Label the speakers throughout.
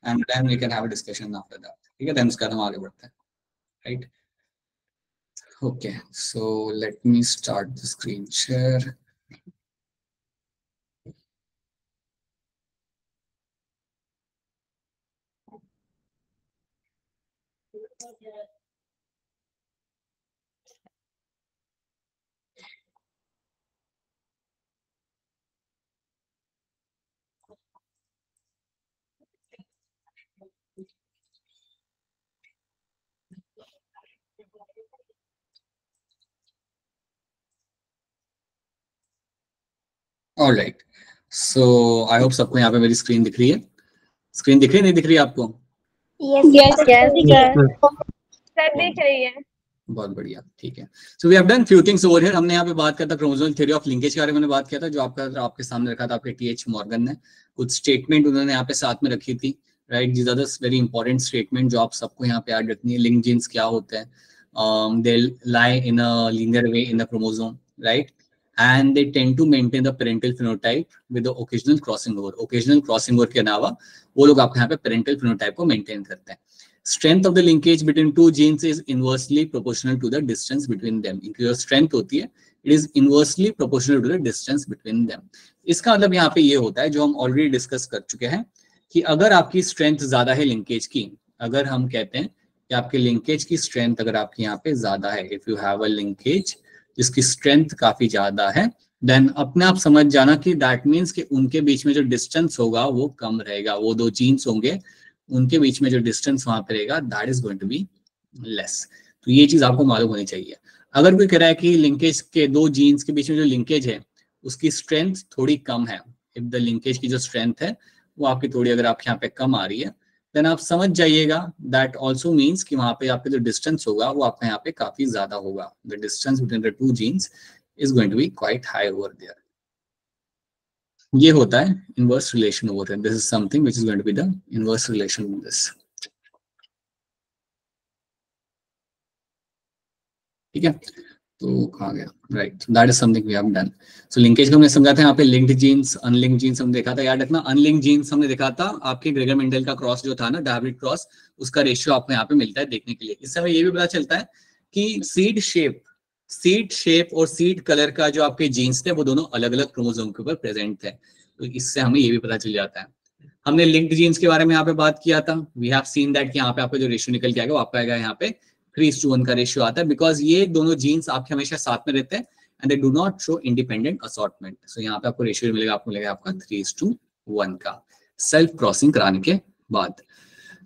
Speaker 1: And then we can have a discussion after that, ठीक है? Then उसके बाद हम आगे बढ़ते हैं, right? Okay, so let me start the screen share. Alright, so I hope सबको यहाँ पे मेरी स्क्रीन दिख रही है. स्क्रीन दिख रही है, नहीं दिख रही है आपको?
Speaker 2: यस
Speaker 3: सर दिख रही है.
Speaker 1: बहुत बढ़िया, ठीक है. So we have done few things over here. हमने यहाँ पे बात किया था क्रोमोसोमल थ्योरी ऑफ लिंकेज के बारे में बात किया था, जो आपके सामने रखा था आपके टीएच मॉर्गन ने. कुछ स्टेटमेंट उन्होंने यहाँ पे साथ में रखी थी, right? These are the very important statement जो आप सबको यहाँ पे याद रखनी है. लिंक जीन्स क्या होते हैं? They lie in a linear way in the chromosome, right? And they tend to maintain the parental phenotype with the occasional crossing over. Occasional crossing over के अलावा वो लोग आपके यहाँ पे parental phenotype को maintain करते हैं. Strength of the linkage between two genes is inversely proportional to the distance between them. इनकी जो strength होती है, it is inversely proportional to the distance between them. इसका मतलब यहाँ पे ये होता है, जो हम already discuss कर चुके हैं, कि अगर आपकी strength ज्यादा है linkage की, अगर हम कहते हैं कि आपके linkage की strength अगर आपकी यहाँ पे ज्यादा है, if you have a linkage जिसकी स्ट्रेंथ काफी ज्यादा है, देन अपने आप समझ जाना कि दैट मीन्स कि उनके बीच में जो डिस्टेंस होगा वो कम रहेगा. वो दो जीन्स होंगे, उनके बीच में जो डिस्टेंस वहां पे रहेगा, that is going to be less. तो ये चीज आपको मालूम होनी चाहिए. अगर कोई कह रहा है कि लिंकेज के दो जीन्स के बीच में जो लिंकेज है उसकी स्ट्रेंथ थोड़ी कम है, इफ द लिंकेज की जो स्ट्रेंथ है वो आपकी थोड़ी अगर आपके यहाँ पे कम आ रही है, देन आप समझ जाइएगा दैट ऑल्सो मीन्स कि वहां पे आपका जो डिस्टेंस होगा वो आपका यहाँ पे काफी ज्यादा होगा. The distance between the two genes is going to be quite high over there. ये होता है inverse relation over there. This is something which is going to be the inverse relation in this. ठीक है, तो कहाँ गया? Right, that is something we have done. So linkage को हमने समझा था यहाँ पे. लिंक्ड जीन्स, अनलिंक्ड जीन्स हमने देखा था. याद रखना, अनलिंक्ड जीन्स हमने देखा था आपके ग्रेगर मेंडल का क्रॉस जो था ना, डायब्रिड क्रॉस, उसका रेशियो आपको यहाँ पे मिलता है देखने के लिए. इससे हमें ये भी पता चलता है कि सीड शेप और सीड कलर का जो आपके जीन्स थे वो दोनों अलग अलग क्रोमोसोम के ऊपर प्रेजेंट थे. तो इससे हमें ये भी पता चल जाता है. हमने लिंक्ड जीन्स के बारे में यहाँ पे बात किया था. वी हैव सीन दैट कि यहाँ पे आपका जो रेशियो निकल के आएगा वो आपका आएगा यहाँ पे 3:1 का रेशियो आता है, बिकॉज ये दोनों जीन्स आपके हमेशा साथ में रहते हैं and they do not show independent assortment. So यहाँ पे आपको रेशियो मिलेगा, आपको मिलेगा आपका 3:1 का सेल्फ क्रॉसिंग कराने के बाद.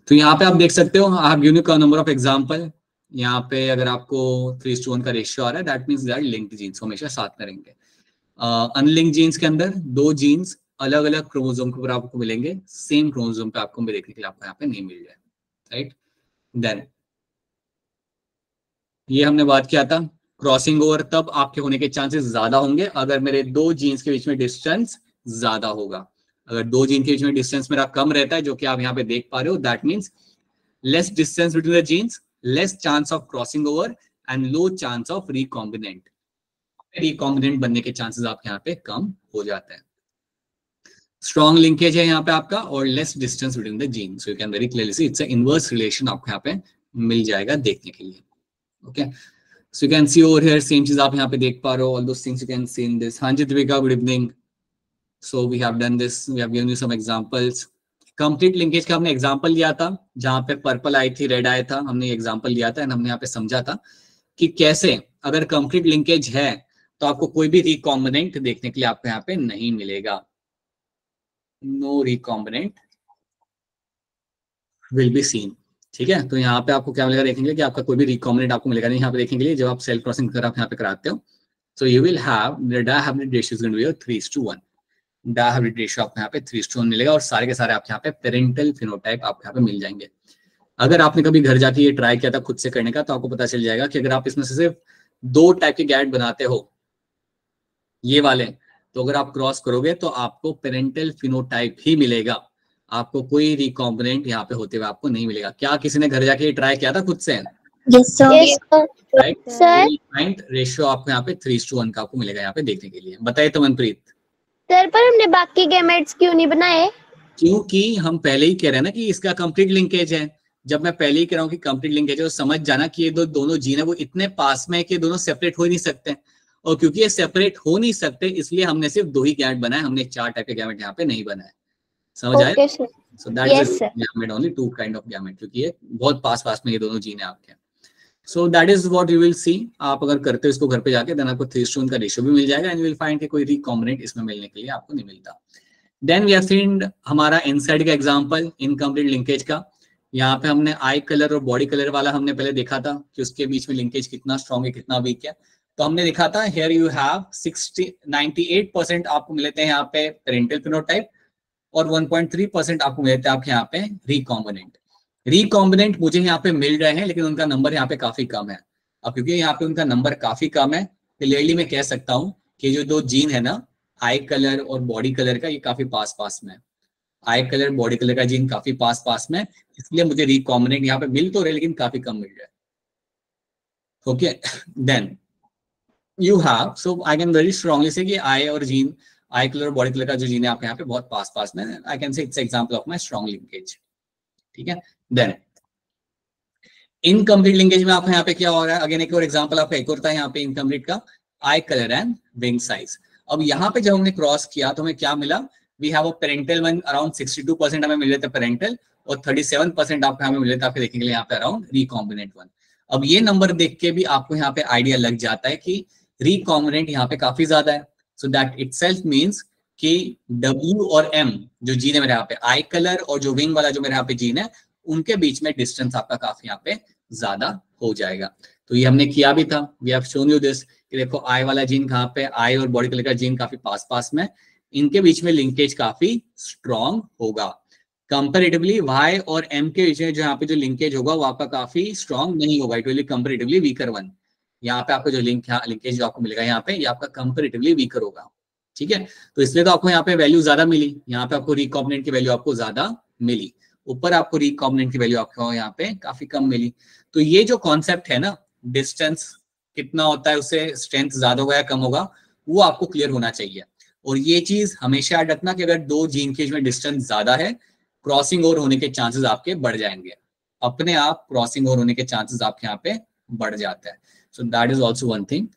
Speaker 1: तो यहाँ पे आप देख सकते हो, आई have given you number of example. यहाँ पे अगर आपको 3:1 का रेशियो आ रहा है, that means that linked genes हमेशा साथ में रहेंगे. अनलिंक्ड जीन्स के अंदर दो जीन्स अलग अलग क्रोमोसोम के ऊपर आपको मिलेंगे, सेम क्रोमोसोम पे आपको देखने के लिए आपको यहाँ पे नहीं मिल जाए, राइट? देन ये हमने बात किया था, क्रॉसिंग ओवर तब आपके होने के चांसेस ज्यादा होंगे अगर मेरे दो जीन्स के बीच में डिस्टेंस ज्यादा होगा. अगर दो जीन के बीच में डिस्टेंस मेरा कम रहता है, जो कि आप यहाँ पे देख पा रहे हो, that means less distance between the genes, less chance of crossing over and low chance of recombinant. Recombinant बनने के चांसेस आपके यहाँ पे कम हो जाते हैं. स्ट्रॉन्ग लिंकेज है यहाँ पे आपका और less distance between the gene. So you can very clearly see it's a inverse relation आपको यहाँ पे मिल जाएगा देखने के लिए. Okay, so you can see over here same चीज आप यहाँ पे देख पा रहे हो. All those things you can see in this. हाँ जी Deepika, good evening. So we have done this, we have given you some examples. Complete linkage का हमने एग्जांपल लिया था, जहां पे पर्पल आई थी, रेड आया था. हमने एग्जांपल लिया था एंड हमने यहाँ पे समझा था कि कैसे अगर कंप्लीट लिंकेज है तो आपको कोई भी रिकॉम्बिनेंट देखने के लिए आपको यहाँ पे नहीं मिलेगा. No recombinant will be seen. ठीक है, तो यहाँ पे आपको क्या मिलेगा देखने के लिए कि आपका कोई भी रिकॉम्बिनेंट आपको मिलेगा नहीं यहाँ पे देखने के लिए, जब आप सेल क्रॉसिंग कर आप यहाँ पे कराते हो. So you will have the dihybrid ratio is going to be 3:1. Dihybrid ratio आपको यहाँ पे 3:1 मिलेगा और सारे के सारे आपके यहाँ पे पेरेंटल फिनोटाइप आपको यहाँ पे मिल जाएंगे. अगर आपने कभी घर जाके ये ट्राई किया था खुद से करने का, तो आपको पता चल जाएगा कि अगर आप इसमें से सिर्फ 2 टाइप के गैड बनाते हो, ये वाले, तो अगर आप क्रॉस करोगे तो आपको पेरेंटल फिनोटाइप ही मिलेगा, आपको कोई रिकॉम्बिनेंट यहाँ पे होते हुए आपको नहीं मिलेगा. क्या किसी ने घर जाके ट्राई किया था खुद से?
Speaker 2: Yes sir.
Speaker 1: Right
Speaker 2: sir
Speaker 1: ratio आपको यहाँ पे 3:1 का आपको मिलेगा यहाँ पे देखने के लिए. बताइए तो मनप्रीत.
Speaker 2: सर पर हमने बाकी गैमेट्स क्यों नहीं बनाए?
Speaker 1: क्योंकि हम पहले ही कह रहे हैं ना कि इसका कंप्लीट लिंकेज है। जब मैं पहले ही कह रहा हूँ कि कंप्लीट लिंकेज है तो समझ जाना कि ये दोनों जीन है वो इतने पास में है कि दोनों सेपरेट हो ही नहीं सकते। और क्योंकि ये सेपरेट हो नहीं सकते इसलिए हमने सिर्फ 2 ही गैमेट बनाए, हमने 4 टाइप के गैमेट यहाँ पे नहीं बनाए। समझ आया?
Speaker 2: Okay, sir.
Speaker 1: So that is
Speaker 2: Yes, sir.
Speaker 1: Gamete, only 2 kind of gamete, क्योंकि ये बहुत पास में ये दोनों जीन है आपके। सो that is what you will see. आप अगर करते हो इसको घर पे जाके देन आपको 3:1 का रेशियो भी मिल जाएगा एंड यू विल फाइंड कि कोई रिकॉम्बिनेंट इसमें मिलने के लिए आपको नहीं मिलता। देन वी हैव सीन हमारा इनसाइड का एग्जांपल इनकम्प्लीट लिंकेज का। यहाँ पे हमने आई कलर और बॉडी कलर वाला हमने पहले देखा था कि उसके बीच में लिंकेज कितना स्ट्रॉन्ग है कितना वीक है। तो हमने देखा था हियर यू हैव 98% आपको मिलते हैं यहाँ पे पेरेंटल फिनोटाइप और 1.3% आपको मिलते हैं आपके यहाँ पे रिकॉम्बिनेंट। रिकॉम्बिनेंट मुझे यहाँ पे मिल रहे हैं लेकिन उनका नंबर यहाँ पे काफी कम है। अब क्योंकि यहाँ पे उनका नंबर काफी कम है क्लियरली मैं कह सकता हूँ कि जो 2 जीन है ना आई कलर और बॉडी कलर का, ये काफी पास में। आई कलर बॉडी कलर का जीन काफी पास में, इसलिए मुझे रिकॉम्बिनेंट यहाँ पे मिल तो रहे लेकिन काफी कम मिल रहा है। Okay, then you have, so I can very strongly say कि आई और जीन, आई कलर और बॉडी कलर का जो जीन है आपके यहाँ पे बहुत पास में, I can say it's example of my strong linkage. ठीक है, देन इनकम्प्लीट लिंकेज में आपको यहाँ पे क्या हो रहा है, अगेन एक और एग्जांपल आपका एक और था यहाँ पे इनकम्प्लीट का, आई कलर एंड विंग साइज। अब यहाँ पे जब हमने क्रॉस किया तो हमें क्या मिला, we have a parental one around 62% हमें मिले थे पेरेंटल और 37% आपको हमें मिले थे आपके देखने के लिए यहाँ पे अराउंड रिकॉम्बिनेंट वन। अब ये नंबर देख के भी आपको यहाँ पे आइडिया लग जाता है कि रिकॉम्बिनेंट यहाँ पे काफी ज्यादा है। सो दैट इटसेल्फ मींस कि W और M जो जीन है मेरे यहाँ पे, आई कलर और जो विंग वाला जो मेरे यहाँ पे जीन है, उनके बीच में डिस्टेंस आपका काफी यहाँ पे ज्यादा हो जाएगा। तो ये हमने किया भी था, we have shown you this कि देखो आई वाला जीन कहाँ पे, आई और बॉडी कलर का जीन काफी पास में, इनके बीच में लिंकेज काफी स्ट्रॉन्ग होगा। कंपेरेटिवली वाई और एम के बीच में जो यहाँ पे जो लिंकेज होगा वो आपका काफी स्ट्रॉन्ग नहीं होगा, it will B comparatively weaker one. यहाँ पे आपको जो लिंकेज जो आपको मिलेगा यहाँ पे, ये आपका कंपेरेटिवली वीकर होगा। ठीक है, तो इसलिए तो आपको यहाँ पे वैल्यू ज्यादा मिली, यहाँ पे आपको रिकॉम्बिनेंट की वैल्यू आपको ज्यादा मिली, ऊपर आपको रिकॉम्बिनेंट की वैल्यू आपको यहाँ पे काफी कम मिली। तो ये जो कॉन्सेप्ट है ना, डिस्टेंस कितना होता है उससे स्ट्रेंथ ज्यादा होगा या कम होगा, वो आपको क्लियर होना चाहिए। और ये चीज हमेशा याद रखना कि अगर 2 जीन के बीच में डिस्टेंस ज्यादा है, क्रॉसिंग ओवर होने के चांसेस आपके बढ़ जाएंगे, अपने आप क्रॉसिंग ओवर होने के चांसेस आपके यहाँ पे बढ़ जाते हैं। So that is also one thing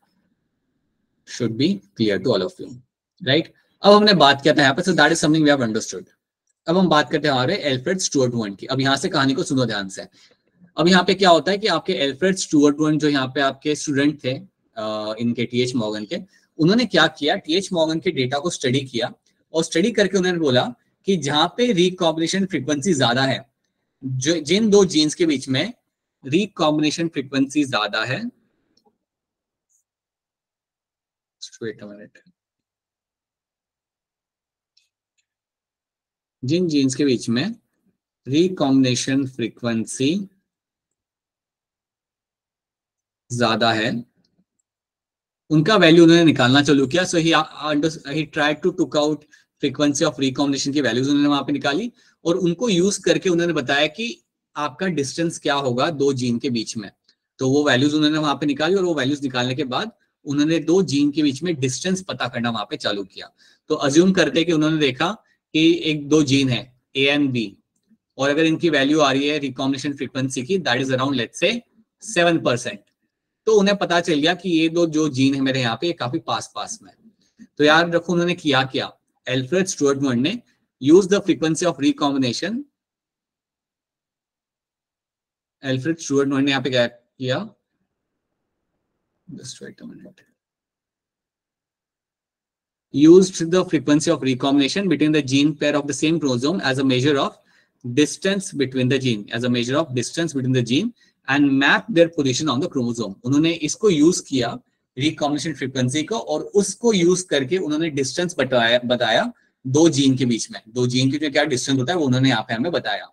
Speaker 1: should be clear to all of you, right. अब हमने बात किया था यहाँ पे, so that is something we have understood. अब हम बात करते हैं हमारे एल्फ्रेड स्टुअर्ट वन की। अब यहाँ से कहानी को सुनो ध्यान से। अब यहाँ पे क्या होता है कि आपके एल्फ्रेड स्टुअर्ट वन जो यहाँ पे आपके स्टूडेंट थे इनके TH मॉर्गन के, उन्होंने क्या किया, TH मॉर्गन के डेटा को स्टडी किया और स्टडी करके उन्होंने बोला कि जहां पे रिकॉम्बिनेशन फ्रीक्वेंसी ज्यादा है, जो जिन 2 जीन्स के बीच में रिकॉम्बिनेशन फ्रीक्वेंसी ज्यादा है, जिन जीन्स के बीच में रिकॉम्बिनेशन फ्रीक्वेंसी ज्यादा है उनका वैल्यू उन्होंने निकालना चालू किया। So he tried to took out frequency of recombination की वैल्यूज उन्होंने वहां पे निकाली और उनको यूज करके उन्होंने बताया कि आपका डिस्टेंस क्या होगा 2 जीन के बीच में। तो वो वैल्यूज उन्होंने वहां पे निकाली और वो वैल्यूज निकालने के बाद उन्होंने 2 जीन के बीच में डिस्टेंस पता करना वहां पे चालू किया। तो अज्यूम करते कि उन्होंने देखा कि 2 जीन है A एंड B और अगर इनकी वैल्यू आ रही है रिकॉम्बिनेशन फ्रीक्वेंसी की that is around let's say 7%, तो उन्हें पता चल गया कि ये 2 जो जीन है मेरे यहाँ पे ये काफी पास में। तो याद रखो उन्होंने किया क्या, एल्फ्रेड स्टुअर्ट वन ने use the frequency of recombination, Alfred Sturtevant ने यहाँ पे क्या किया, just wait a minute, used the frequency of recombination between the gene pair of the same chromosome as a measure of distance between the gene, as a measure of distance between the gene and map their position on the chromosome। उन्होंने इसको use किया recombination frequency को और उसको use करके उन्होंने distance बताया 2 gene के बीच में, 2 जीन के जो क्या डिस्टेंस होता है वो उन्होंने यहाँ पे हमें बताया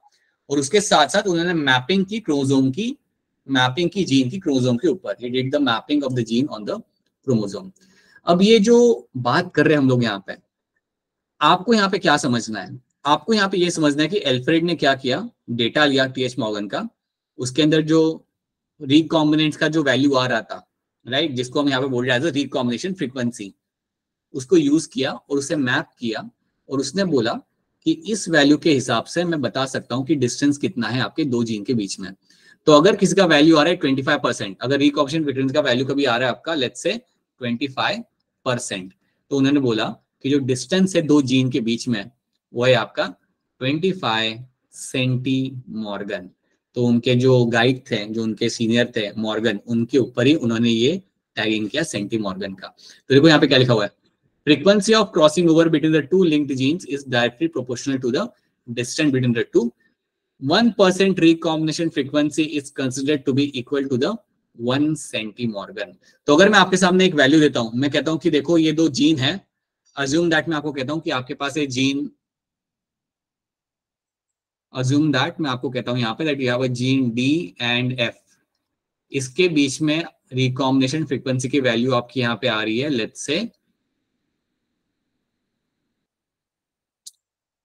Speaker 1: और उसके साथ साथ उन्होंने मैपिंग की क्रोमोसोम की, मैपिंग की जीन की क्रोमोसोम के ऊपर, he did the mapping of the gene on the chromosome। अब ये जो बात कर रहे हैं हम लोग यहाँ पे, आपको यहाँ पे क्या समझना है, आपको यहाँ पे ये समझना है कि एल्फ्रेड ने क्या किया, डेटा लिया TH मॉर्गन का, उसके अंदर जो रिकॉम्बिनेंट्स का जो वैल्यू आ रहा था, राइट, जिसको हम यहाँ पे बोल रहे हैं रिकॉम्बिनेशन फ्रीक्वेंसी, उसको यूज किया और उसे मैप किया और उसने बोला कि इस वैल्यू के हिसाब से मैं बता सकता हूं कि डिस्टेंस कितना है आपके दो जीन के बीच में। तो अगर किसी का वैल्यू आ रहा है 25%, अगर रिकॉम्बिनेशन फ्रीक्वेंसी का वैल्यू कभी आ रहा है आपका लेट्स से 25%, तो उन्होंने बोला कि जो डिस्टेंस है दो जीन के बीच में वो है आपका 25 सेंटीमॉर्गन। तो उनके जो गाइड थे, जो उनके सीनियर थे मॉर्गन, उनके ऊपर ही उन्होंने ये टैगिंग किया सेंटीमॉर्गन का। तो देखो यहाँ पे क्या लिखा हुआ है, frequency of crossing over between the two linked genes is directly proportional to the distance between the two. 1% recombination frequency is considered to be equal to the 1 centimorgan. तो अगर मैं आपके सामने एक वैल्यू देता हूं, मैं कहता हूं कि देखो ये दो जीन है, assume that मैं आपको कहता हूं कि आपके पास एक जीन, assume that मैं आपको कहता हूं यहाँ पे that you have a gene D and F, इसके बीच में recombination frequency की वैल्यू आपकी यहाँ पे आ रही है let's say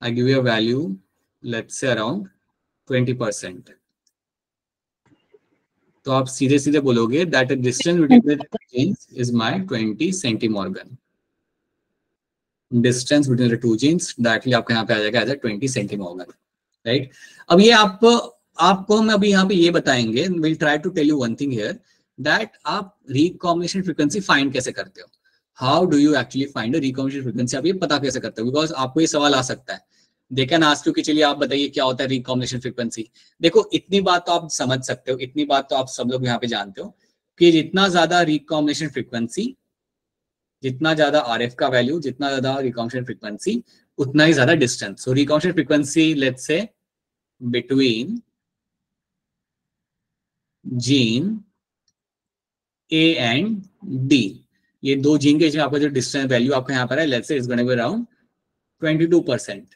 Speaker 1: I give you a value, let's say around 20%. तो आप सीधे सीधे बोलोगे that the distance between the two genes is my 20 centimorgan. Distance between the two genes directly आपका यहाँ पे आ जाएगा as a 20 centimorgan, right? अब ये आपको हम अभी यहाँ पे ये बताएंगे, we'll try to tell you one thing here that आप recombination frequency find कैसे करते हो. How do you actually find a recombination frequency? आप ये पता कैसे करते हो? Because आपको ये सवाल आ सकता है, दे कैन आस्क यू कि चलिए आप बताइए क्या होता है रिकॉम्बिनेशन फ्रीक्वेंसी। देखो इतनी बात तो आप समझ सकते हो, इतनी बात तो आप सब लोग यहाँ पे जानते हो कि जितना ज्यादा रिकॉम्बिनेशन फ्रीक्वेंसी, जितना ज्यादा आरएफ का वैल्यू, जितना ज्यादा रिकॉम्बिनेशन फ्रीक्वेंसी, उतना ही ज्यादा distance. So recombination frequency let's say between gene A and D, ये दो जीन के बीच में आपका जो डिस्टेंस वैल्यू आपका यहाँ पर है let's say is gonna be around 22%,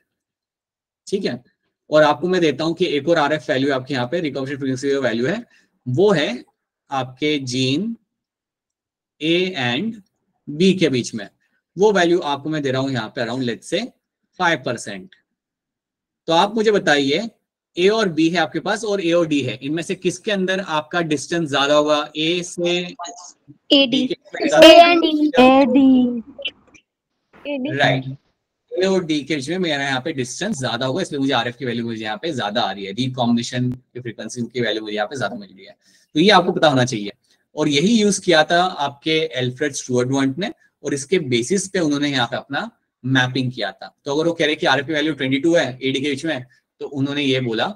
Speaker 1: ठीक है। और आपको मैं देता हूं कि एक और आरएफ वैल्यू आपके यहाँ पे रिकॉम्बिनेशन फ्रीक्वेंसी का वैल्यू है, वो है आपके जीन ए एंड बी के बीच में, वो वैल्यू आपको मैं दे रहा हूं यहाँ पे अराउंड लेट्स से 5%। तो आप मुझे बताइए ए और बी है आपके पास और ए और डी है, इनमें से किसके अंदर आपका डिस्टेंस ज्यादा होगा? ए से
Speaker 2: AD.
Speaker 1: राइट, ए और डी के बीच में मेरा यहाँ पे डिस्टेंस ज्यादा होगा, इसलिए मुझे आरएफ की वैल्यू मुझे यहाँ पे ज्यादा आ रही है, रिकॉम्बिनेशन की फ्रीक्वेंसी की वैल्यू मुझे यहाँ पे ज्यादा मिल रही है। तो ये आपको पता होना चाहिए, और यही यूज किया था आपके एल्फ्रेड स्टुअर्ट वॉन्ट ने, और इसके बेसिस पे उन्होंने यहाँ पे अपना मैपिंग किया था। तो अगर वो कह रहे कि आरएफ की वैल्यू 22 है एडी के बीच में, तो उन्होंने ये बोला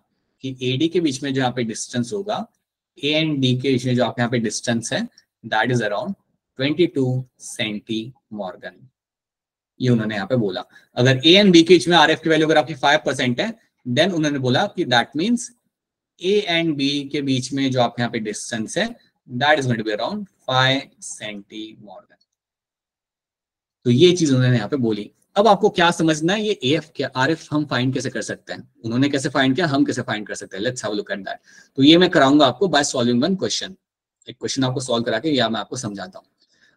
Speaker 1: कि एडी के बीच में जो यहाँ पे डिस्टेंस होगा, ए एंड डी के बीच में जो आपके यहाँ पे डिस्टेंस है दैट इज अराउंड 22 सेंटीमॉर्गन, ये उन्होंने यहाँ पे बोला। अगर ए एंड बी के बीच में आरएफ की वैल्यू अगर आपकी 5% है, देन उन्होंने बोला कि that means A and B के बीच में जो आपके यहाँ पे डिस्टेंस है that is going to be around 5 centimorgan. तो ये चीज उन्होंने यहाँ पे बोली। अब आपको क्या समझना है, ये एएफ क्या आरएफ हम फाइंड कैसे कर सकते हैं, उन्होंने कैसे फाइंड किया, हम कैसे फाइंड कर सकते हैं, let's have a look at that. तो ये मैं कराऊंगा आपको बाय सॉल्विंग वन क्वेश्चन, एक क्वेश्चन आपको सॉल्व करा के या मैं आपको समझाता हूँ।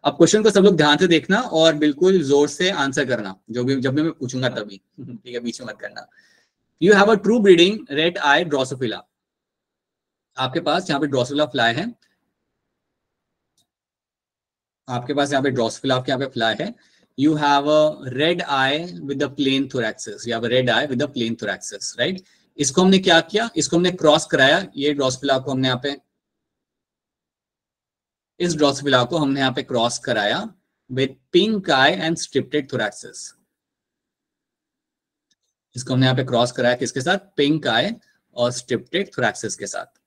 Speaker 1: अब क्वेश्चन को सब लोग ध्यान से देखना और बिल्कुल जोर से आंसर करना, जब भी मैं पूछूंगा तभी, ठीक है, बीच में मत करना। You have a true breeding red I Drosophila, आपके पास यहाँ पे ड्रोसोफिला फ्लाई है, आपके पास यहाँ पे ड्रोसोफिला आपके यहाँ पे फ्लाई है। You have a red eye with the plain thoraxis. You have a red eye with the plain thoraxis, right? इसको हमने क्या किया, इसको हमने क्रॉस कराया, ये ड्रोसोफिला को हमने यहाँ पे, इस ड्रोसोफिला को हमने यहाँ पे क्रॉस कराया with pink eye and striped thoraxis. इसको हमने यहाँ पे क्रॉस कराया किसके साथ? पिंक आई और स्ट्रिप्टेड थोरैक्सिस के साथ।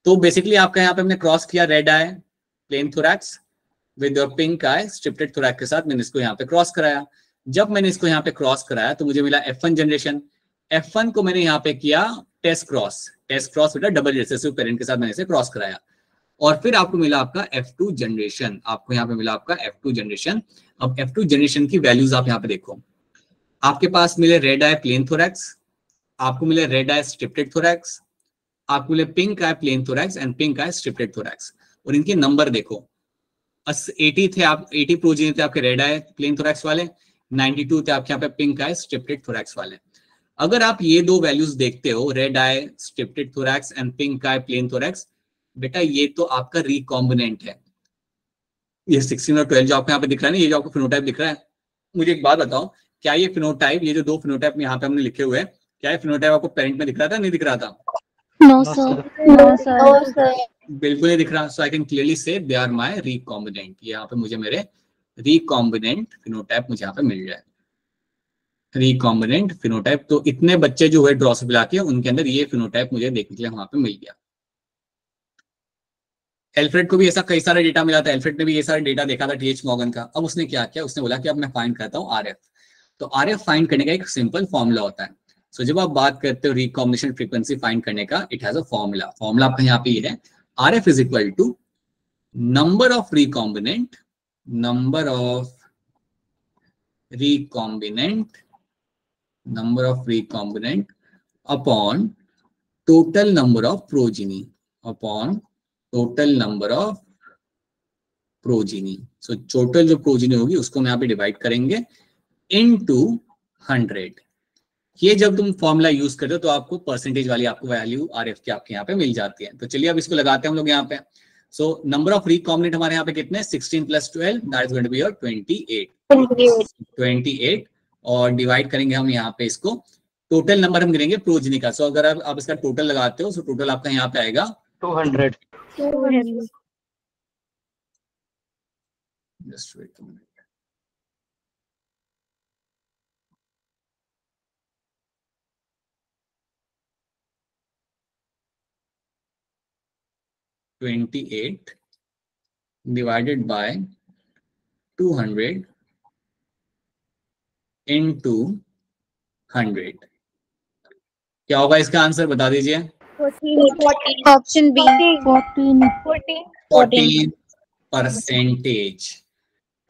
Speaker 1: तो बेसिकली आपका यहाँ पे हमने क्रॉस किया red eye plain thorax with your pink eye striped thorax के साथ, मैंने इसको यहाँ पे क्रॉस कराया। जब मैंने इसको यहाँ पे क्रॉस कराया तो मुझे मिला F1 जनरेशन। F1 को मैंने यहाँ पे किया टेस्ट क्रॉस बेटा डबल रिसेसिव पेरेंट के साथ मैंने इसे क्रॉस कराया, और फिर आपको मिला आपका F2 जनरेशन, आपको यहाँ पे मिला आपका F2 जनरेशन। अब F2 जनरेशन की वैल्यूज आप यहाँ पे देखो, आपके पास मिले रेड आई प्लेन थोरैक्स, आपको मिले रेड आई स्ट्रिप्टेड थोरैक्स, आपको मिले pink eye plain thorax and pink eye striped thorax, और इनके नंबर देखो 80 थे, आप 80 प्रोजीन थे आपके रेड आई प्लेन थोरैक्स वाले, 92 थे आपके यहाँ पे पिंक आई स्ट्रिप्टेड थोरैक्स वाले। अगर आप ये दो वैल्यूज देखते हो red eye striped thorax and pink eye plain thorax, बेटा ये तो आपका रिकॉम्बिनेंट है। ये 16 और 12 जो आपको यहाँ पे दिख रहा है ना, ये जो आपको फिनोटाइप दिख रहा है, मुझे एक बात बताओ, क्या ये फिनोटाइप, ये जो दो फिनोटाइप यहाँ पे हमने लिखे हुए हैं, क्या ये फिनोटाइप आपको पेरेंट में दिख रहा था, नहीं दिख रहा था?
Speaker 2: No, sir. No, sir.
Speaker 1: बिल्कुल नहीं दिख रहा. सो आई कैन क्लियरली से दे आर माय रिकॉम्बिनेंट. यहाँ पे मुझे मेरे रिकॉम्बिनेंट फिनोटाइप मुझे यहाँ पे मिल जाए. रिकॉम्बिनेंट फिनोटाइप, तो इतने बच्चे जो हुए ड्रोसोफिला के, उनके अंदर ये फिनोटाइप मुझे देखने के लिए वहां पे मिल गया. एल्फ्रेड को भी ऐसा कई सारा डेटा मिला था. एल्फ्रेड ने भी ये सारा डेटा देखा था टीएच मॉर्गन का. अब उसने क्या किया, उसने बोला कि अब मैं फाइंड करता हूँ आरएफ. तो आरएफ फाइंड करने का एक सिंपल फॉर्मूला होता है. सो जब आप बात करते हो रिकॉम्बिनेशन फ्रीक्वेंसी फाइंड करने का, it has a formula. Formula आपका यहाँ पे ये है, RF is equal to number of recombinant upon total number of progeny so total जो प्रोजीनी होगी उसको हम यहाँ पे डिवाइड करेंगे इनटू 100. ये जब तुम फॉर्मूला यूज करते हो तो आपको परसेंटेज वाली आपको वैल्यू आरएफ की आपके यहाँ पे मिल जाती है. तो चलिए अब इसको लगाते हैं हम लोग यहाँ पे. सो नंबर ऑफ रिकॉम्बिनेंट हमारे यहाँ पे कितने, 16 + 12, that is going to be your 28. और डिवाइड करेंगे हम यहाँ पे इसको, टोटल नंबर हम गिनेंगे प्रोजीनी का. सो अगर आप इसका टोटल लगाते हो, सो टोटल आपका यहाँ पे आएगा
Speaker 4: 200.
Speaker 1: Just wait a minute. (28) divided by 200 into 100. क्या होगा इसका आंसर, बता दीजिए.
Speaker 3: 14.
Speaker 2: Option B.
Speaker 3: 14.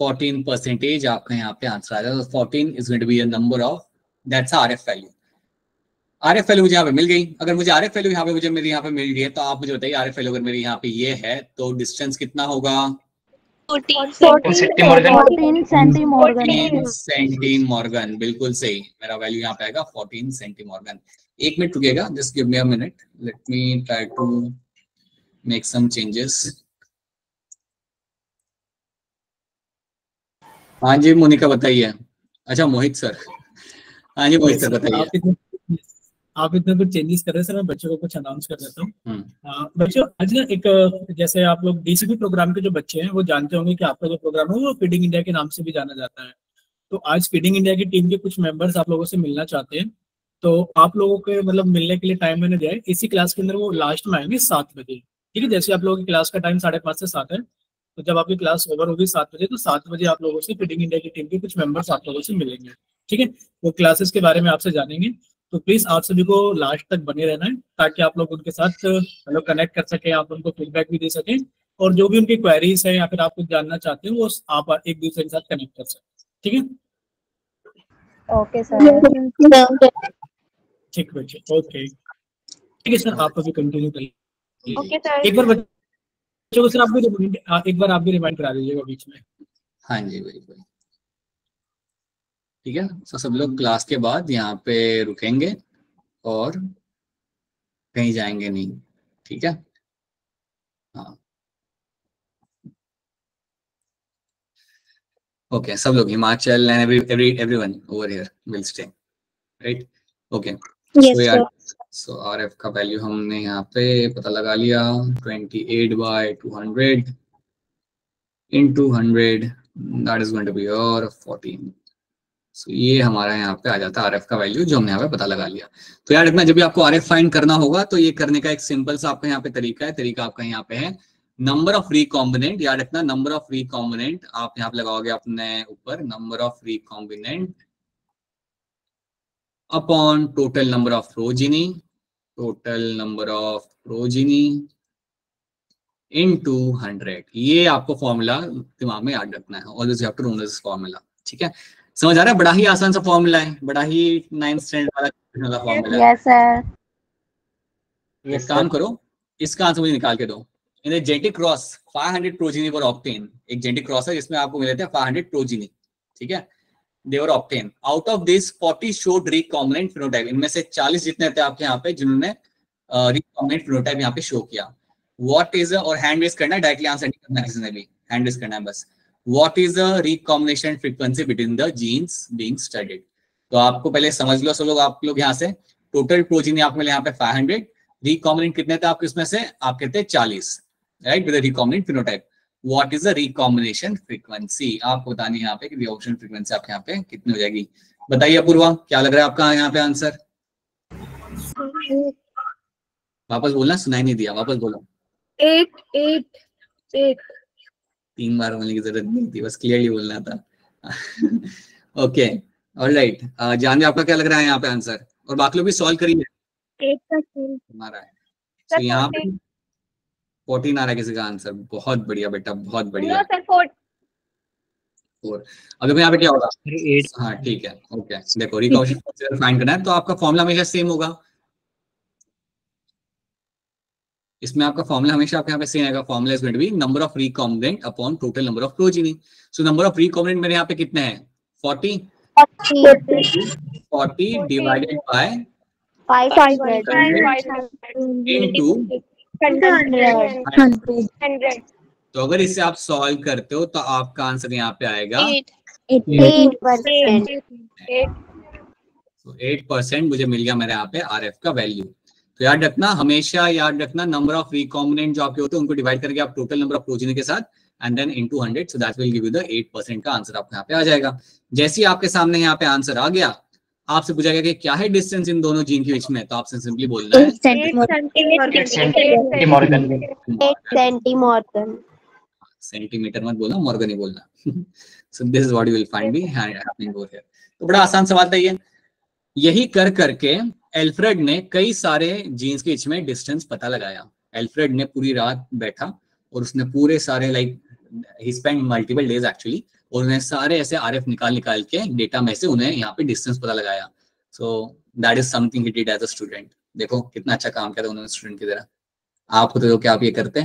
Speaker 1: 14% आपका यहाँ पे आंसर आ जाएगा. 14 is going to be a number of, that's RF value. RF value मुझे यहाँ पे मिल गई. अगर मुझे RF वैल्यू यहाँ पे मुझे मेरी यहाँ पे मिल गई है, तो आप मुझे बताइए RF वैल्यू अगर मेरी यहाँ पे ये है तो डिस्टेंस कितना होगा?
Speaker 2: 14
Speaker 1: सेंटीमॉर्गन. बिल्कुल सही, मेरा वैल्यू यहाँ पे आएगा 14 सेंटीमॉर्गन. एक मिनट रुकिएगा, just give me a minute, let me try to make some changes. हाँ जी मोनिका बताइए. अच्छा मोहित सर. हाँ जी मोहित सर बताइए.
Speaker 4: आप इतना कुछ चेंजेस कर रहे हैं सर, मैं बच्चों को कुछ अनाउंस कर देता हूँ. बच्चों आज ना एक, जैसे आप लोग डीसीपी प्रोग्राम के जो बच्चे हैं वो जानते होंगे कि आपका जो प्रोग्राम है वो फीडिंग इंडिया के नाम से भी जाना जाता है. तो आज फीडिंग इंडिया की टीम के कुछ मेंबर्स आप लोगों से मिलना चाहते हैं. तो आप लोगों के मतलब मिलने के लिए टाइम मैंने दिया है. इसी क्लास के अंदर वो लास्ट में आएंगे 7 बजे. ठीक है, जैसे आप लोगों की क्लास का टाइम 5:30 से 7 है, तो जब आपकी क्लास ओवर होगी 7 बजे, तो 7 बजे आप लोगों से फीडिंग इंडिया की टीम के कुछ मेंबर्स आप लोगों से मिलेंगे. ठीक है, वो क्लासेस के बारे में आपसे जानेंगे. तो प्लीज आप सभी को लास्ट तक बने रहना है, ताकि आप लोग उनके साथ मतलब कनेक्ट कर सके, आप उनको फीडबैक भी दे सकें, और जो भी उनकी क्वेरीज है या फिर आप कुछ जानना चाहते हैं वो आप एक दूसरे के साथ कनेक्ट कर सकें. ठीक है,
Speaker 3: ओके सर.
Speaker 4: ठीक बच्चे, ओके ठीक है सर, आप अभी कंटिन्यू करिए.
Speaker 3: Okay sir.
Speaker 4: एक बार बच्चों को सर आप भी रिमाइंड करा दीजिएगा बीच में.
Speaker 1: हाँ जी बिल्कुल. ठीक है, तो सब लोग क्लास के बाद यहाँ पे रुकेंगे और कहीं जाएंगे नहीं. ठीक है, हाँ ओके. सब लोग Himachal and everyone over here will stay, right? Okay. So RF का वैल्यू हमने यहाँ पे पता लगा लिया. 28/200 into 100, that is going to be your 14. So, ये हमारा यहाँ पे आ जाता है आरएफ का वैल्यू, जो हमने यहाँ पे पता लगा लिया. तो यार इतना, जब भी आपको आरएफ फाइंड करना होगा तो ये करने का एक सिंपल सा आपका यहाँ पे तरीका है. तरीका आपका यहाँ पे है नंबर ऑफ रिकॉम्बिनेंट. याद रखना, नंबर ऑफ रिकॉम्बिनेंट आप यहाँ पे लगाओगे अपने ऊपर, number of recombinant upon total number of progeny into 100. ये आपको फॉर्मूला दिमाग में याद रखना है. Always you have to know this formula. ठीक है, समझ आ रहा है? बड़ा ही आसान सा फॉर्मूला है, बड़ा ही 9th स्टैंडर्ड वाला फॉर्मूला है.
Speaker 2: Yes, sir.
Speaker 1: एक काम करो, इसका आंसर मुझे निकाल के दो. In the genetic cross 500 progeny were obtain. एक जेनेटिक क्रॉस है जिसमें आपको मिले थे 500 प्रोजीनी. ठीक है, they were obtain. Out of this 40 showed recombinant phenotype. इनमें से 40 जितने थे आपके यहाँ पे जिन्होंने रिकॉम्बिनेंट फिनोटाइप यहाँ पे शो किया. व्हाट इज, और हैंड रेज करना है, डायरेक्टली आंसर नहीं करना किसी ने भी, हैंड रेज करना है बस. What is the recombination frequency between the genes being studied. तो आपको पहले समझ लो सब लोग, आप लोग यहाँ से टोटल प्रोजीन आपको मिले यहाँ पे 500, रिकॉम्बिनेंट कितने थे आपके उसमें से, आप कहते हैं 40, right, with recombinant phenotype. What is the recombination frequency, आपको बतानी है यहाँ पे कि रिकॉम्बिनेशन फ्रीक्वेंसी आपके यहाँ पे कितनी हो जाएगी। बताइए अपूर्वा, क्या लग रहा है आपका यहाँ पे आंसर? वापस बोलना, सुनाई नहीं दिया, वापस बोलो।
Speaker 3: 8
Speaker 1: 3 बार बोलने की जरूरत नहीं थी, बस क्लियरली बोलना था। ओके, ऑलराइट, जानवी आपका क्या लग रहा है यहाँ पे आंसर? और बाकी लोग भी सॉल्व करिए।
Speaker 3: 8
Speaker 1: हमारा है तो यहाँ पे 14 आ रहा है किसी का आंसर। बहुत बढ़िया बेटा, बहुत बढ़िया।
Speaker 3: सर 4
Speaker 1: और अभी यहाँ पे क्या होगा? हाँ ठीक है, ओके। देखो रिकॉम्बिनेशन फाइंड करना है तो आपका फॉर्मूला हमेशा सेम होगा, इसमें आपका फॉर्मूला हमेशा आपके यहाँ पे सेम आएगा। Formula is going to be number of recombinant upon total number of progeny. So number of recombinant मेरे यहाँ पे कितने हैं? 40 डिवाइडेड बाय
Speaker 3: 500
Speaker 1: इनटू
Speaker 3: 100।
Speaker 1: तो अगर इसे आप सॉल्व करते हो तो आपका आंसर यहाँ पे आएगा
Speaker 3: 8%।
Speaker 1: तो 8% मुझे मिल गया मेरे यहाँ पे RF का वैल्यू। तो याद रखना, हमेशा याद रखना, नंबर ऑफ रिकॉम्बिनेंट जो आपके होते हैं उनको डिवाइड करके आप टोटल नंबर ऑफ प्रोजीनी के साथ and then into 100, so that will give you the 8% का आंसर आपको यहाँ पे आ जाएगा। जैसे ही आपके सामने यहाँ पे आंसर आ गया, आपसे पूछा गया कि क्या है डिस्टेंस इन दोनों जीन के बीच में, तो आपसे सिंपली बोलना है
Speaker 3: 8
Speaker 1: सेंटीमीटर, मत बोलना, मॉर्गन ही बोलना। So this is what you will find be happening over here. तो बड़ा आसान सवाल था ये। यही कर करके एल्फ्रेड ने कई सारे जीन्स के बीच में डिस्टेंस पता लगाया। एल्फ्रेड ने पूरी रात बैठा और उसने पूरे सारे ही स्पेंड मल्टीपल डेज एक्चुअली, और उन्हें सारे ऐसे RF निकाल के डेटा में से उन्हें यहाँ पे डिस्टेंस पता लगाया। So that is something he did as a student. देखो कितना अच्छा काम किया था उन्होंने स्टूडेंट की तरह। आप होते तो क्या आप ये करते?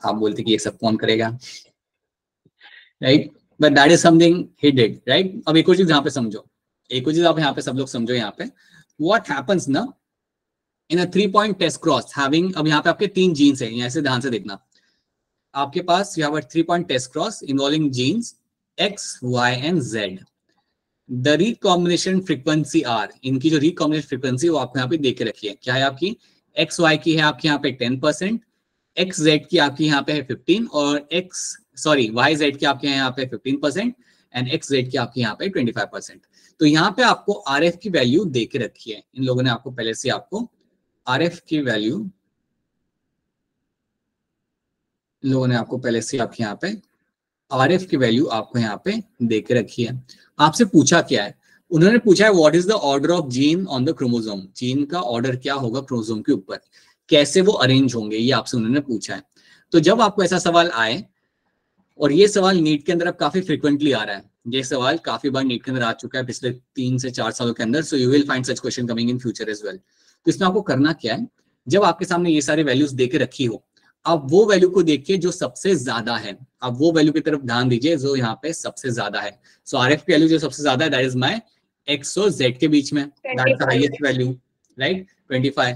Speaker 1: आप बोलते कि ये सब कौन करेगा, right, but that is something he did, right. अब एक और चीज यहाँ पे समझो, एक और चीज आप यहाँ पे सब लोग समझो। यहाँ पे व्हाट हैपेंस ना इन अ 3-point टेस्ट क्रॉस हैविंग, अब यहाँ पे आपके 3 जीन्स हैं, ऐसे ध्यान से देखना। आपके पास you have a 3-point test cross involving genes X, Y and Z। The recombination frequency R, इनकी जो रिकॉम्बिनेशन फ्रीक्वेंसी वो आपको यहाँ पे देख के रखी है। क्या है आपकी? XY की है आपके यहाँ पे 10%, XZ की आपकी यहाँ पे है 15, और YZ की आपके यहाँ पे 15% एंड XZ की आपके यहाँ पे 25%। तो यहाँ पे आपको RF की वैल्यू दे के रखी है। इन लोगों ने आपको पहले से आपको RF की वैल्यू, इन लोगों ने आपको पहले से आपके यहाँ पे RF की वैल्यू आपको यहाँ पे दे के रखी है। आपसे पूछा क्या है? उन्होंने पूछा है what is the order of gene on the chromosome. Gene का ऑर्डर क्या होगा क्रोमोसोम के ऊपर, कैसे वो अरेंज होंगे, ये आपसे उन्होंने पूछा है। तो जब आपको ऐसा सवाल आए, और ये सवाल नीट के अंदर अब काफी फ्रिक्वेंटली आ रहा है, ये सवाल काफी बार नीट के अंदर आ चुका है पिछले 3 से 4 सालों के अंदर, so you will find such question coming in future as well. तो इसमें आपको करना क्या है, जब आपके सामने ये सारे वैल्यूज दे के रखी हो, आप वो वैल्यू को देखिए जो सबसे ज्यादा है, आप वो वैल्यू की तरफ ध्यान दीजिए जो यहाँ पे सबसे ज्यादा है। सो RF की वैल्यू जो सबसे ज्यादा है दैट इज माय X और Z के बीच में, that is the highest value, right, 25।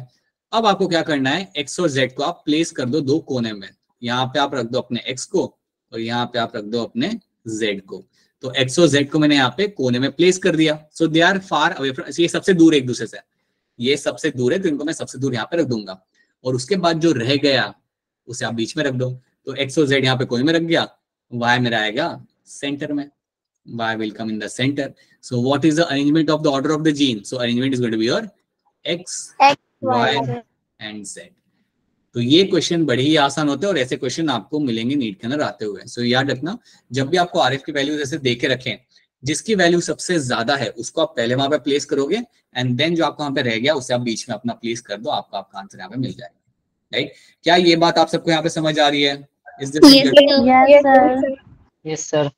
Speaker 1: अब आपको क्या करना है, X और Z को आप प्लेस कर दो 2 कोने में। यहाँ पे आप रख दो अपने X को और यहाँ पे आप रख दो अपने Z को। तो X और Z को मैंने यहाँ पे कोने में प्लेस कर दिया। So they are far away from, ये सबसे दूर एक दूसरे से, ये सबसे दूर है तो इनको मैं सबसे दूर यहाँ पे रख दूंगा। और उसके बाद जो रह गया उसे आप बीच में रख दो। तो X और Z यहाँ पे कोने में रख गया, Y मेरा आएगा सेंटर में, Y will come in the center. So what is the arrangement of the order of the gene? So arrangement is going to be your X, Y and Z. तो ये क्वेश्चन बड़े ही आसान होते हैं और ऐसे क्वेश्चन आपको मिलेंगे नीट के अंदर आते हुए। सो याद रखना, जब भी आपको RF की वैल्यू जैसे दे के रखें, जिसकी वैल्यू सबसे ज्यादा है उसको आप पहले वहां पे प्लेस करोगे एंड देन जो आपको वहां पे रह गया उसे आप बीच में अपना प्लेस कर दो, आपका आंसर यहाँ पे मिल जाएगा, राइट। क्या ये बात आप सबको यहाँ पे समझ आ रही है?
Speaker 2: Yes sir.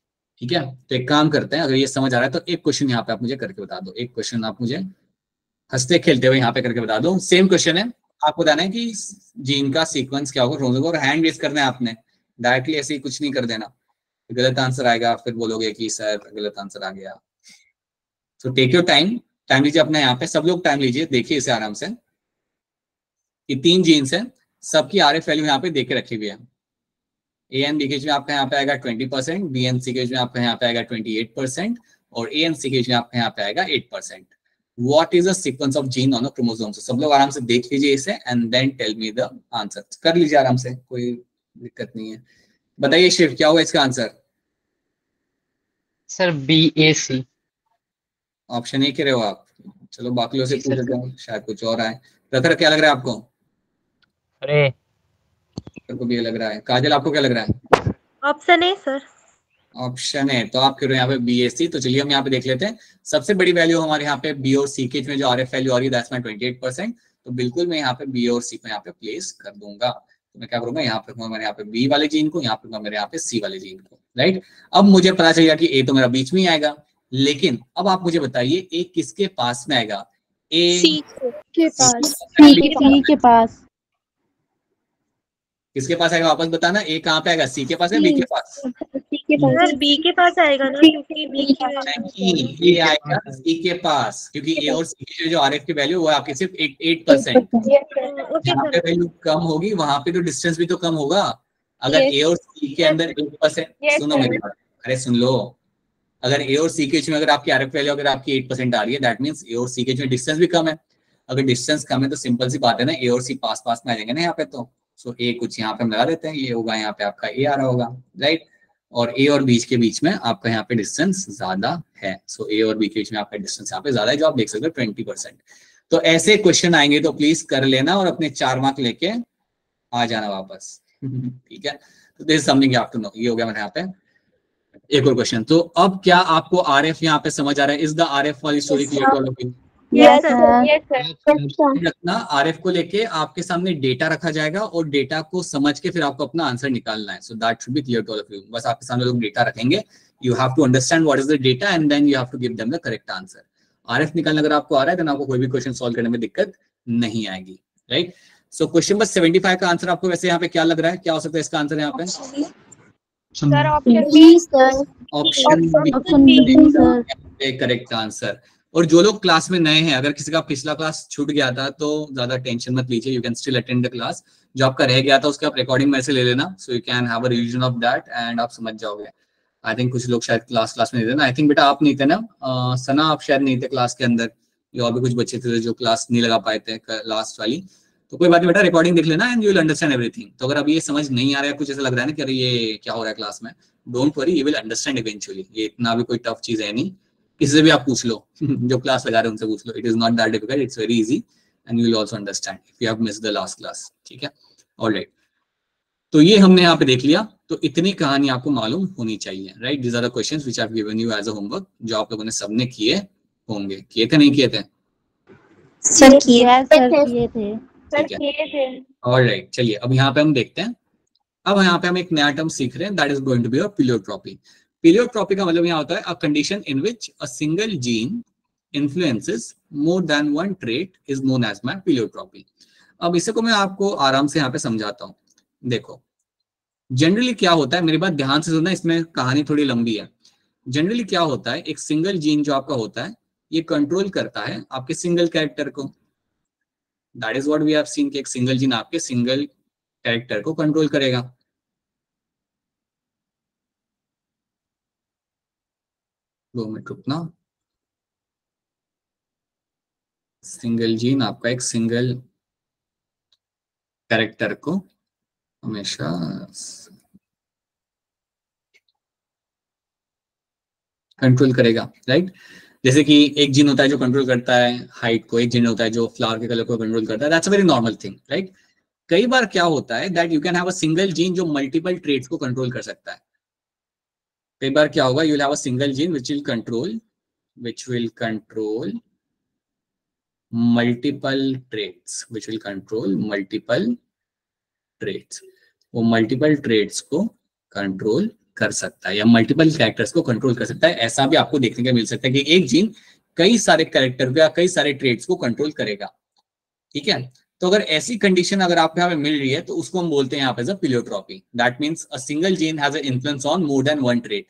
Speaker 1: ठीक है, तो एक काम करते हैं, अगर ये समझ आ रहा है तो एक क्वेश्चन यहाँ पे आप मुझे करके बता दो। एक क्वेश्चन आप मुझे हंसते खेलते हुए यहाँ पे करके बता दो। सेम क्वेश्चन है, आपको बताना है कि जीन का सीक्वेंस क्या होगा क्रोमोसोम का, और हैंड रेज करना है आपने, डायरेक्टली ऐसे ही कुछ नहीं कर देना। गलत आंसर आएगा फिर बोलोगे कि सर गलत आंसर आ गया। So take your time, time लीजिए अपना, यहाँ पे सब लोग टाइम लीजिए, देखिए इसे आराम से। ये 3 जीन्स है, सबकी RF वैल्यू यहाँ पे देके रखी हुई है। ए एंड बी के में आपका यहाँ पे आएगा 20%, बी एंड सी के में आपका यहाँ पे आएगा 28% और ए एंड सी के में आपका यहाँ पे आएगा 8%. What is the sequence of gene on a chromosome? So, सब लोग आराम से देख लीजिए इसे and then tell me the answer. कर लीजिए आराम से, कोई दिक्कत नहीं है. बताइए शिव, क्या होगा इसका answer?
Speaker 5: Sir BAC.
Speaker 1: Option A कह रहे हो आप? चलो बाकी से पूछ लेते हैं, शायद कुछ और आए. प्रखर क्या लग रहा है आपको?
Speaker 5: अरे
Speaker 1: को भी लग रहा है. काजल आपको क्या लग रहा है?
Speaker 3: Option A sir.
Speaker 1: ऑप्शन है, तो आप कह रहे हो यहाँ पे BAC. तो चलिए हम यहाँ पे देख लेते हैं. सबसे बड़ी वैल्यू हमारे यहाँ पे बी और सी के में जो RF वैल्यू आ रही है दैट्स माय 28%. तो बिल्कुल मैं यहाँ पे बी और सी को यहाँ पे प्लेस कर दूंगा. तो मैं क्या करूंगा, यहाँ पे मेरे यहाँ पे बी वाले जीन को, यहाँ पे मेरे यहाँ पे सी वाले जीन को. राइट, अब मुझे पता चल गया कि ए तो मेरा बीच में ही आएगा, लेकिन अब आप मुझे बताइए ए किसके पास में आएगा? ए
Speaker 2: सी
Speaker 3: के पास.
Speaker 2: सी के पास.
Speaker 1: किसके पास आएगा वापस बताना. ए कहाँ पे आएगा? सी के पास है बी के पास?
Speaker 3: सी के पास. सर बी के पास आएगा ना, क्योंकि बी के
Speaker 1: नहीं, ये आएगा सी के पास, क्योंकि ए और सी के जो RF की वैल्यू वो आपकी सिर्फ 8%. जहाँ पे वैल्यू कम होगी वहां पे तो डिस्टेंस भी तो कम होगा. अगर ए और सी के अंदर 8%, सुनो मेरी बात, अरे सुन लो, अगर ए और सी के में अगर आपकी RF वैल्यू अगर आपकी 8% आ रही है, दैट मींस ए और सी के में डिस्टेंस भी कम है. अगर डिस्टेंस कम है तो सिंपल सी बात है ना, ए और सी पास पास में आ जाएंगे ना यहाँ पे. तो सो ए कुछ यहाँ पे हम लगा देते हैं, ये होगा यहाँ पे आपका ए आ रहा होगा. राइट, और ए और बीच के बीच में आपका यहाँ पे डिस्टेंस ज्यादा है. सो ए और बी के बीच में आपका डिस्टेंस यहाँ पे ज्यादा है, जो आप देख सकते हो 20%. तो ऐसे क्वेश्चन आएंगे तो प्लीज कर लेना और अपने 4 मार्क लेके आ जाना वापस. ठीक है, तो this is something you have to know. ये हो गया मेरे यहाँ पे. एक और क्वेश्चन. तो अब क्या आपको RF यहाँ पे समझ आ रहा है? इज द RF वाली स्टोरी क्लियर?
Speaker 3: Yes sir.
Speaker 1: रखना, RF को लेके आपके सामने डेटा रखा जाएगा और डेटा को समझ के फिर आपको अपना आंसर निकालना है. So that should be clear to all of you. बस आपके सामने लोग डेटा रखेंगे, you have to understand what is the data and then you have to give them the correct answer. RF निकालना अगर आपको आ रहा है तो आपको कोई भी क्वेश्चन सॉल्व करने में दिक्कत नहीं आएगी. राइट, सो क्वेश्चन नंबर 75 का आंसर आपको वैसे यहाँ पे क्या लग रहा है, क्या हो सकता है इसका आंसर यहाँ पे?
Speaker 3: Sir option B sir.
Speaker 1: Option B sir correct answer. और जो लोग क्लास में नए हैं, अगर किसी का पिछला क्लास छूट गया था तो ज्यादा टेंशन मत लीजिए, you can still attend the class. जो आपका रह गया था उसका आप रिकॉर्डिंग में से ले लेना, सो you can have a revision of that and आप समझ जाओगे. आई थिंक कुछ लोग शायद क्लास में नहीं थे ना. आई थिंक बेटा आप नहीं थे ना, सना आप शायद नहीं थे क्लास के अंदर, या और भी कुछ बच्चे थे जो क्लास नहीं लगा पाए थे लास्ट वाली. तो कोई बात नहीं बेटा, रिकॉर्डिंग देख लेना and you will understand everything. तो अगर अभी ये समझ नहीं आ रहा है, कुछ ऐसा लग रहा है ना कि अरे ये क्या हो रहा है क्लास में, don't worry, you will understand eventually. ये इतना भी कोई टफ चीज है नहीं, किसी से भी आप पूछ लो जो क्लास लगा रहे हैं उनसे पूछ लो. It is not that difficult, it's very easy and you will also understand if you have missed the last class. ठीक है, ऑलराइट. तो ये हमने यहाँ पे देख लिया. तो इतनी कहानी आपको मालूम होनी चाहिए. Right, these are the questions which I have given you as a homework, जो आप लोगों ने सबने किए होंगे. किए थे नहीं किए थे?
Speaker 2: सर किए थे.
Speaker 1: ऑलराइट, चलिए अब यहाँ पे हम देखते हैं. अब यहाँ पे हम एक नया टर्म सीख रहे हैं, that is going to be pleiotropy. Pleiotropy का मतलब यहाँ होता है a condition in which a single gene influences more than one trait is known as my pleiotropy. अब इसे को मैं आपको आराम से यहाँ पे समझाता हूँ. देखो, जनरली क्या होता है, मेरी बात ध्यान से सुनना, इसमें कहानी थोड़ी लंबी है. जनरली क्या होता है, एक सिंगल जीन जो आपका होता है ये कंट्रोल करता है आपके सिंगल कैरेक्टर को. That is what we have seen कि एक सिंगल जीन आपके सिंगल कैरेक्टर को कंट्रोल करेगा. 2 मिनट रुकना. सिंगल जीन आपका एक सिंगल कैरेक्टर को हमेशा कंट्रोल करेगा. राइट, जैसे कि एक जीन होता है जो कंट्रोल करता है हाइट को, एक जीन होता है जो फ्लावर के कलर को कंट्रोल करता है. That's a very normal thing. Right, कई बार क्या होता है that you can have a single gene जो मल्टीपल ट्रेट्स को कंट्रोल कर सकता है. कई बार क्या होगा, you will have a single gene which will control multiple traits, वो मल्टीपल ट्रेट्स को कंट्रोल कर सकता है या मल्टीपल कैरेक्टर्स को कंट्रोल कर सकता है. ऐसा भी आपको देखने को मिल सकता है कि एक जीन कई सारे कैरेक्टर को या कई सारे ट्रेट्स को कंट्रोल करेगा. ठीक है, तो अगर ऐसी कंडीशन अगर आपको यहाँ पे मिल रही है तो उसको हम बोलते हैं यहाँ पे pleiotropy. That means a single gene has a influence on more than one trait.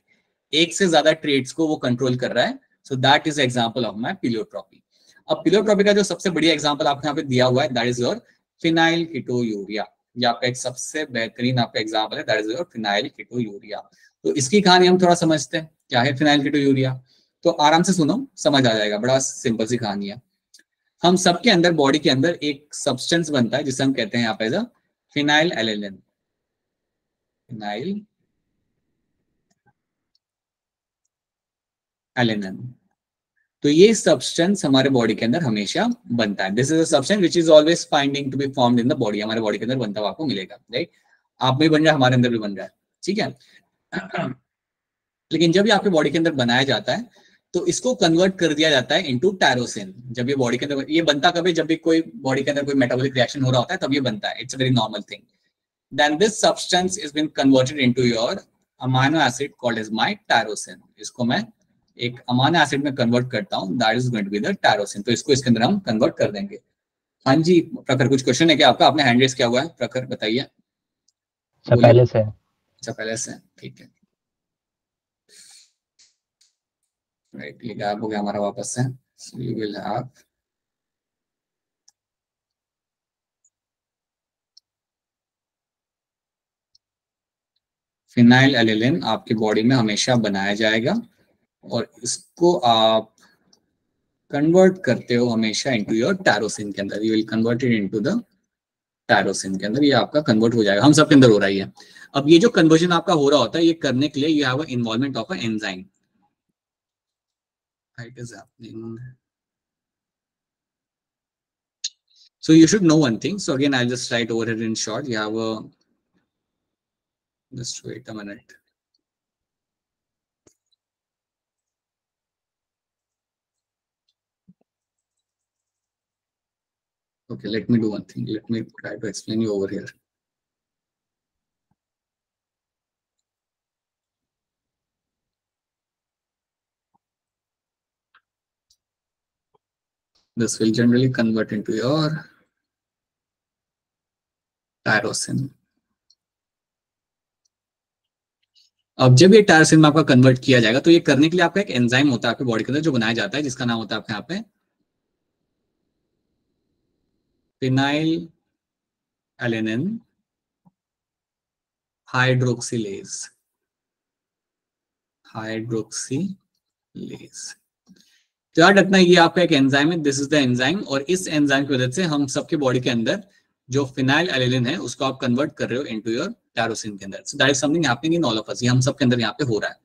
Speaker 1: एक से ज्यादा ट्रेट्स को वो कंट्रोल कर रहा है. So that is example of my pleiotropy. अब प्लीयोट्रॉपी का जो सबसे बढ़िया एग्जांपल आपको यहाँ पे दिया हुआ है दैट इज योर फिनाइल कीटोयूरिया. ये आपका एक सबसे बेहतरीन आपका एग्जाम्पल है, दैट इज योर फिनाइल कीटोयूरिया। तो इसकी कहानी हम थोड़ा समझते हैं, क्या है फिनाइल कीटोयूरिया। तो आराम से सुनो, समझ आ जाएगा, बड़ा सिंपल सी कहानी है। हम सबके अंदर, बॉडी के अंदर एक सब्सटेंस बनता है जिसे हम कहते हैं यहाँ पे as a phenylalanine. Phenylalanine, तो ये सब्सटेंस हमारे बॉडी के अंदर हमेशा बनता है। This is a substance which is always finding to be formed in the body. हमारे बॉडी के अंदर बनता हुआ आपको मिलेगा, राइट। आप में बन रहा है, हमारे अंदर भी बन रहा है, ठीक है। लेकिन जब ये आपके बॉडी के अंदर बनाया जाता है तो इसको कन्वर्ट कर दिया जाता है इनटू टायरोसिन। जब ये बॉडी के अंदर, ये बनता कभी, जब भी कोई बॉडी के अंदर कोई मेटाबॉलिक रिएक्शन हो रहा होता है तब ये बनता है। It's a very normal thing. Then this substance is been converted into your amino acid called as my tyrosine. इसको मैं एक अमाइनो एसिड में कन्वर्ट करता हूं, that is going to be the tyrosine. तो इसको इसके अंदर हम कन्वर्ट कर देंगे। हाँ जी प्रखर, कुछ क्वेश्चन है क्या आपका? आपने हैंड रेज किया हुआ है, प्रखर बताइए।
Speaker 5: पहले से।
Speaker 1: अच्छा पहले से, ठीक है, राइट। ये गैप हो गया हमारा वापस से। So you will have phenyl alanine आपकी बॉडी में हमेशा बनाया जाएगा और इसको आप कन्वर्ट करते हो हमेशा इनटू योर टायरोसिन के अंदर। You will convert it into the tyrosine के अंदर, ये आपका कन्वर्ट हो जाएगा। हम सबके अंदर हो रहा है। अब ये जो कन्वर्जन आपका हो रहा होता है, ये करने के लिए you have a involvement of a enzyme. It is happening. So you should know one thing. So again, I'll just write over here in short. You have a, just wait a minute. Okay, let me do one thing. Let me try to explain you over here. This will generally convert into your tyrosine. अब जब ये tyrosine में आपका convert किया जाएगा तो ये करने के लिए आपका एक एंजाइम होता है आपके बॉडी के अंदर जो बनाया जाता है, जिसका नाम होता है आपके यहाँ पे फिनाइल एलेनिन हाइड्रोक्सिलेज। तो याद रखना ये आपका एक एंजाइम है, दिस इज द एंजाइम। और इस एंजाइम की वजह से हम सबके बॉडी के अंदर जो फिनाइल एलेनिन है उसको आप कन्वर्ट कर रहे हो इनटू योर टायरोसिन के अंदर। सो that is something happening in all of us. ये हम सबके अंदर यहाँ पे हो रहा है।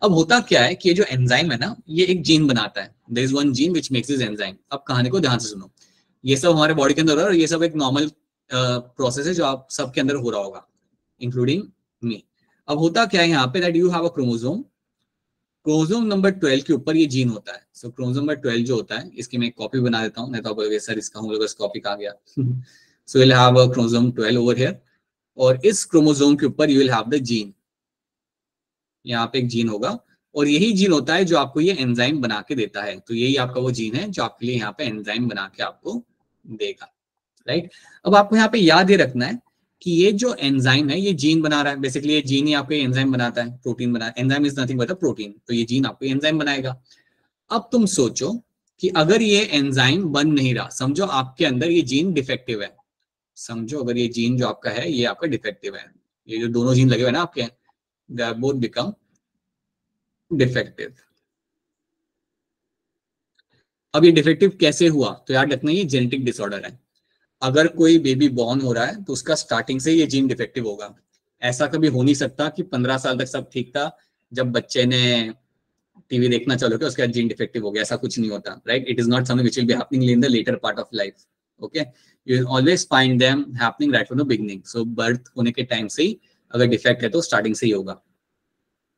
Speaker 1: अब होता क्या है कि ये जो एंजाइम है ना, ये एक जीन बनाता है। There is one gene which makes this enzyme. अब कहानी को ध्यान से सुनो, ये सब हमारे बॉडी के अंदर हो रहा है और ये सब एक नॉर्मल प्रोसेस है जो आप सबके अंदर हो रहा होगा, इंक्लूडिंग मी। अब होता क्या है यहाँ पे, that you have a chromosome. Chromosome number 12 के ऊपर ये जीन होता है। सो क्रोमोसोम नंबर 12 जो होता है, इसकी मैं एक कॉपी बना देता हूँ, नहीं तो आप सर इसका हम लोग कॉपी कहाँ गया। सो you will have a chromosome 12 over here, और इस क्रोमोसोम के ऊपर you will have the gene. यहाँ पे एक जीन होगा और यही जीन होता है जो आपको ये एंजाइम बना के देता है। तो यही आपका वो जीन है जो आपके लिए यहाँ पे एंजाइम बना के आपको देगा, राइट। अब आपको यहाँ पे याद ये रखना है कि ये जो एंजाइम है ये जीन बना रहा है। बेसिकली ये जीन ही आपको एंजाइम बनाता है, प्रोटीन बना। Enzyme is nothing but a protein, तो ये जीन आपको एंजाइम बनाएगा। अब तुम सोचो कि अगर ये एंजाइम बन नहीं रहा, समझो आपके अंदर ये जीन डिफेक्टिव है। समझो अगर ये जीन जो आपका है ये आपका डिफेक्टिव है, ये जो दोनों जीन लगे हुए ना आपके, they are both become defective. अब ये डिफेक्टिव कैसे हुआ, तो याद रखना ये जेनेटिक डिसऑर्डर है। अगर कोई बेबी बॉर्न हो रहा है तो उसका स्टार्टिंग से ये जीन डिफेक्टिव होगा। ऐसा कभी हो नहीं सकता कि 15 साल तक सब ठीक था, जब बच्चे ने टीवी देखना चालू किया उसके बाद जीन डिफेक्टिव हो गया। ऐसा कुछ नहीं होता, right. It is not something which will be happening in the later part of life. Okay, you will always find them happening right from the beginning. So birth होने के टाइम से ही अगर डिफेक्ट है तो स्टार्टिंग से ही होगा,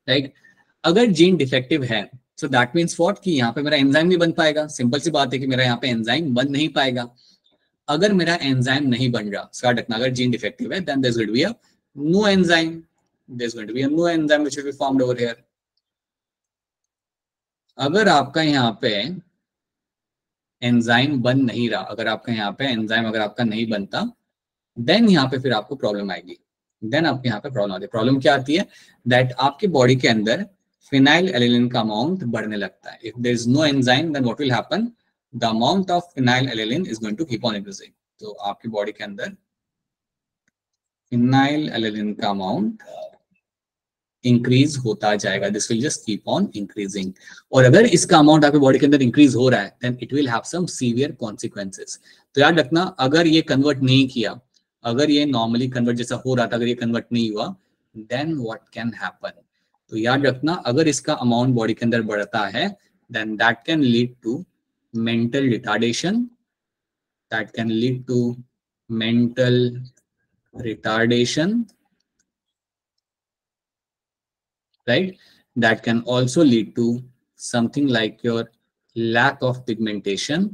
Speaker 1: right. अगर gene defective है सो दैट मीन्स व्हाट, कि यहाँ पे मेरा एंजाइम नहीं बन पाएगा। सिंपल सी बात है कि मेरा यहाँ पे एंजाइम बन नहीं पाएगा। अगर मेरा एंजाइम नहीं बन रहा, याद रखना अगर जीन डिफेक्टिव है, then there is going to be a no enzyme, there is going to be a no enzyme which will be formed over here. अगर आपका यहाँ पे एंजाइम बन नहीं रहा, अगर आपका यहाँ पे एंजाइम अगर आपका नहीं बनता, देन यहाँ पे फिर आपको प्रॉब्लम आएगी। देन आपके यहाँ पे प्रॉब्लम आती है। प्रॉब्लम क्या आती है, दैट आपके बॉडी के अंदर फिनाइल एलेनिन का अमाउंट बढ़ने लगता है। If there is no enzyme then what will happen, the amount of phenylalanine is going to keep on increasing. तो आपकी बॉडी के अंदर फिनाइल एलेनिन का अमाउंट इंक्रीज होता जाएगा, this will just keep on increasing. और अगर इसका अमाउंट आपके बॉडी के अंदर इंक्रीज हो रहा है then it will have some severe consequences. तो याद रखना, अगर ये कन्वर्ट नहीं किया, अगर ये नॉर्मली कन्वर्ट जैसा हो रहा था, अगर ये कन्वर्ट नहीं हुआ देन व्हाट कैन हैपन। तो याद रखना, अगर इसका अमाउंट बॉडी के अंदर बढ़ता है then that can lead to mental retardation, that can lead to mental retardation, right? That can also lead to something like your lack of pigmentation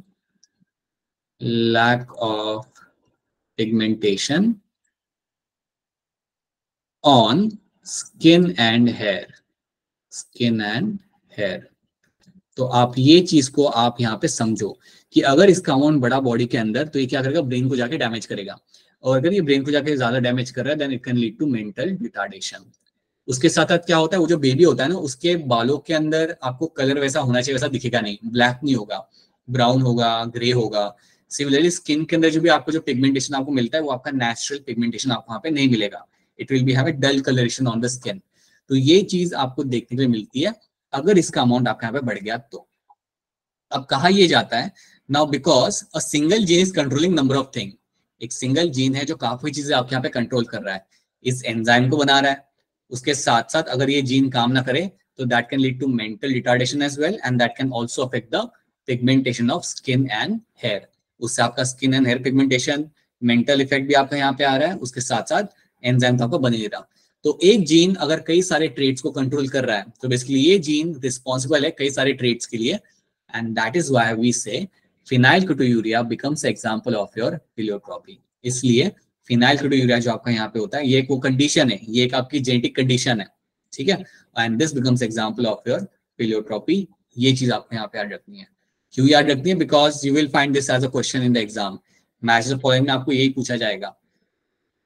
Speaker 1: on skin and hair, skin and hair। तो आप ये चीज को आप यहाँ पे समझो कि अगर इसका अमाउंट बड़ा बॉडी के अंदर तो ये क्या करेगा, ब्रेन को जाके डैमेज करेगा, और अगर ये ब्रेन को जाके ज्यादा डैमेज कर रहा है then it can lead to mental retardation. उसके साथ साथ क्या होता है, वो जो बेबी होता है ना, उसके बालों के अंदर आपको कलर वैसा होना चाहिए, वैसा दिखेगा नहीं, ब्लैक नहीं होगा, ब्राउन होगा, ग्रे होगा। सिमिलरली स्किन के अंदर जो भी आपको जो पिगमेंटेशन आपको मिलता है वो आपका नेचुरल पिगमेंटेशन आपको वहाँ पे नहीं मिलेगा, it will be have a dull colouration on the skin. तो ये चीज आपको देखने के लिए मिलती है अगर इसका अमाउंट आपके यहाँ पे बढ़ गया तो। अब कहा ये जाता है now because a single gene is controlling number of thing, एक सिंगल जीन है जो काफी चीजें आपके यहाँ पे कंट्रोल कर रहा है, इस एंजाइम को बना रहा है। उसके साथ साथ अगर ये जीन काम ना करे तो that can lead to mental retardation as well and that can also affect the pigmentation of skin and hair. उससे आपका skin and hair pigmentation, mental effect भी आपका यहाँ पे आ रहा है, उसके साथ साथ एंजाइम तो आपका बन ही रहा। तो एक जीन अगर कई सारे ट्रेट्स को कंट्रोल कर रहा है तो बेसिकली ये जीन रिस्पॉन्सिबल है कई सारे ट्रेट्स के लिए, and that is why we say phenylketonuria becomes example of your pleiotropy. इसलिए फिनाइलकीटोयूरिया जो आपका यहाँ पे होता है ये एक वो कंडीशन है, ये एक आपकी जेनेटिक कंडीशन है, ठीक है, and this becomes example of your pleiotropy. ये चीज आपको यहाँ पे याद रखनी है। क्यों याद रखनी है? Because you will find this as a question in the exam, maths point में आपको यही पूछा जाएगा,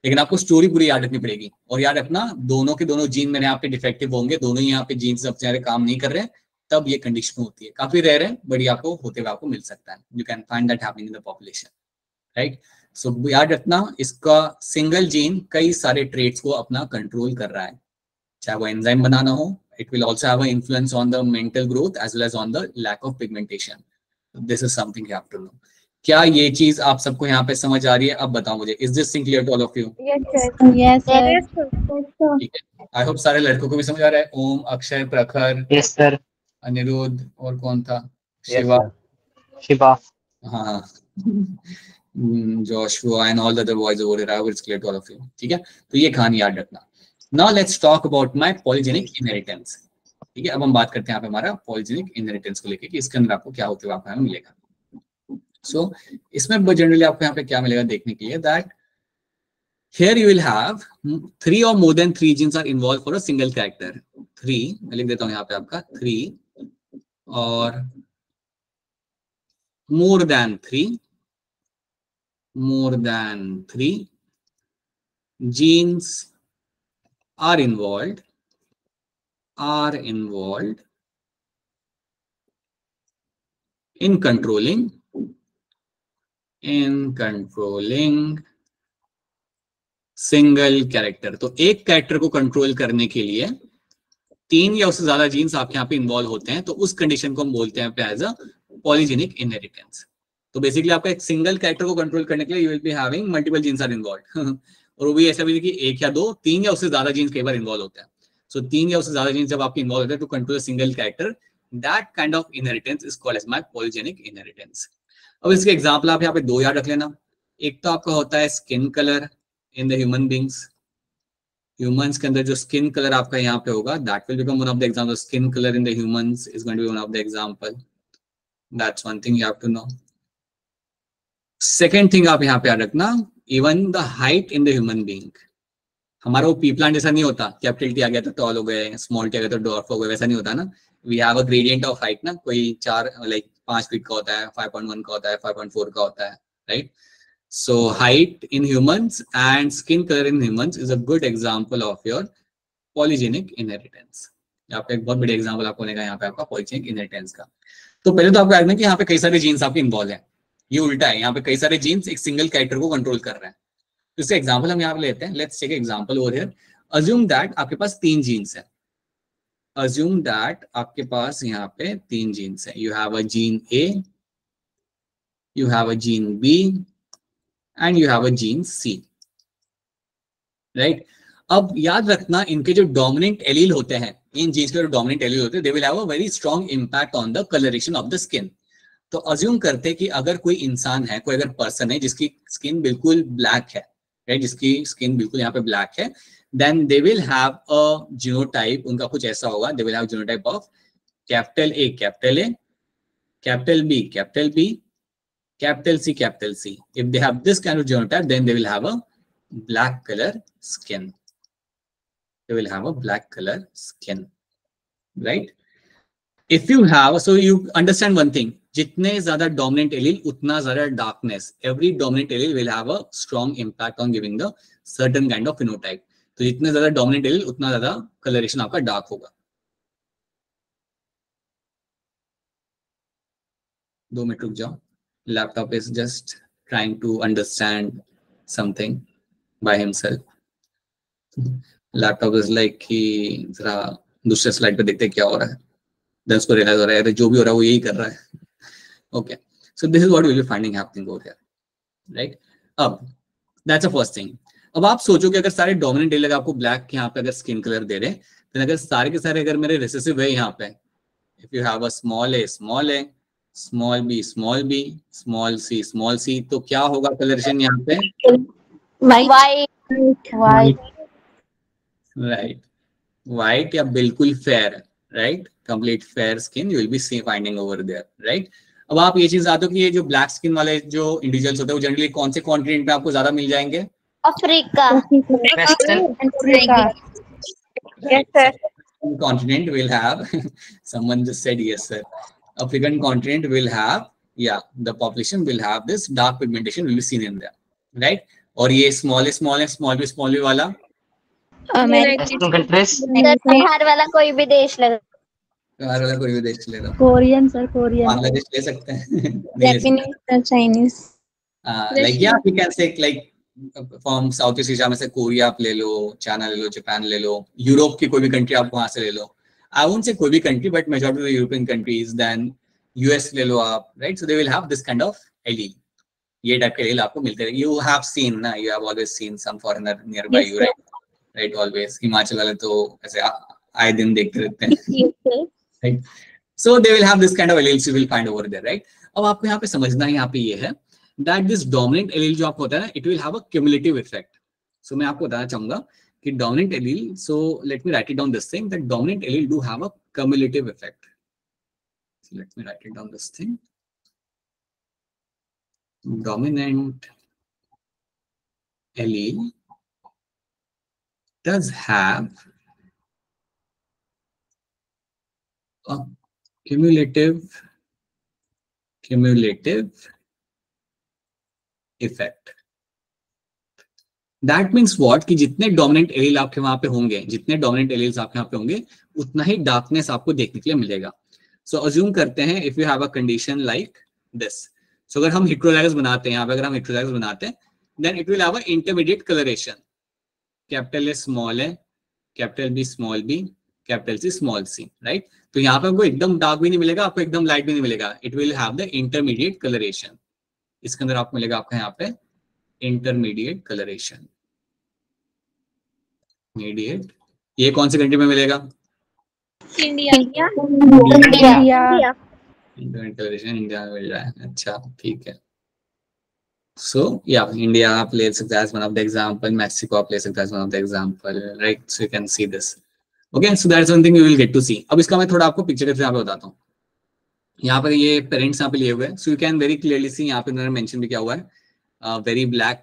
Speaker 1: लेकिन आपको स्टोरी पूरी याद रखनी पड़ेगी। और याद रखना दोनों के दोनों जीन मेरे यहाँ पे डिफेक्टिव होंगे, दोनों ही यहाँ पे जीन सबसे ज्यादा काम नहीं कर रहे हैं, तब ये कंडीशन होती है। काफी रेयर है बट आपको होते हुए आपको मिल सकता है, you can find that happening in the population, right. So याद रखना इसका सिंगल जीन कई सारे ट्रेट्स को अपना कंट्रोल कर रहा है, चाहे वो एंजाइम बनाना हो, it will also have a influence on the mental growth as well as on the lack of pigmentation. This is something you have to know. क्या ये चीज आप सबको यहाँ पे समझ आ रही है? अब बताओ मुझे, is this thing clear to all of you?
Speaker 2: Yes sir.
Speaker 1: ठीक है, आई होप सारे लड़कों को भी समझ आ रहा है। ओम, अक्षय, प्रखर,
Speaker 5: यस सर,
Speaker 1: अनिरुद्ध और कौन था?
Speaker 5: शिवा, शिवा,
Speaker 1: हाँ, Joshua and all the other boys over here, I will clear to all of you. ठीक है, तो ये कहानी याद रखना। Now let's talk about my polygenic inheritance. ठीक है, अब हम बात करते हैं यहाँ पे हमारा पॉलीजेनिक इनहेरिटेंस को लेके कि इसके अंदर आपको क्या होते हुए आपको यहाँ मिलेगा। सो इसमें जनरली आपको यहाँ पे क्या मिलेगा देखने के लिए, that here you will have 3 or more than 3 genes are involved for a single character। 3 मैं लिख देता हूं यहाँ पे आपका 3 और more than 3 genes are involved in controlling single character. तो एक कैरेक्टर को कंट्रोल करने के लिए 3 या उससे ज्यादा जीन्स आपके यहाँ पे इन्वॉल्व होते हैं, तो उस कंडीशन को हम बोलते हैं एज अ पॉलीजेनिक इनहेरिटेंस। तो बेसिकली आपका एक सिंगल कैरेक्टर को कंट्रोल करने के लिए you will be having multiple genes are involved और वो भी ऐसा भी कि 1 या 2, 3 या उससे ज्यादा जीन्स कई बार इन्वॉल्व होते हैं। सो 3 या उससे ज्यादा जीन्स जब आपके इन्वॉल्व होते हैं to control single character, that kind of inheritance is called as my polygenic inheritance. अब इसके एग्जांपल आप यहाँ पे 2 याद रख लेना। एक तो आपका होता है skin colour in the human beings. Humans के अंदर जो स्किन कलर आपका यहाँ पे होगा that will become one of the example. Skin colour in the humans is going to be one of the example, that's one thing you have to know. Second thing आप यहाँ पे याद रखना, even the height in the human being. हमारा वो P plant जैसा नहीं होता, कैपिटल टी आ गया तो टॉल हो गए, स्मॉल टी आ गया तो डॉर्फ हो गए, वैसा नहीं होता ना। We have a gradient of height ना, कोई 5 फीट का होता है, 5.1 का होता है, 5.4 का होता है, right. So height in humans and skin color in humans is a good example of your polygenic inheritance। यहाँ पे एक बहुत बड़ी एग्जांपल आपको लेगा यहाँ पे आपका polygenic inheritance का। तो पहले तो आपको याद रखना कि यहाँ पे कई सारे जीन्स आपके इन्वॉल्व हैं। ये उल्टा है, यहाँ पे कई सारे जीन्स एक सिंगल कैरेक्टर को कंट्रोल कर रहे हैं। इसका एग्जांपल हम यहाँ पे लेते हैं. Let's take example over here. Assume that आपके पास 3 जीन्स है. अज्यूम दैट आपके पास यहाँ पे 3 जीन्स है. You have a gene A, you have a gene B and you have a gene C, right. अब याद रखना इनके जो डोमिनेंट एलील होते हैं, इन जीन्स के जो डोमिनेंट एलील होते हैं, दे will have a very strong impact on the colouration of the skin. तो अज्यूम करते हैं कि अगर कोई इंसान है, कोई अगर पर्सन है जिसकी स्किन बिल्कुल ब्लैक है, राइट, जिसकी स्किन बिल्कुल यहाँ पे ब्लैक है, then they will have a genotype. उनका कुछ ऐसा होगा, they will have genotype of capital A, capital A, capital B, capital B, capital C, capital C. If they have this kind of genotype, then they will have a black color skin. They will have a black color skin, right? If you have, so you understand one thing, जितने ज़्यादा dominant allele, उतना ज़्यादा darkness. Every dominant allele will have a strong impact on giving the certain kind of phenotype. तो जितने ज़्यादा dominant allele, उतना ज़्यादा coloration आपका dark होगा. 2 मिनट रुक जाओ. Laptop is just trying to understand something by himself. Laptop is like कि जरा दूसरे स्लाइड पे देखते क्या हो रहा है. Then उसको रियलाइज हो रहा है जो भी हो रहा है वो यही कर रहा है. Okay, so this is what we will be finding happening over here, right? अब that's the first thing. अब आप सोचो कि अगर सारे डोमिनेंट एलील आपको ब्लैक यहाँ पे अगर स्किन कलर दे रहे हैं, तो अगर सारे के सारे अगर मेरे रिसेसिव है यहाँ पे, if you have a small a, small B, small B, small C, तो क्या होगा कलरेशन यहाँ पे?
Speaker 2: वाइट,
Speaker 1: राइट, वाइट या बिल्कुल fair, right, complete fair skin you will be finding over there, right. अब आप ये चीज आते हो कि ये जो ब्लैक स्किन वाले जो इंडिविजुअल्स होते हैं वो जनरली कौन से कॉन्टिनेंट पे आपको ज्यादा मिल जाएंगे?
Speaker 3: Africa.
Speaker 2: Yes sir.
Speaker 1: Continent will have someone just said yes sir. African continent will have, yeah, the population will have this dark pigmentation will be seen in there, right? और ये small b वाला
Speaker 3: बाहर वाला कोई भी देश ले,
Speaker 1: बाहर वाला कोई भी देश ले लो.
Speaker 2: Korean sir, Korean.
Speaker 1: बांग्लादेश ले सकते हैं.
Speaker 2: Japanese, Chinese.
Speaker 1: Like yeah, we can say like from Southeast Asia में से कोरिया आप ले लो, चाइना ले लो, जापान ले लो, यूरोप की कोई भी कंट्री आप वहां से ले लो. I won't say कोई भी country, but majority of the European countries, then US ले लो आप, right? So they will have this kind of allele. ये टाइप के allele आपको मिलते हैं. You have seen ना, you have always seen some foreigner nearby you, right? Right, always. Himachal वाले तो ऐसे आए दिन देखते रहते हैं, right? So they will have this kind of alleles you will find over there, right? अब आपको यहाँ पे समझना है, यहाँ पे ये है that this dominant allele जो आपको होता है ना, it will have a cumulative effect. So मैं आपको बताना चाहूँगा कि dominant allele, so let me write it down this thing, that dominant allele do have a cumulative effect. So let me write it down this thing. Dominant allele does have a cumulative effect. That means what? कि जितने dominant allele आपके वहां पे होंगे, जितने dominant alleles आपके वहां पे होंगे, उतना ही डार्कनेस आपको देखने के लिए मिलेगा. सो अज्यूम करते हैं if you have a condition like this. So अगर हम हेटेरोजाइगस बनाते हैं, यहाँ पे अगर हम हेटेरोजाइगस बनाते हैं, then it will have a intermediate colouration. Capital A small है, capital B small B, capital C small C, right. तो यहाँ पे आपको एकदम डार्क भी नहीं मिलेगा, आपको एकदम लाइट भी नहीं मिलेगा. It will have the intermediate colouration. इसके अंदर आपको मिलेगा आपका यहाँ पे इंटरमीडिएट कलरेशन. मीडिएट, ये कौन सी कंट्री में मिलेगा?
Speaker 3: इंडिया.
Speaker 1: कलरेशन इंडिया में मिल रहा है. अच्छा ठीक है. सो या इंडिया आप ले सकते हैं as one of the example, Mexico आप ले सकते हैं as one of the example, right? So you can see this. Okay, so that's one thing you will get to see. अब इसका मैं थोड़ा आपको पिक्चर यहाँ पे बताता हूँ. यहाँ पर ये पेरेंट्स यहाँ पे लिए हुए हैं. So you can very clearly see यहाँ पे उन्होंने मेंशन भी किया हुआ है, very black,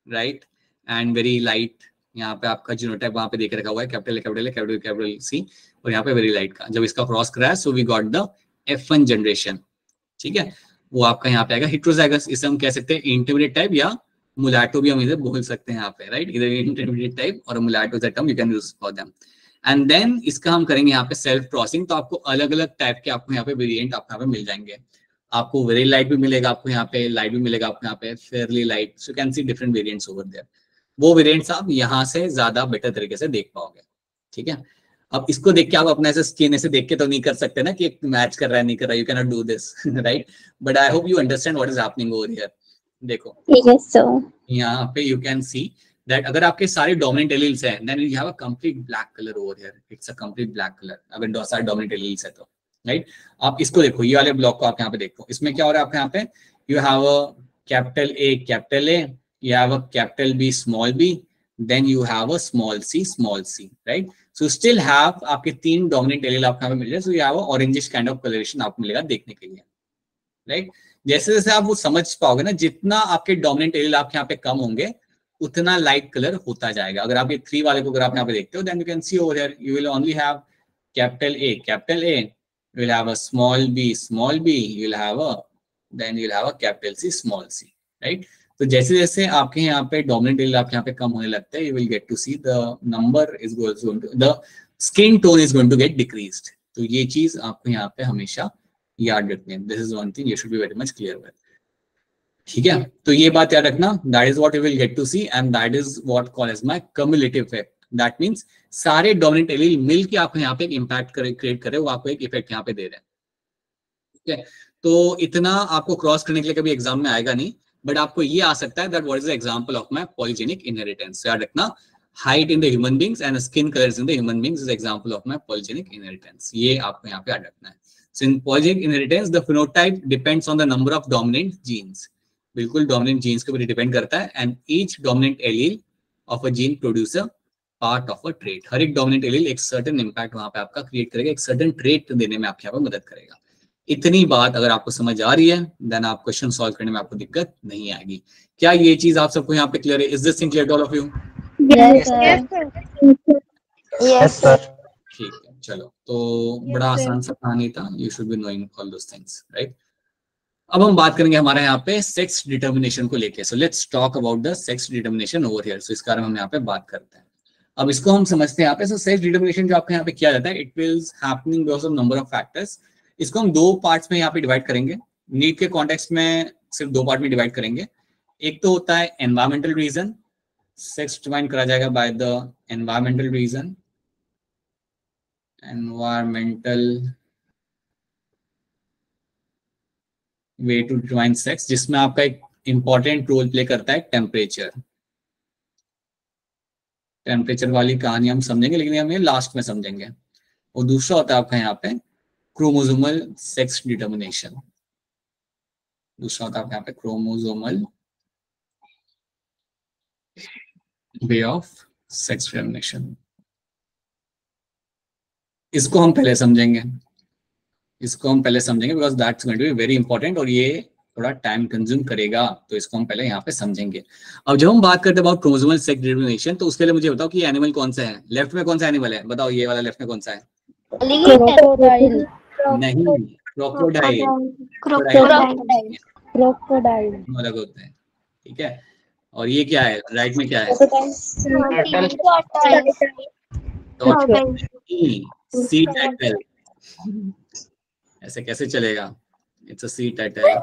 Speaker 1: right, and very light. यहाँ पे आपका जीनोटाइप वहाँ पे देख रखा हुआ है, कैपिटल सी, और यहाँ पे वेरी लाइट का. जब इसका क्रॉस करा है, so we got the F1 generation. ठीक है, वो आपका यहाँ पे आएगा हेटेरोजाइगस. इसे हम कह सकते हैं इंटरमीडिएट टाइप या मुलाटो भी हम इसे बोल सकते हैं यहाँ पे, राइट. इधर इंटरमीडिएट टाइप और mulatto that term you can use for them. And then इसका हम करेंगे यहाँ पे सेल्फ क्रॉसिंग. तो आपको अलग अलग टाइप के आपको यहाँ पे वेरिएंट आपको यहाँ पे मिल जाएंगे. आपको वेरी लाइट भी मिलेगा, आपको यहाँ पे लाइट भी मिलेगा, आपको यहाँ पे fairly light, so can see different variants over there. वो वेरिएंट्स आप यहाँ से ज्यादा बेटर तरीके से देख पाओगे, ठीक है। अब इसको देख के आप अपना ऐसे स्किन ऐसे देख के तो नहीं कर सकते ना कि मैच कर रहा है नहीं कर रहा है, you can not do this, right. But I hope you understand what is happening over here. देखो
Speaker 2: Yes, sir.
Speaker 1: यहाँ पे यू कैन सी दैट अगर आपके सारे डोमिनेंट एलील्स हैं, then you have a complete black colour over here, it's a complete black colour अगर सारे dominant alleles है तो, राइट। आप इसको देखो, ये वाले ब्लॉक को आप यहाँ पे देखो, इसमें क्या हो रहा है आपके यहाँ पे, you have a capital A, you have a capital B, small b, then you have a small c, right? So still have आपके 3 dominant allele आपको यहाँ पे मिल जाए, so you have a orangish kind of coloration आपको मिलेगा देखने के लिए, right? जैसे जैसे आप वो समझ पाओगे ना, जितना आपके dominant allele आपके यहाँ पे कम होंगे उतना लाइट कलर होता जाएगा। अगर आप ये 3 वाले को अगर आप यहाँ पे देखते हो, then you can see over here you will only have capital A, you will have a small b, you will have a, then you will have a capital C, small c, right? तो जैसे जैसे आपके यहाँ पे dominant allele आपके यहाँ पे कम होने लगता है, you will get to see the number is going to, the skin tone is going to get decreased. तो ये चीज आपको यहाँ पे हमेशा याद रखनी है, this is one thing you should be very much clear with, ठीक है। तो ये बात याद रखना, that is what you will get to see and that is what called as my cumulative effect. That means सारे डोमिनेंट एलील मिलके आपको यहाँ पे एक इंपैक्ट क्रिएट करे, वो आपको एक इफेक्ट यहाँ पे दे रहे हैं, ठीक है। तो इतना आपको क्रॉस करने के लिए कभी एग्जाम में आएगा नहीं, बट आपको ये आ सकता है that what is the example of my polygenic inheritance. याद रखना, height in the human beings and skin colours in the human beings is example of my polygenic inheritance. ये आपको यहाँ पे याद रखना है। So in polygenic inheritance the phenotype depends on the number of dominant genes, बिल्कुल dominant genes के ऊपर डिपेंड करता है, and each dominant allele of a gene produce a part of a trait. हर एक डोमिनेंट एलील एक certain impact वहां पे आपका क्रिएट करेगा, एक सर्टेन ट्रेट देने में आपके यहाँ पे मदद करेगा। इतनी बात अगर आपको समझ आ रही है, देन आप क्वेश्चन सॉल्व करने में आपको दिक्कत नहीं आएगी। क्या ये चीज आप सबको यहाँ पे क्लियर है? Is this thing clear to all of you?
Speaker 2: Yes, sir.
Speaker 5: Yes, sir.
Speaker 1: ठीक है, चलो। तो बड़ा आसान सा कहानी था, you should be knowing all those things, right. अब हम बात करेंगे हमारे यहाँ पे सेक्स डिटर्मिनेशन को लेके। So let's talk about the sex determination over here. So इस कारण हम यहाँ पे बात करते हैं। अब इसको हम समझते हैं यहाँ पे। सो सेक्स डिटर्मिनेशन जो आपके यहाँ पे किया जाता है, it will happening because of number of factors. इसको हम 2 पार्ट्स में यहाँ पे डिवाइड करेंगे। नीट के कॉन्टेक्स्ट में सिर्फ 2 पार्ट में डिवाइड करेंगे। एक तो होता है एनवायरमेंटल रीजन, सेक्स डिफाइन करा जाएगा by the environmental reason, environmental way to define sex, जिसमें आपका एक इंपॉर्टेंट रोल प्ले करता है टेम्परेचर। टेम्परेचर वाली कहानी हम समझेंगे, लेकिन हम ये लास्ट में समझेंगे। और दूसरा होता है आपका यहाँ पे क्रोमोसोमल सेक्स डिटर्मिनेशन। दूसरा होता है आपके यहाँ पे chromosomal way of sex determination. इसको हम पहले समझेंगे, because that's going to be very important, और ये थोड़ा टाइम कंज्यूम करेगा, तो इसको हम पहले यहाँ पे समझेंगे। अब जब हम बात करते हैं अबाउट क्रोमोसोमल सेक्स डिटर्मिनेशन, तो उसके लिए मुझे बताओ कि एनिमल कौन सा है। लेफ्ट में कौन सा एनिमल है, बताओ। ये वाला लेफ्ट में कौन सा है?
Speaker 2: Crocodile.
Speaker 1: नहीं, क्रोकोडाइल।
Speaker 2: Crocodile.
Speaker 1: अलग होते हैं, ठीक है। और ये क्या है, राइट में क्या है? Sea turtle. ऐसे कैसे चलेगा? It's a sea turtle.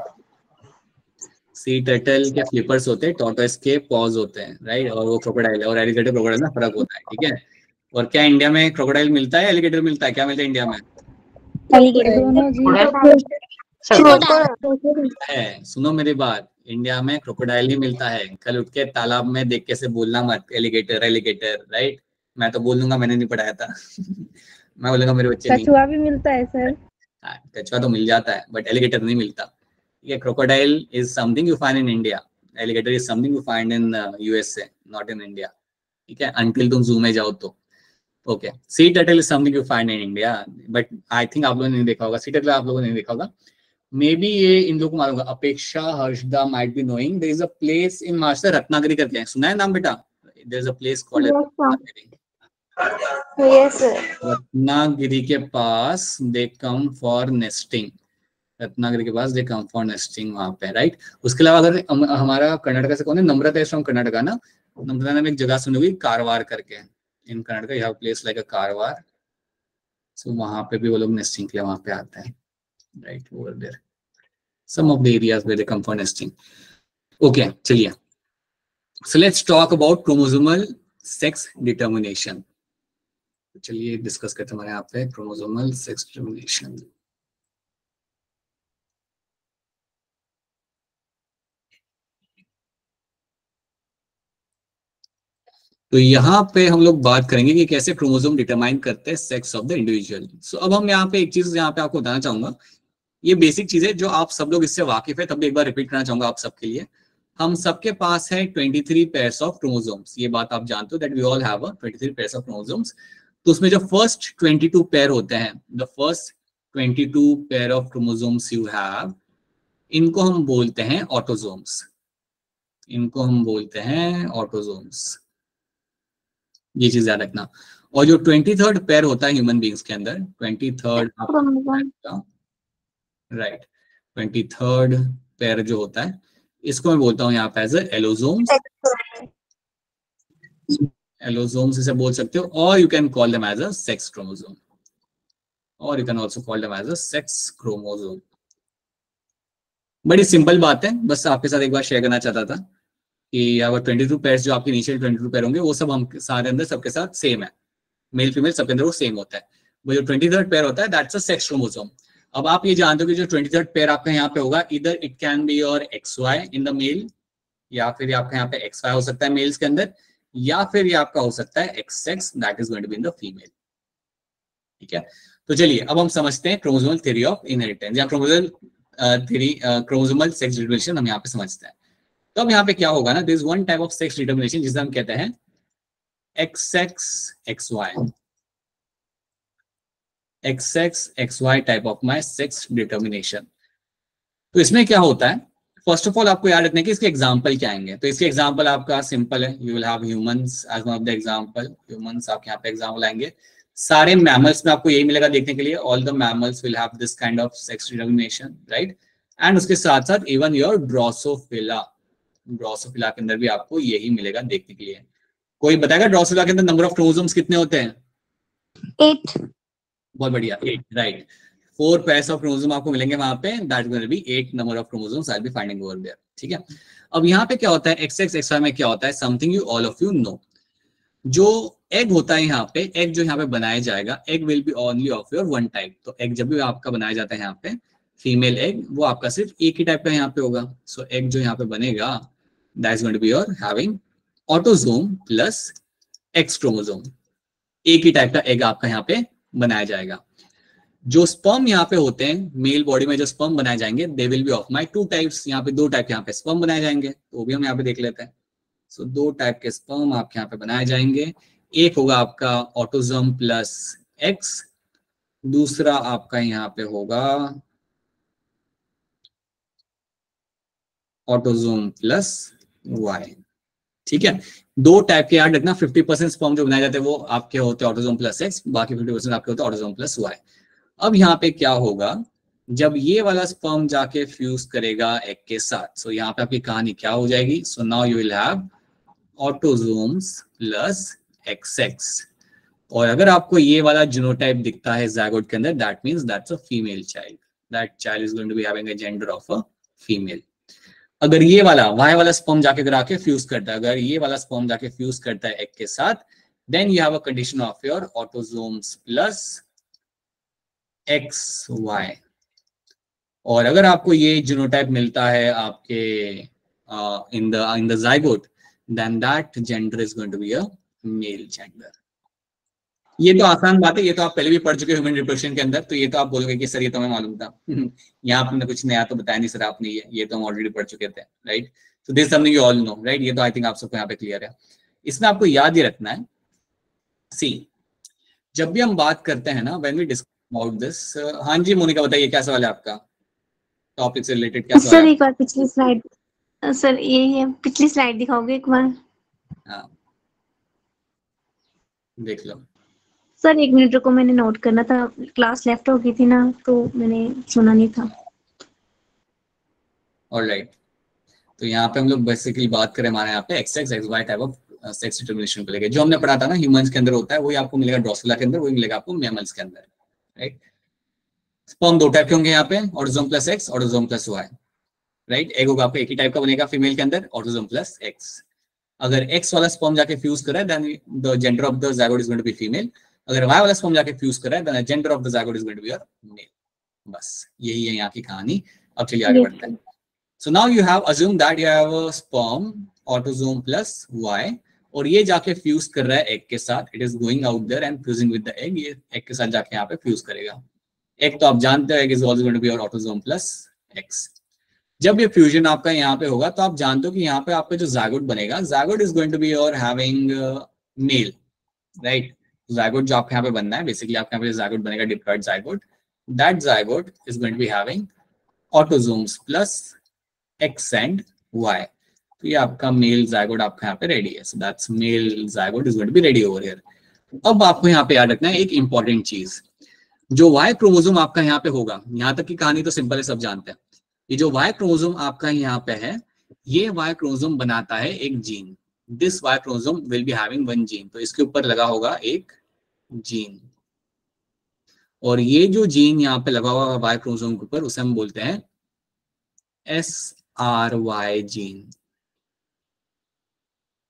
Speaker 1: Sea turtle के फ्लिपर्स होते हैं, टॉर्टोइस के पॉज होते हैं, राइट। और वो क्रोकोडाइल है, और एलिगेटर क्रोकोडाइल में फर्क होता है, ठीक है। और क्या इंडिया में क्रोकोडाइल मिलता है, एलिगेटर मिलता है? क्या मिलता है इंडिया में? है, सुनो मेरी बात, इंडिया में क्रोकोडाइल ही मिलता है। कल उठ के तालाब में देख के से बोलना मत एलिगेटर एलिगेटर, राइट। मैं तो बोल दूंगा, मैंने नहीं पढ़ाया था। मैं बोलूंगा मेरे बच्चे नहीं।
Speaker 2: कछुआ भी मिलता है सर।
Speaker 1: कछुआ तो मिल जाता है, बट एलिगेटर नहीं मिलता, ठीक है। Crocodile is something you find in India, alligator is something you find in USA, not in India, ठीक है, अंटिल तुम जू में जाओ तो। Okay, sea turtle is something you find in India, but I think आप लोगों ने नहीं देखा होगा सी टर्टल, आप लोगों ने नहीं देखा होगा। मे बी ये इन लोगों को मालूम होगा, Apeksha Harshada might be knowing, there is a place in Maharashtra, Ratnagiri करके है, सुना है नाम बेटा? There is a place called Ratnagiri.
Speaker 2: Yes, sir.
Speaker 1: Ratnagiri के पास they come for nesting, Ratnagiri के पास दे कम फॉर नेस्टिंग वहां पे, राइट। उसके अलावा अगर हमारा कर्नाटका से कौन है, नम्रता इज फ्रॉम कर्नाटका ना। नम्रता ने एक जगह सुनी हुई कारवार करके, in Karnataka you have place like a Karwar, so वहां पे भी वो लोग नेस्टिंग के लिए वहां पे आते हैं, right, over there. some of the areas where they come for nesting. Okay, चलिए. So let's talk about chromosomal sex determination. चलिए डिस्कस करते हैं हमारे यहाँ पे chromosomal sex determination. तो यहाँ पे हम लोग बात करेंगे कि कैसे क्रोमोसोम डिटरमाइन करते हैं सेक्स ऑफ द इंडिविजुअल. सो अब हम यहाँ पे एक चीज यहाँ पे आपको बताना चाहूंगा. ये बेसिक चीज है जो आप सब लोग इससे वाकिफ है, तब भी एक बार रिपीट करना चाहूंगा आप सबके लिए. हम सबके पास है 23 पेयर्स ऑफ क्रोमोसोम्स. ये बात आप जानते हो that we all have 23 pairs of chromosomes. तो उसमें जो फर्स्ट 22 पेयर होते हैं, the first 22 pair of chromosomes you have, इनको हम बोलते हैं ऑटोसोम्स. इनको हम बोलते हैं ऑटोसोम्स. ये चीज याद रखना. और जो 23rd पेयर होता है ह्यूमन बीइंग्स के अंदर, 23rd राइट, 23rd पेयर जो होता है, इसको मैं बोलता हूँ यहाँ पे एज एलोसोम्स. एलोसोम्स इसे बोल सकते हो, और you can call them as a sex chromosome, और you can also call them as a sex chromosome. बड़ी सिंपल बात है, बस आपके साथ एक बार शेयर करना चाहता था कि अगर 22 पेयर्स जो आपके इनिशियल 22 पेयर होंगे वो सब हम सारे अंदर सबके साथ सेम है, मेल फीमेल सबके अंदर वो सेम होता है. वो जो 23rd पेयर होता है दैट्स अ सेक्स क्रोमोसोम. अब आप ये जानते हो कि जो 23rd पेयर आपका यहाँ पे होगा, इधर it can be your XY in the male, या फिर आपका यहाँ पे XY हो सकता है मेल्स के अंदर, या फिर ये आपका हो सकता है XX that is going to be in the female. ठीक है, तो चलिए अब हम समझते हैं क्रोमोसोमल थ्योरी ऑफ इनहेरिटेंस या chromosomal theory, chromosomal sex determination हम यहाँ पे समझते हैं. तो अब यहाँ पे क्या होगा ना, this one type of sex determination जिसे हम कहते हैं XX XY. XX XY type of my sex determination. तो इसमें क्या होता है, फर्स्ट ऑफ ऑल आपको याद रखना है कि इसके एग्जांपल क्या आएंगे. तो इसके एग्जांपल आपका सिंपल है, you will have humans as one of the example. Humans आपके यहाँ पे एग्जांपल आएंगे. सारे मैमल्स में आपको यही मिलेगा देखने के लिए, all the mammals will have this kind of sex determination, right. And उसके साथ साथ इवन योर ड्रोसोफिला, ड्रोसोफिला के अंदर भी आपको यही मिलेगा देखने के लिए. कोई बताएगा ड्रोसोफिला के अंदर नंबर ऑफ क्रोमोसोम्स कितने होते हैं?
Speaker 2: 8.
Speaker 1: बहुत बढ़िया, 8 राइट. 4 पेयर्स ऑफ क्रोमोसोम आपको मिलेंगे वहां पे, that will be 8 number of chromosomes I will be finding over there. ठीक है, अब यहाँ पे क्या होता है XX XY में क्या होता है, something you all of you know. जो एग होता है यहाँ पे, एग जो यहाँ पे बनाया जाएगा, egg will be only of your one type. तो एग जब भी आपका बनाया जाता है यहाँ पे, फीमेल एग, वो आपका सिर्फ एक ही टाइप का यहाँ पे होगा. सो एग जो यहाँ पे बनेगा that is going to be your having autosome plus X chromosome. एक ही टाइप का एग आपका यहाँ पे बनाया जाएगा. जो स्पर्म यहाँ पे होते हैं, मेल बॉडी में जो स्पर्म बनाए जाएंगे, they will be of my 2 types. यहाँ पे 2 टाइप यहाँ पे स्पर्म बनाए जाएंगे, तो वो भी हम यहाँ पे देख लेते हैं. सो 2 टाइप के स्पर्म आपके यहाँ पे बनाए जाएंगे. एक होगा आपका ऑटोसोम प्लस एक्स, दूसरा आपका यहाँ पे होगा ऑटोसोम प्लस वाई. ठीक है, 2 टाइप के याद रखना. 50% स्पर्म जो बनाए जाते हैं वो आपके होते हैं ऑटोसोम प्लस एक्स, बाकी 50% आपके होते हैं ऑटोसोम प्लस वाई. अब यहाँ पे क्या होगा, जब ये वाला स्पर्म जाके फ्यूज करेगा एग के साथ, सो यहाँ पे आपकी कहानी क्या हो जाएगी. सो now you will have autosomes plus XX. और अगर आपको ये वाला जीनोटाइप दिखता है ज़ायगोट के अंदर, that means that's a female child. That child is going to be having a gender of a female. अगर ये वाला वाई वाला स्पर्म जाके अगर आके फ्यूज करता है, अगर ये वाला स्पर्म जाके फ्यूज करता है एग के साथ, then you have a condition of your autosomes plus XY. और अगर आपको ये जीनोटाइप मिलता है आपके in the zygote, then that gender is going to be a male gender. ये तो आसान बात है, ये तो आप पहले भी पढ़ चुके हो ह्यूमन रिप्रोडक्शन के अंदर, तो ये तो आप बोलोगे कि सर ये तो हमें मालूम था. यहाँ आपने कुछ नया तो बताया नहीं सर आपने, ये तो हम ऑलरेडी पढ़ चुके थे, right. So this something you all know, right. ये तो आई थिंक आप सबको यहाँ पे क्लियर है. इसमें आपको याद ही रखना है, सी जब भी हम बात करते हैं ना, when we discuss about this. हाँ जी मोनिका बताइए क्या सवाल है आपका, टॉपिक से रिलेटेड क्या सवाल है?
Speaker 2: सर एक बार पिछली स्लाइड, सर ये पिछली स्लाइड दिखाओगे एक बार?
Speaker 1: हाँ देख लो.
Speaker 2: सर 1 मिनट रुको, मैंने नोट करना था, क्लास लेफ्ट हो गई थी ना तो मैंने सुना नहीं था.
Speaker 1: ऑलराइट, तो यहाँ पे हम लोग बेसिकली बात करें हमारे यहाँ पे XX XY type of sex determination को लेके. जो हमने पढ़ा था ना ह्यूमंस के अंदर होता है, वही आपको मिलेगा ड्रोसोफिला के अंदर, वही मिलेगा आपको मैमल्स के अंदर, राइट. स्पर्म 2 टाइप के होंगे यहाँ पे, autosome plus X, autosome plus Y, right. Egg होगा आपका एक ही टाइप का बनेगा फीमेल के अंदर, ऑटोसोम प्लस एक्स। अगर एक्स वाला स्पर्म जाके फ्यूज कर रहा है then the gender of the zygote is going to be female. अगर वाई वाला स्पर्म जाके फ्यूज कर रहा है then the gender of the zygote is going to be male. बस यही है यहाँ की कहानी। अब चलिए आगे बढ़ते हैं। So now you have assume that you have a sperm autosome plus Y, और ये जाके फ्यूज कर रहा है एग के साथ। It is going out there and fusing with the egg. ये एग के साथ जाके यहाँ पे फ्यूज करेगा। एग तो आप जानते हो egg is also going to be your autosome plus X. जब ये फ्यूजन आपका यहाँ पे होगा तो आप जानते हो कि यहाँ पे आपका जो ज़ायगोट बनेगा, zygote is going to be your having male, right. Zygote जो आपके यहाँ पे बनना है, बेसिकली आपके यहाँ पे ज़ायगोट बनेगा diploid zygote. That zygote is going to be having autosomes plus X and Y. तो ये आपका मेल ज़ायगोट आपका यहाँ पे रेडी है। So that's male zygote is going to be ready over here. अब आपको यहाँ पे याद रखना है एक इंपॉर्टेंट चीज, जो वाई क्रोमोसोम आपका यहाँ पे होगा, यहाँ तक की कहानी तो सिंपल है, सब जानते हैं। ये जो वाई क्रोमोसोम आपका यहाँ पे है, ये वाई क्रोमोसोम बनाता है एक gene. This Y chromosome will be having one gene. तो इसके ऊपर लगा होगा एक जीन, और ये जो जीन यहाँ पे लगा हुआ है वाई क्रोमोसोम के ऊपर, उसे हम बोलते हैं SRY जीन।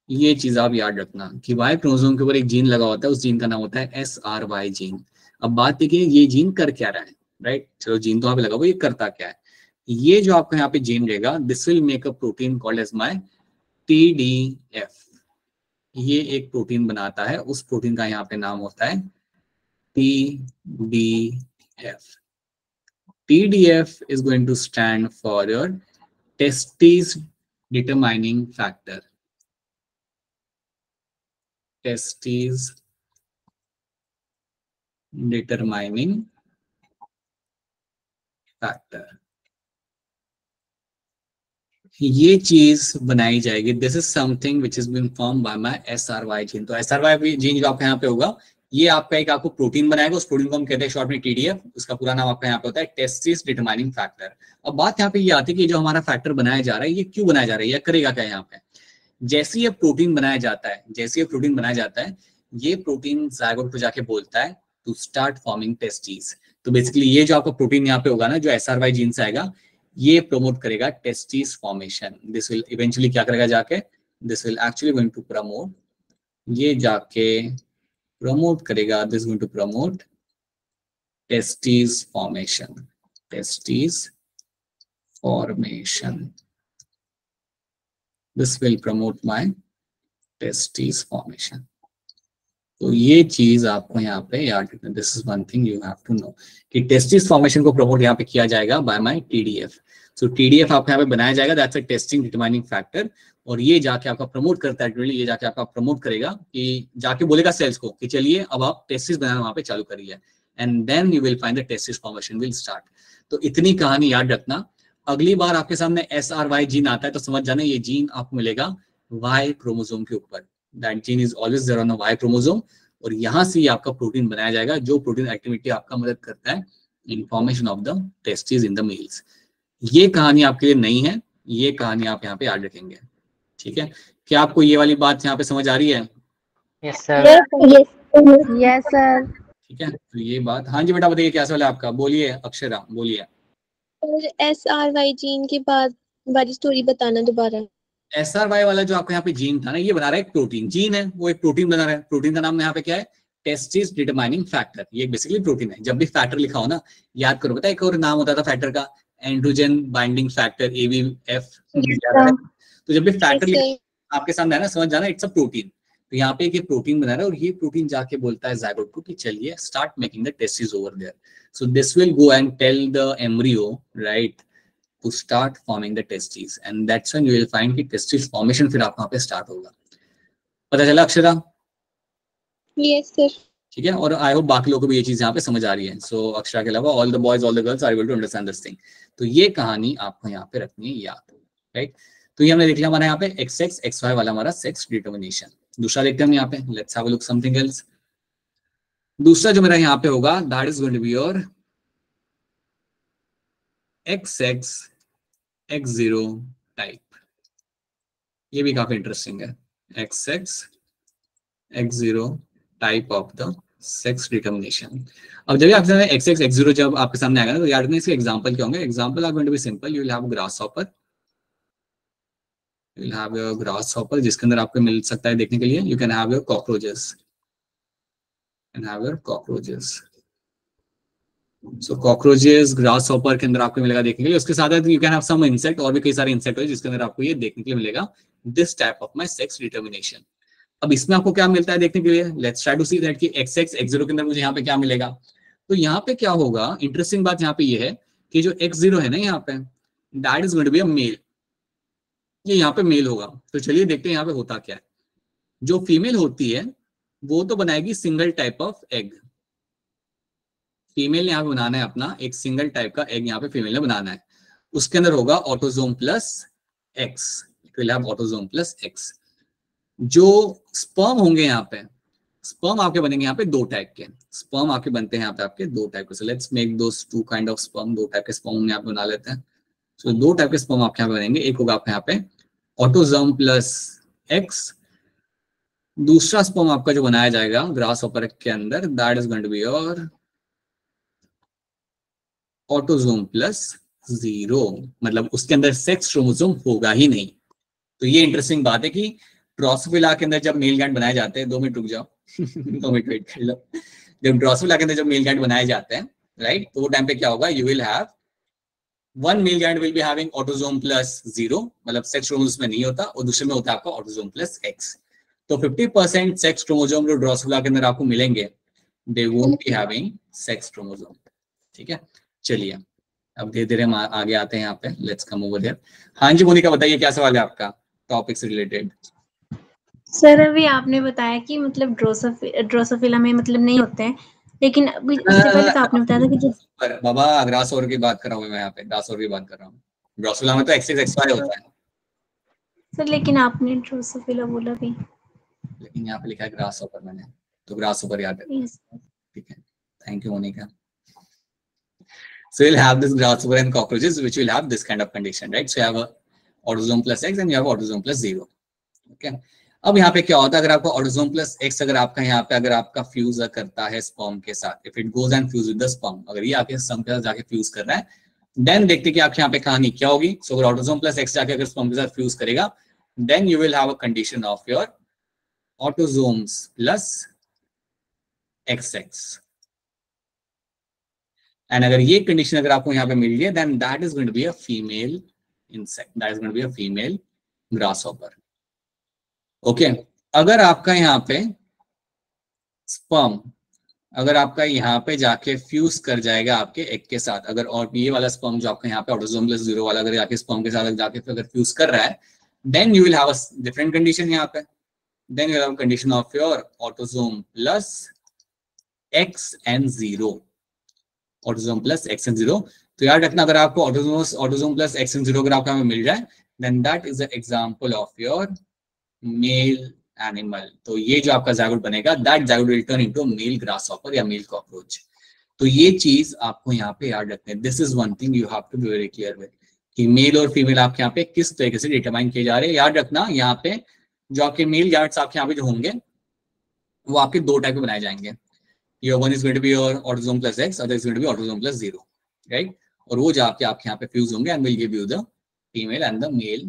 Speaker 1: ये चीज आप याद रखना कि वाई क्रोमोसोम के ऊपर एक जीन लगा होता है, उस जीन का नाम होता है SRY जीन। अब बात देखिए ये जीन कर क्या रहा है, राइट। चलो जीन तो यहाँ पे लगा हुआ, ये करता क्या है। ये जो आपका यहाँ पे जीन रहेगा, this will make a protein called as my TDF। ये एक प्रोटीन बनाता है, उस प्रोटीन का यहाँ पे नाम होता है TDF। TDF is going to stand for your testes determining factor. Testes determining factor. ये चीज बनाई जाएगी। This is something which is been form by my SRY gene. तो SRY जीन जो आपका यहाँ पे होगा, ये आपका एक आपको प्रोटीन बनाएगा। उस प्रोटीन को हम कहते हैं शॉर्ट में TDF। उसका पूरा नाम आपका यहाँ पे होता है टेस्टिस डिटरमाइनिंग फैक्टर। अब बात यहाँ पे ये आती है कि जो हमारा फैक्टर बनाया जा रहा है, ये क्यों बनाया जा रहा है, ये करेगा क्या यहाँ पे। जैसे ये प्रोटीन बनाया जाता है, ये प्रोटीन ज़ायगोट को जाके बोलता है टू स्टार्ट फॉर्मिंग टेस्टिस। तो बेसिकली ये जो आपका प्रोटीन यहाँ पे होगा ना, जो SRY जीन से आएगा, ये प्रमोट करेगा testis formation. This will eventually क्या करेगा जाके, this will actually going to promote, ये जाके प्रमोट करेगा, this going to promote testis formation. This will promote my testis formation. तो ये चीज आपको यहाँ पे याद रखना। This is one thing you have to know कि टेस्टिस फॉर्मेशन को प्रमोट यहाँ पे किया जाएगा by my TDF। So TDF आपको यहाँ पे बनाया जाएगा, that's a testing determining factor. और ये जाके आपका प्रमोट करता है, ये जाके आपका प्रमोट करेगा कि जाके बोलेगा सेल्स को कि चलिए अब आप टेस्टिस बनाना वहां पे चालू करिए, and then you will find the testis formation will start. तो इतनी कहानी याद रखना। अगली बार आपके सामने SRY जीन आता है तो समझ जाना ये जीन आपको मिलेगा वाई क्रोमोसोम के ऊपर। That gene is always there on a Y chromosome, और यहाँ से आपका प्रोटीन बनाया जाएगा, जो प्रोटीन एक्टिविटी आपका मदद करता है in formation of the testis in the mails. ये कहानी आपके लिए नहीं है, ये कहानी आप यहाँ पे याद रखेंगे, ठीक है। क्या आपको ये वाली बात यहाँ पे समझ आ रही है?
Speaker 5: Yes sir.
Speaker 2: Yes sir.
Speaker 1: ठीक है, तो ये बात, हाँ जी बेटा बताइए क्या सवाल है आपका, बोलिए अक्षरा बोलिए।
Speaker 3: और SRY जीन के बाद वाली स्टोरी बताना दोबारा।
Speaker 1: SRY वाला जो आपको यहाँ पे जीन था ना, ये बना रहा है एक प्रोटीन, जीन है वो एक प्रोटीन बना रहा है। प्रोटीन का नाम यहाँ पे क्या है, टेस्टिस डिटरमाइनिंग फैक्टर। ये बेसिकली प्रोटीन है। जब भी फैक्टर लिखा हो ना, याद करो, पता है एक और नाम होता था फैक्टर का, एंड्रोजन बाइंडिंग फैक्टर, ABF। तो जब भी फैक्टर आपके सामने है ना, समझ जाना इट्स अ प्रोटीन। तो यहाँ पे एक प्रोटीन बना रहा है, और ये प्रोटीन जाके बोलता है ज़ायगोट को कि चलिए start making the testis over there. So this will go and tell the embryo, right, to start forming the testes, and that's when you will find कि testis formation फिर आप वहाँ पे start होगा। पता चला अक्षरा?
Speaker 3: Yes sir.
Speaker 1: ठीक है, और आई होप बाकी लोगों को भी ये चीज यहाँ पे समझ आ रही है। सो अक्षरा के अलावा all the boys all the girls are able to understand this thing. तो ये कहानी आपको यहाँ पे रखनी है याद, राइट। तो ये हमने देख लिया हमारा यहाँ पे XX XY वाला हमारा सेक्स डिटर्मिनेशन। दूसरा देखते हैं हम यहाँ पे, let's have a look something else. दूसरा जो मेरा यहाँ पे होगा, that is going to be your XX X0 type. ये भी काफी इंटरेस्टिंग है, XX X0 type of the sex determination. अब जब आपके सामने XX X0 जब आपके सामने आएगा ना, तो याद रखना इसके एग्जांपल क्या होंगे। Example are going to be simple, you will have grasshopper, you will have your grasshopper जिसके अंदर आपको मिल सकता है देखने के लिए, you can have your cockroaches, can have your cockroaches. So cockroaches grasshopper के अंदर आपको मिलेगा देखने के लिए। उसके साथ you can have some insect, और भी कई सारे इंसेक्ट है जिसके अंदर आपको ये देखने के लिए मिलेगा, this type of my sex determination. अब इसमें आपको क्या मिलता है देखने के लिए, let's try to see that कि XX X0 के अंदर मुझे यहाँ पे क्या मिलेगा। तो यहाँ पे क्या होगा, इंटरेस्टिंग बात यहाँ पे ये है कि जो X0 है ना यहाँ पे, that is going to be a male, ये यहाँ पे मेल होगा। तो चलिए देखते हैं यहाँ पे होता क्या है। जो फीमेल होती है वो तो बनाएगी single type of egg, female ने यहाँ पे बनाना है अपना एक सिंगल टाइप का एग, यहाँ पे फीमेल ने बनाना है। उसके अंदर होगा autosome plus X, autosome plus x. जो स्पर्म होंगे यहाँ पे, स्पर्म आपके बनेंगे यहाँ पे दो टाइप के, स्पर्म आपके बनते हैं यहाँ पे आपके दो टाइप के। So let's make those two kind of sperm, दो टाइप के स्पर्म यहाँ पे बना लेते हैं। सो दो टाइप के स्पर्म आपके यहाँ पे बनेंगे, एक होगा आपके यहाँ पे ऑटोसोम प्लस एक्स, दूसरा स्पर्म आपका जो बनाया जाएगा ग्रासहॉपर के अंदर, that is going to be your autosome plus 0, मतलब उसके अंदर सेक्स क्रोमोसोम होगा ही नहीं। तो ये इंटरेस्टिंग बात है कि ड्रोसोफिला के अंदर जब मेल गैंड बनाए जाते हैं, 2 मिनट रुक जाओ 2 मिनट वेट कर लो। जब ड्रोसोफिला के अंदर जब मेल गैंड बनाए जाते हैं, राइट, तो वो टाइम पे क्या होगा, you will have one male and will be having autosome plus 0, मतलब सेक्स क्रोमोसोम में नहीं होता, और दूसरे में होता है आपका ऑटोसोम प्लस एक्स। तो 50% सेक्स क्रोमोसोम जो ड्रोसोफिला के अंदर आपको मिलेंगे, they won't be having sex chromosome. ठीक है, चलिए अब धीरे धीरे हम आगे आते हैं यहाँ पे, लेट्स कम ओवर हियर। हाँ जी मोनिका बताइए क्या सवाल है आपका टॉपिक से रिलेटेड।
Speaker 2: सर अभी आपने बताया कि मतलब ड्रोसोफिला में मतलब नहीं होते हैं, लेकिन अभी इससे पहले तो आपने बताया था कि जो
Speaker 1: बाबा ग्रासहॉपर की बात कर रहा हूँ मैं यहाँ पे, ग्रासहॉपर की बात कर रहा हूँ। ड्रोसोफिला में तो XX XY होता है
Speaker 2: सर, लेकिन आपने ड्रोसोफिला बोला भी,
Speaker 1: लेकिन यहाँ पे लिखा है ग्रासहॉपर मैंने, तो ग्रासहॉपर याद है। ठीक है, thank you Monika. So you'll have this grasshopper and cockroaches which will have this kind of condition, right? So you have a autosome plus X and you have autosome plus 0. Okay. अब यहाँ पे क्या होता है, अगर आपका ऑटोसोम प्लस एक्स अगर आपका यहाँ पे अगर आपका फ्यूज करता है स्पर्म के साथ, if it goes and fuse with the sperm, अगर ये आपके स्पर्म के साथ जाके फ्यूज कर रहा है, देन देखते कि आपके यहाँ पे कहानी क्या होगी। सो अगर ऑटोसोम प्लस एक्स जाके अगर स्पर्म के साथ फ्यूज करेगा, then you will have a condition of your autosomes plus XX। And अगर ये कंडीशन अगर आपको यहाँ पे मिल गई, then that is going to be a female insect, that is going to be a female grasshopper. Okay, अगर आपका यहाँ पे स्पर्म अगर आपका यहाँ पे जाके फ्यूज कर जाएगा आपके एग के साथ, अगर और ये वाला स्पर्म जो आपका यहाँ पे ऑटोसोम प्लस 0 वाला अगर जाके स्पर्म के साथ जाके अगर फ्यूज कर रहा है, then you will have a different condition यहाँ पे, then you will have condition of your autosome plus X and 0, autosome plus X and 0। तो याद रखना अगर आपको ऑटोसोम प्लस X and 0 अगर आपको हमें मिल जाए, then that is the example of your male animal. तो ये जो आपका जायगोट बनेगा, that zygote will turn into male grasshopper या मेल कॉकरोच। तो ये चीज आपको यहाँ पे याद रखना है। This is one thing you have to be very clear with कि मेल और फीमेल आपके यहाँ पे किस तरीके से डिटरमाइन किए जा रहे हैं। याद रखना यहाँ पे जो आपके मेल गार्ड्स आपके यहाँ पे जो होंगे वो आपके दो टाइप के बनाए जाएंगे। Your one is going to be your autosome plus X, other is going to be autosome plus 0, right? और वो जाके आपके यहाँ पे फ्यूज होंगे and will give you the female and the male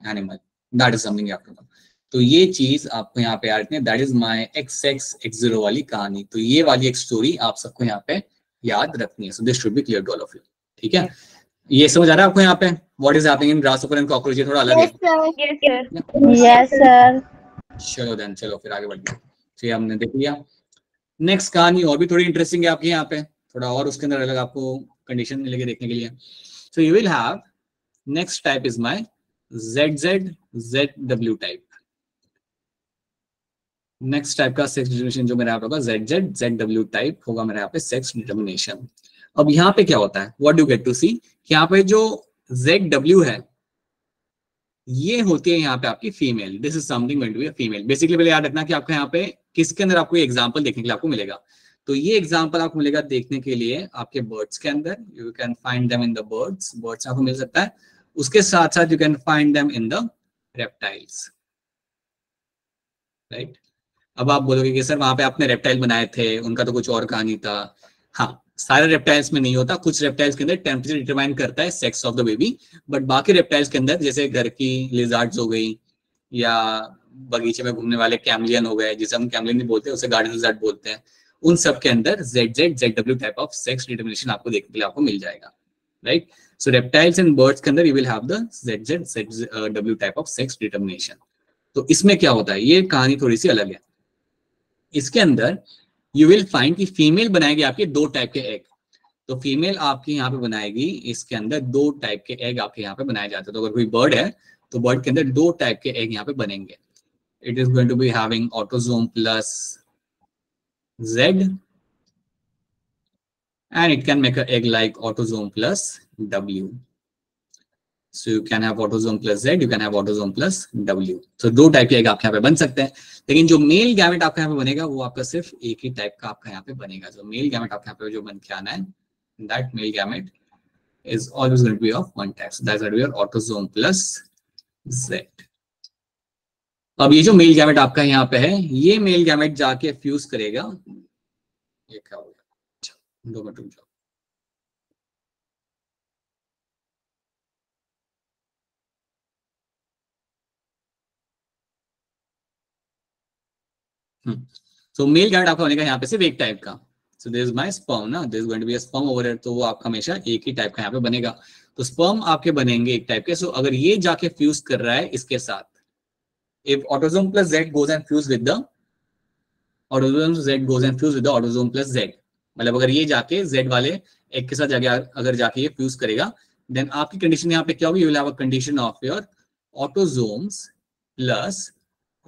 Speaker 1: animal. That is something you have to know. तो ये चीज आपको यहाँ पे याद रखनी है, that is my XX X0 वाली कहानी। तो ये वाली एक स्टोरी आप सबको यहाँ पे याद रखनी है। So this should be clear to all of you. ठीक है, ये समझ आ रहा है आपको यहाँ पे what is happening in grasshopper and cockroach? ये थोड़ा अलग है।
Speaker 5: Yes sir.
Speaker 1: चलो देन, चलो फिर आगे बढ़ते हैं। तो ये हमने देख लिया। नेक्स्ट कहानी और भी थोड़ी इंटरेस्टिंग है आपके यहाँ पे, थोड़ा और उसके अंदर अलग आपको कंडीशन मिलेगी देखने के लिए। सो you will have next type is my ZZ type. Next type का सेक्स डिटर्मिनेशन जो मेरा यहाँ पे होगा ZZ टाइप होगा मेरा यहाँ पे सेक्स डिटर्मिनेशन। अब यहाँ पे क्या होता है, व्हाट डू गेट टू सी, यहाँ पे जो ZW है ये होती है यहाँ पे आपकी female. This is something going to be a female. Basically पहले याद रखना कि आपका यहाँ पे किसके अंदर आपको एग्जांपल देखने के लिए आपको मिलेगा। तो ये एग्जांपल आपको मिलेगा देखने के लिए आपके बर्ड्स के अंदर, you can find them in the birds आपको मिल सकता है। उसके साथ साथ you can find them in the reptiles, right. अब आप बोलोगे कि सर वहां पे आपने रेप्टाइल बनाए थे, उनका तो कुछ और कहानी था। हाँ, सारे रेप्टाइल्स में नहीं होता, कुछ रेप्टाइल्स के अंदर टेम्परेचर डिटरमाइन करता है sex of the baby, but बाकी रेप्टाइल्स के अंदर जैसे घर की लिजार्ड्स हो गई या बगीचे में घूमने वाले कैमलियन हो गए, जिसे हम कैमलियन नहीं बोलते, उसे गार्डन लिजार्ड बोलते हैं, उन सब के अंदर ZZ ZW type of sex determination आपको देखने के लिए आपको मिल जाएगा, right. So reptiles and birds के अंदर you will have the ZZ ZW type of sex determination. तो इसमें क्या होता है, ये कहानी थोड़ी सी अलग है। इसके अंदर यू विल फाइंड कि फीमेल बनाएगी आपके 2 टाइप के एग। तो फीमेल आपकी यहाँ पे बनाएगी, इसके अंदर 2 टाइप के एग आपके यहाँ पे बनाए जाते हैं। तो अगर कोई बर्ड है तो बर्ड के अंदर 2 टाइप के एग यहाँ पे बनेंगे। It is going to be having autosome plus Z and it can make an egg like autosome plus W. So you can have autosome plus Z, you can have autosome plus W. So 2 type के egg आपके यहाँ पे बन सकते हैं, लेकिन जो male gamete आपका यहाँ पे बनेगा वो आपका सिर्फ एक ही टाइप का आपका यहाँ पे बनेगा। जो मेल गैमेट आपके यहाँ पे जो बन के आना है, that male gamete is always going to be of 1 type. So that's going to be your autosome plus Z. अब ये जो मेल गैमेट आपका यहाँ पे है, ये मेल गैमेट जाके फ्यूज करेगा, ये क्या हो गया, अच्छा 2 मिनट रुक जाओ। So मेल गैमेट आपका बनेगा यहाँ पे सिर्फ एक टाइप का। So there is my sperm ना, there is going to be a sperm over here, तो वो आपका हमेशा एक ही टाइप का यहाँ पे बनेगा। तो स्पर्म आपके बनेंगे एक टाइप के। सो अगर ये जाके फ्यूज कर रहा है इसके साथ, if autosome plus Z goes and fuse with the autosome Z goes and fuse with the autosome plus Z, मतलब अगर ये जाके Z वाले एक के साथ जाके अगर जाके ये फ्यूज करेगा, देन आपकी कंडीशन यहाँ पे क्या होगी, you will have a condition of your autosomes plus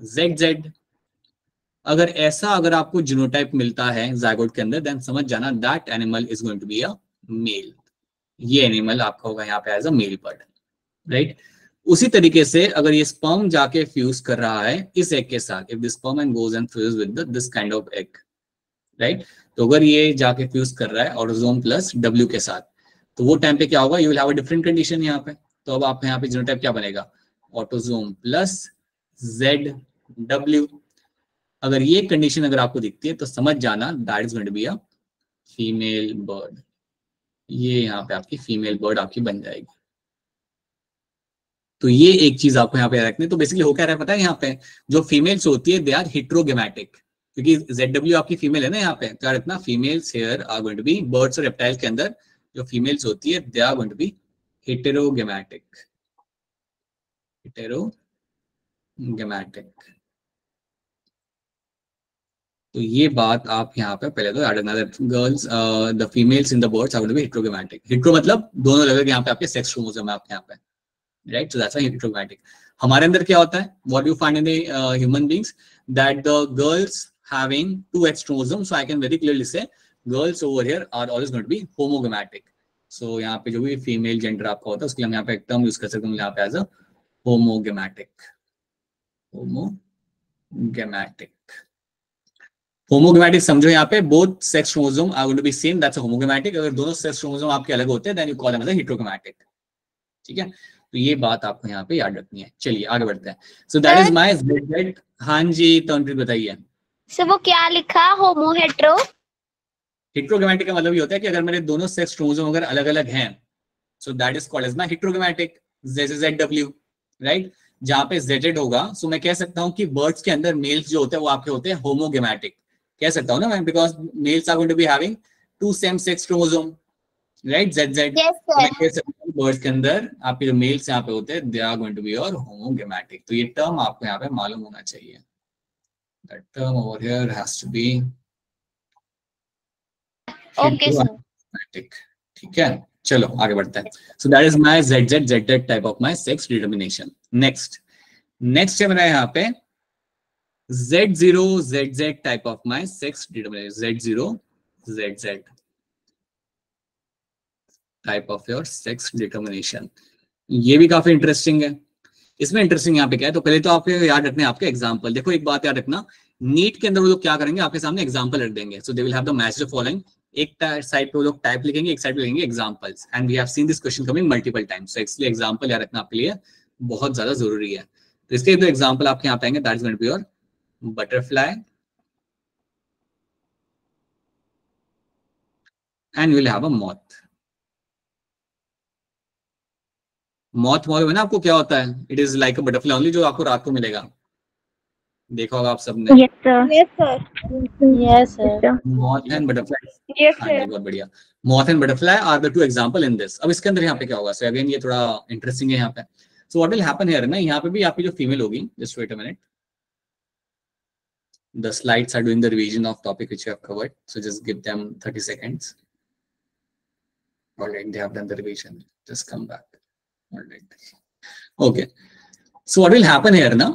Speaker 1: ZZ। अगर ऐसा अगर आपको जीनोटाइप मिलता है जायगोट के अंदर, देन समझ जाना that animal is going to be a male. ये एनिमल आपका होगा यहाँ पे as a male bird, right. उसी तरीके से अगर ये स्पर्म जाके फ्यूज कर रहा है इस एग के साथ, if this sperm and goes and fuse with this kind of egg, right, तो अगर ये जाके फ्यूज कर रहा है ऑटोसोम प्लस W के साथ, तो वो टाइम पे क्या होगा, you will have a different condition यहाँ पे। तो अब आपका यहाँ पे जीनोटाइप क्या बनेगा, ऑटोसोम प्लस ZW। अगर ये कंडीशन अगर आपको दिखती है तो समझ जाना that is going to be a female bird. ये यहाँ पे आपकी फीमेल बर्ड आपकी बन जाएगी। तो ये एक चीज आपको यहाँ पे रखनी। तो बेसिकली हो क्या रहा है पता है, यहाँ पे जो फीमेल्स होती है दे आर हेटेरोगैमेटिक, क्योंकि ZW आपकी फीमेल है ना यहाँ पे, तो इतना females here are going to be, birds और रेप्टाइल्स के अंदर जो फीमेल्स होती है they are going to be heterogametic, heterogametic. तो ये बात आप यहाँ पे पहले तो याद रखना, girls the females in the birds are going to be heterogametic. Hetero मतलब दोनों अलग यहाँ पे आपके सेक्स क्रोमोसोम है आपके यहाँ पे, right. So that's why heterogametic. हमारे अंदर क्या होता है, what you find in the human beings, that the girls having 2X chromosome, so I can very clearly say girls over here are always going to be homogametic. So यहाँ पे जो भी female gender आपका होता है उसके लिए हम यहाँ पे एक टर्म यूज कर सकते हैं यहाँ पे as a homogametic, homogametic. Homogametic समझो यहाँ पे both sex chromosome are going to be same, that's a homogametic. अगर दोनों सेक्स क्रोमोसोम आपके अलग होते हैं then you call them as a heterogametic, ठीक है। तो ये बात आपको यहाँ पे याद रखनी है। चलिए आगे बढ़ते हैं। So that is my ZZ। हाँ जी तनुप्रीत बताइए।
Speaker 3: सर वो क्या लिखा, होमो हेटेरो?
Speaker 1: हेटेरोगैमेटिक का मतलब ये होता है कि अगर मेरे दोनों सेक्स क्रोमोसोम अगर अलग अलग हैं, so that is called as my heterogametic, ZZW, right. जहाँ पे ZZ होगा, सो मैं कह सकता हूँ कि बर्ड्स के अंदर मेल्स जो होते हैं वो आपके होते हैं होमोगैमेटिक, कह सकता हूँ ना मैं, because males are going to be having 2 same sex chromosome, right, ZZ। मैं कह सकता हूँ बर्ड्स के अंदर आपके जो मेल्स यहाँ पे होते हैं they are going to be और होमोगैमेटिक। तो ये टर्म आपको यहाँ पे मालूम होना चाहिए, that term over here has to be heterogametic, ठीक है। चलो आगे बढ़ते हैं। So that is my ZZ ZZ type of my sex determination. Next है मेरा यहाँ पे Z0 ZZ type of my sex determination, Z0 ZZ type of your sex determination. ये भी काफी इंटरेस्टिंग है। इसमें इंटरेस्टिंग यहाँ पे क्या है, तो पहले तो आपको याद रखना है आपके एग्जाम्पल। देखो एक बात याद रखना, नीट के अंदर वो लोग क्या करेंगे, आपके सामने एग्जाम्पल रख देंगे। So they will have the match the following, एक साइड पे वो लोग टाइप लिखेंगे, एक साइड पे लिखेंगे examples, and we have seen this question coming multiple times. So इसलिए एग्जाम्पल याद रखना आपके लिए बहुत ज्यादा जरूरी है। तो इसके दो एग्जाम्पल आपके यहाँ पे आएंगे, that is going to be your butterfly and you will have a moth. Moth में ना आपको क्या होता है, it is like a butterfly only, जो आपको रात को मिलेगा, देखा होगा आप सबने।
Speaker 2: Yes sir,
Speaker 3: yes sir, yes sir.
Speaker 1: Moth and butterfly,
Speaker 3: yes
Speaker 1: हाँ जी, बहुत बढ़िया। Moth and butterfly are the two example in this. अब इसके अंदर यहाँ पे क्या होगा, सो अगेन ये थोड़ा इंटरेस्टिंग है यहाँ पे। So what will happen here ना, यहाँ पे भी आपकी जो फीमेल होगी, just wait a minute, the slides are doing the revision of topic which you have covered, so just give them 30 seconds. All right, they have done the revision, just come back. All right, okay, so what will happen here ना,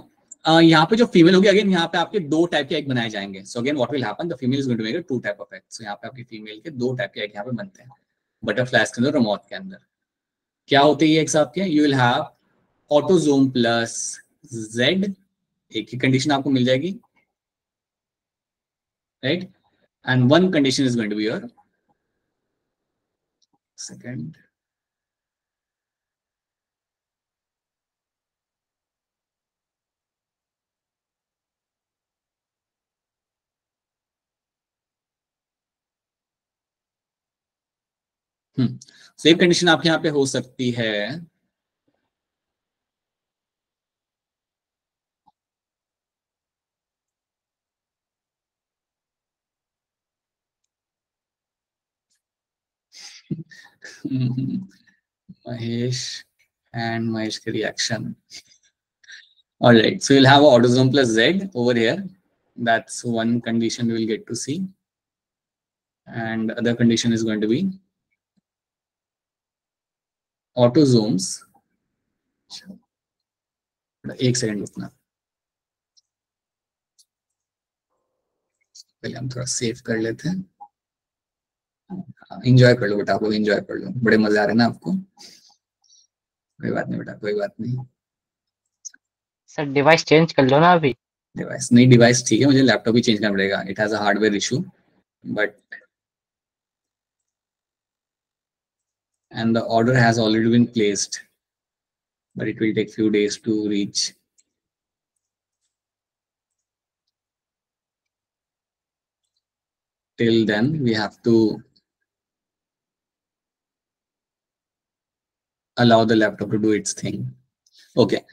Speaker 1: यहाँ पे जो female होगी, again यहाँ पे आपके दो type के एग बनाए जाएंगे। So again what will happen, the female is going to make two type of egg. So यहाँ पे आपकी फीमेल के दो टाइप के एग यहाँ पे बनते हैं, बटरफ्लाइज के अंदर और मॉथ के अंदर। क्या होते हैं ये एग्स आपके, you will have autosome plus Z, एक ही कंडीशन आपको मिल जाएगी, right? And one condition is going to be your second. Same condition आपके यहाँ पे हो सकती है Mahesh and Mahesh के reaction. All right, so you'll have autosome plus Z over here. That's one condition we will get to see, and other condition is going to be autosomes. एक second रुकना, पहले हम थोड़ा save कर लेते हैं। Enjoy कर लो बेटा, आप लोग एंजॉय कर लो, बड़े मजे आ रहे हैं ना आपको। कोई बात नहीं बेटा, कोई बात नहीं।
Speaker 5: सर डिवाइस चेंज कर लो ना अभी।
Speaker 1: डिवाइस नहीं, डिवाइस ठीक है, मुझे लैपटॉप ही चेंज करना पड़ेगा। It has a hardware issue, but and the order has already been placed, but it will take few days to reach. Till then we have to allow the laptop to do its thing. Okay,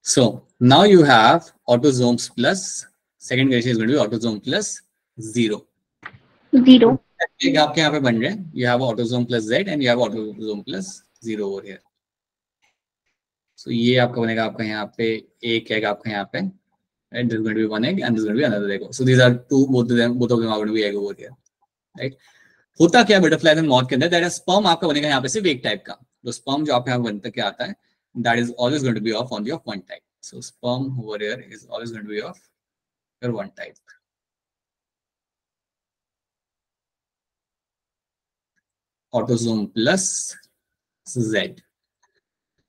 Speaker 1: so now you have autosomes plus, second condition is going to be autosome plus 0. आपके यहाँ पे बन रहे हैं, you have autosome plus Z and you have autosome plus 0 over here. So ये आपका बनेगा आपका यहाँ पे एक egg आपका यहाँ पे, right? This is going to be one egg and this is going to be another egg. So these are two, both of them are going to be egg over here, right? होता क्या butterfly and moth के अंदर, that is sperm आपका बनेगा यहाँ पे सिर्फ एक टाइप का। तो स्पर्म जो आपके यहाँ बनता क्या आता है, that is always going to be of only of one type. So sperm over here is always going to be of your one type. Autosome plus Z।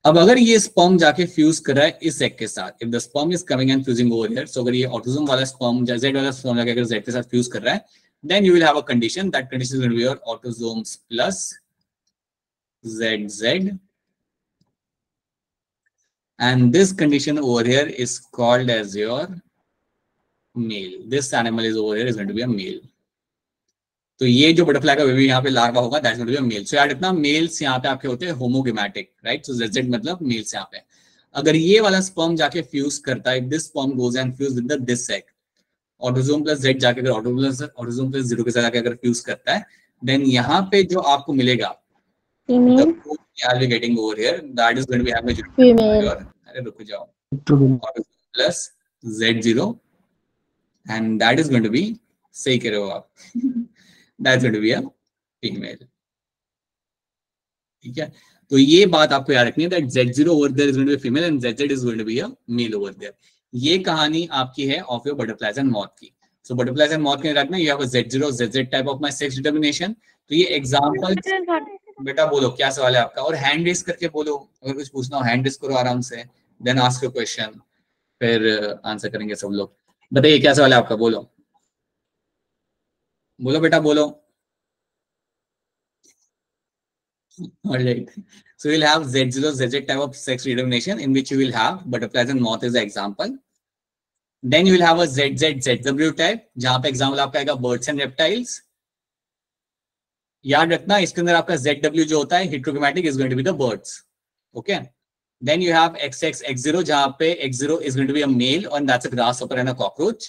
Speaker 1: अब अगर ये स्पर्म जाके फ्यूज कर रहा है इस एग के साथ, if the sperm is coming and fusing over here, so अगर ये ऑटोसोम वाला स्पर्म Z वाला स्पर्म जाके अगर Z के साथ फ्यूज कर रहा है, then you will have a condition, that condition is going to be your autosomes plus ZZ, and this condition over here is called as your male. This animal is over here is going to be a male. तो ये जो butterfly का baby यहाँ पे larva होगा, that's going to be a male. So याद रखना, males यहाँ पे आपके होते हैं होमोगेमेटिक, राइट? सो ZZ मतलब मेल्स यहाँ पे। अगर ये वाला स्पर्म जाके फ्यूज करता है, this sperm goes and fuse with this egg, autosome plus Z जाके अगर ऑटोसोम प्लस 0 के साथ जाके अगर फ्यूज करता है, देन यहाँ पे जो आपको मिलेगा, getting over here, that is going to be having female. अरे रुक जाओ, autosome plus Z0 and that is going to be, सही कह रहे हो आप, that's going to be a female. ठीक है, तो ये बात आपको याद रखनी है, that Z0 over there is going to be female and ZZ is going to be a male over there. ये कहानी आपकी है of your butterflies and moth की। सो बटरफ्लाइज एंड मॉथ के रखना, you have a Z0 ZZ type of my sex determination. तो ये example, बेटा बोलो क्या सवाल है आपका, और हैंड रेज करके बोलो, अगर कुछ पूछना हो हैंड रेज करो आराम से, देन आस्क योर क्वेश्चन, फिर आंसर करेंगे सब लोग। बताइए क्या सवाल है आपका, बोलो बोलो बेटा बोलो। All right. So we'll have Z0 ZZ type of sex redetermination in which you will have butterflies and moth as an example. Then you will have a ZZ ZW type, जहां पे example आपका आएगा birds and reptiles. याद रखना इसके अंदर आपका ZW जो होता है heterochromatic is going to be the birds, okay. Then you have XX X0 जहां पे X0 is going to be a male and that's a grasshopper and a cockroach,